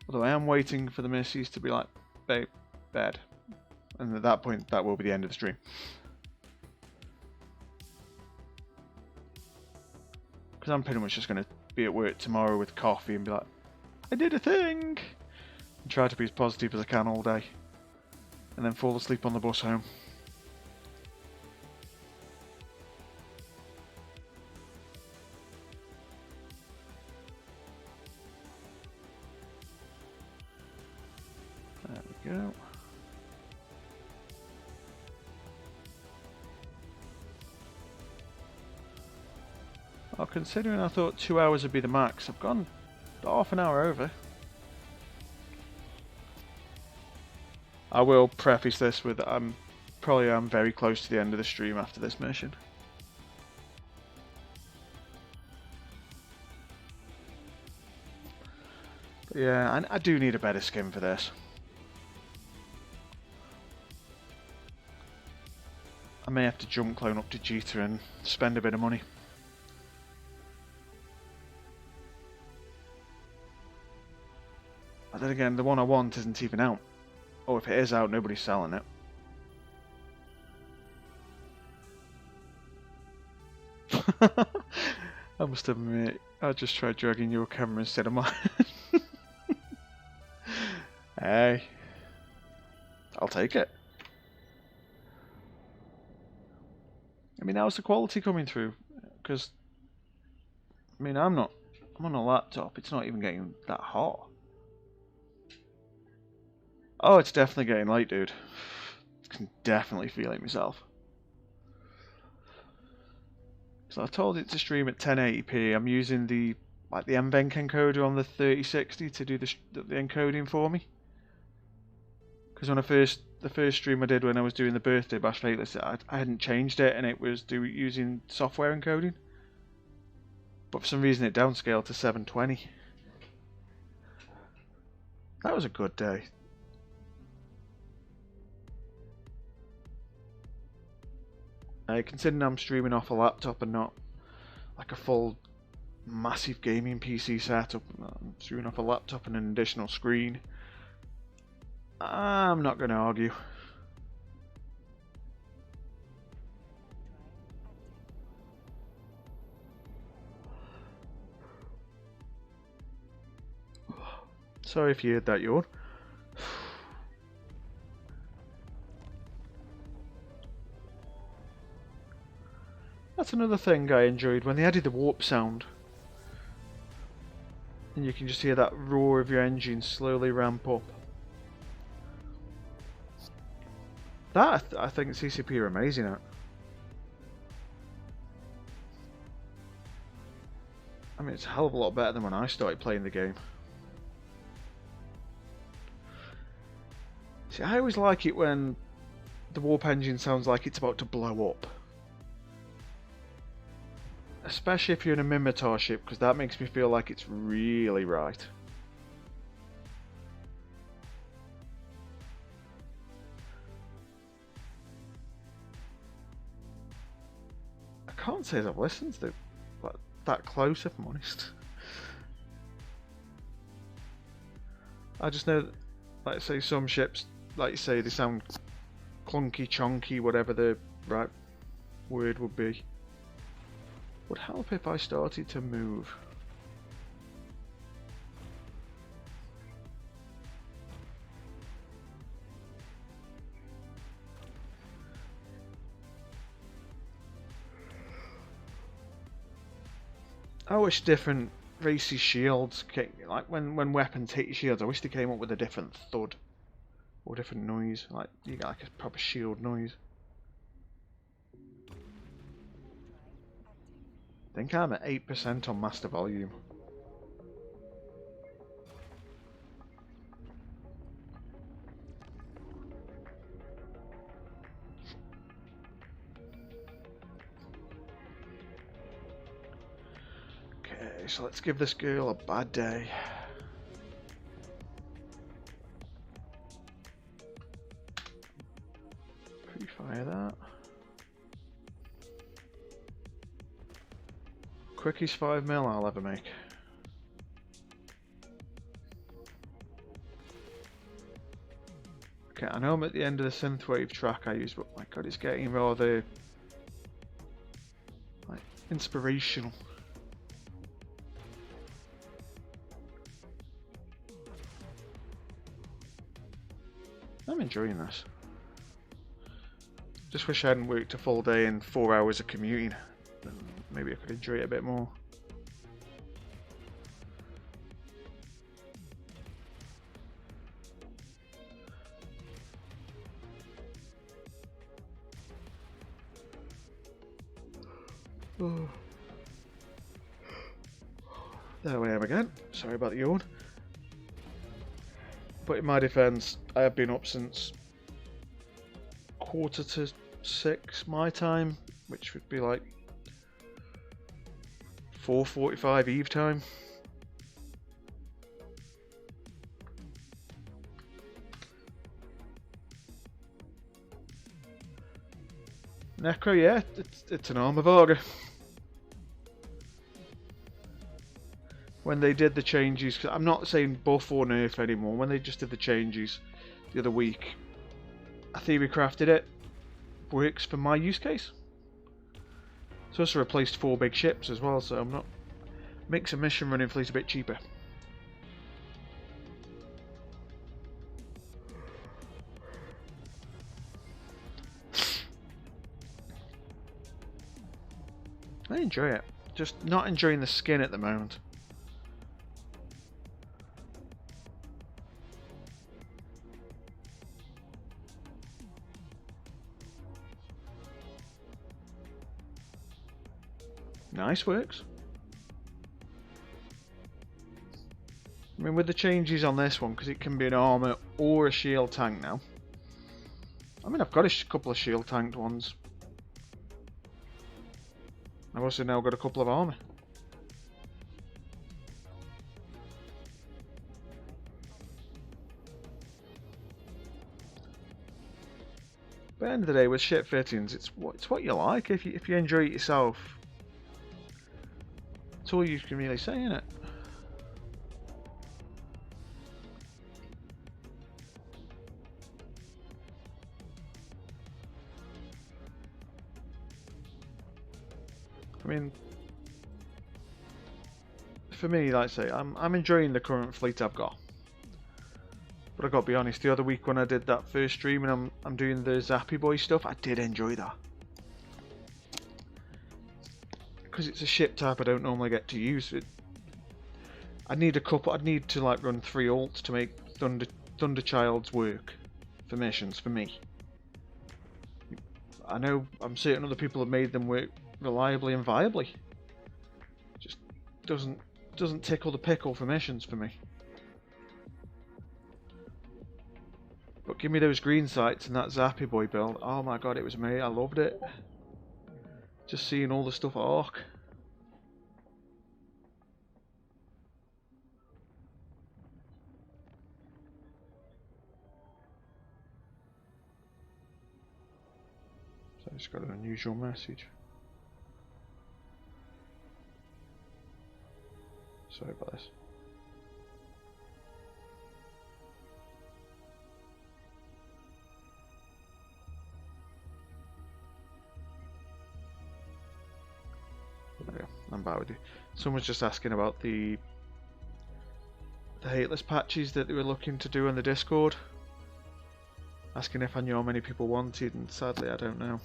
Although I am waiting for the missus to be like, babe, bed. And at that point, that will be the end of the stream. Because I'm pretty much just going to be at work tomorrow with coffee and be like, I did a thing! And try to be as positive as I can all day. And then fall asleep on the bus home. There we go. Well, considering I thought 2 hours would be the max, I've gone half an hour over. I will preface this with I'm very close to the end of the stream after this mission. But yeah, I do need a better skin for this. I may have to jump clone up to Jita and spend a bit of money. But then again, the one I want isn't even out. Or if it is out, nobody's selling it. I must admit, I just tried dragging your camera instead of mine. Hey, I'll take it. I mean, how's the quality coming through? Because, I mean, I'm on a laptop. It's not even getting that hot. Oh, it's definitely getting light, dude. I can definitely feel it myself. So I told it to stream at 1080p. I'm using the MVenc encoder on the 3060 to do the encoding for me. Because when the first stream I did when I was doing the birthday bash for HateLesS, I hadn't changed it and it was using software encoding. But for some reason it downscaled to 720. That was a good day. Considering I'm streaming off a laptop and not like a full massive gaming PC setup, I'm streaming off a laptop and an additional screen, I'm not going to argue. Sorry if you heard that yawn. That's another thing I enjoyed when they added the warp sound. And you can just hear that roar of your engine slowly ramp up. That I think CCP are amazing at. I mean, it's a hell of a lot better than when I started playing the game. See, I always like it when the warp engine sounds like it's about to blow up. Especially if you're in a Minotaur ship, because that makes me feel like it's really right. I can't say I've listened to it that close, if I'm honest. I just know that, like say, some ships, like you say, they sound clunky, chonky, whatever the right word would be. Would help if I started to move. I wish different races' shields came, like when weapons hit your shields, I wish they came up with a different thud or different noise. Like you get like a proper shield noise. I think I'm at 8% on master volume. Okay, so let's give this girl a bad day. Pre-fire that. Quickest 5mm I'll ever make. Okay, I know I'm at the end of the synthwave track I use, but my god, it's getting rather like inspirational. I'm enjoying this. Just wish I hadn't worked a full day and 4 hours of commuting. Then maybe I could enjoy it a bit more. Oh. There I am again. Sorry about the yawn. But in my defence, I have been up since 5:45 my time, which would be like 4:45 Eve time. Necro, yeah, it's an armor varga. When they did the changes, cause I'm not saying buff or nerf anymore, when they just did the changes the other week, I theory crafted it. Works for my use case. It's also replaced 4 big ships as well, so I'm not... Makes a mission running fleet a bit cheaper. enjoy it. Just not enjoying the skin at the moment. Nice works. I mean, with the changes on this one, because it can be an armour or a shield tank now. I mean, I've got a couple of shield tanked ones. I've also now got a couple of armour. But at the end of the day, with ship fittings, it's what you like. If you enjoy it yourself, that's all you can really say, innit? I mean, for me, like I say, I'm enjoying the current fleet I've got. But I got to be honest, the other week when I did that first stream and I'm doing the Zappy Boy stuff, I did enjoy that. Because it's a ship type I don't normally get to use. I'd need to like run 3 ults to make Thunderchild's work for missions for me. I know I'm certain other people have made them work reliably and viably. Just doesn't tickle the pickle for missions for me. But give me those green sights and that Zappy Boy build. Oh my god, it was amazing. I loved it. Just seeing all the stuff at Ark. So I just got an unusual message. Sorry about this. Okay, I'm back with you. Someone's just asking about the HateLesS patches that they were looking to do in the Discord. Asking if I knew how many people wanted, and sadly I don't know.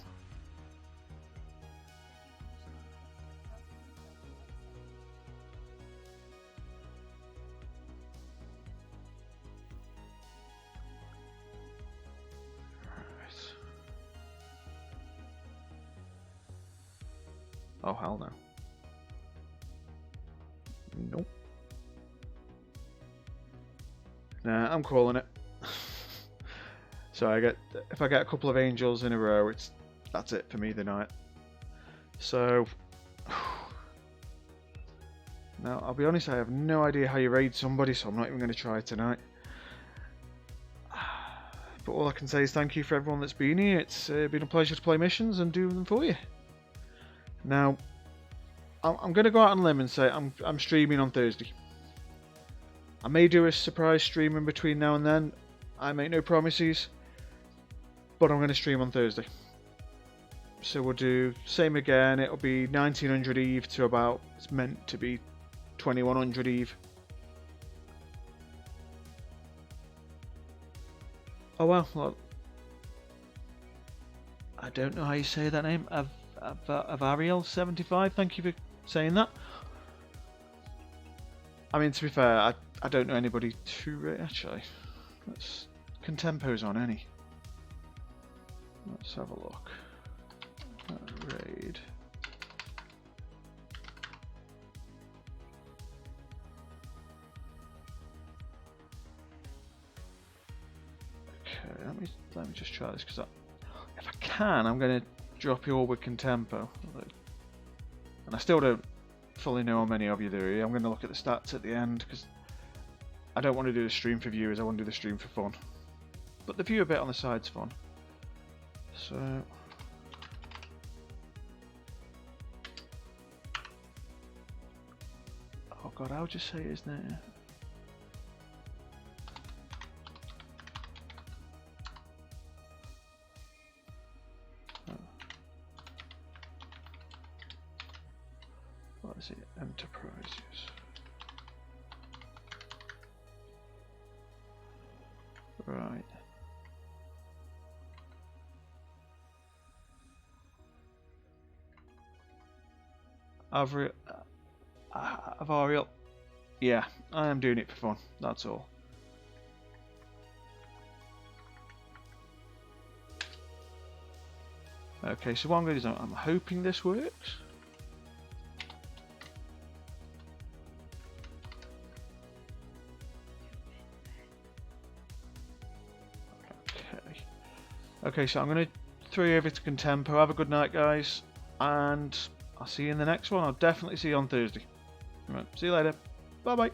Oh hell no. Nope. Nah, I'm calling it. So if I get a couple of angels in a row, that's it for me tonight. So now I'll be honest, I have no idea how you raid somebody, so I'm not even going to try tonight. But all I can say is thank you for everyone that's been here. It's been a pleasure to play missions and do them for you. Now, I'm going to go out on a limb and say I'm streaming on Thursday. I may do a surprise stream in between now and then. I make no promises, but I'm going to stream on Thursday. So we'll do same again. It'll be 1900 Eve to about, it's meant to be 2100 Eve. Oh well, I don't know how you say that name. Avariel75, thank you for saying that. I mean, to be fair, I don't know anybody too actually. Contempo's on any. Let's have a look. Raid. Okay, let me just try this because if I can, I'm going to drop you all with Contempo. And I still don't fully know how many of you there are. I'm going to look at the stats at the end because I don't want to do the stream for viewers, I want to do the stream for fun. But the viewer bit on the side's fun. So oh god, I'll just say his name. What is it? Enterprises. Right. Avarial. Yeah, I am doing it for fun. That's all. Okay, so what I'm going to do is I'm hoping this works. Okay. Okay, so I'm going to throw you over to Contempo. Have a good night, guys. And I'll see you in the next one. I'll definitely see you on Thursday. Right, see you later. Bye-bye.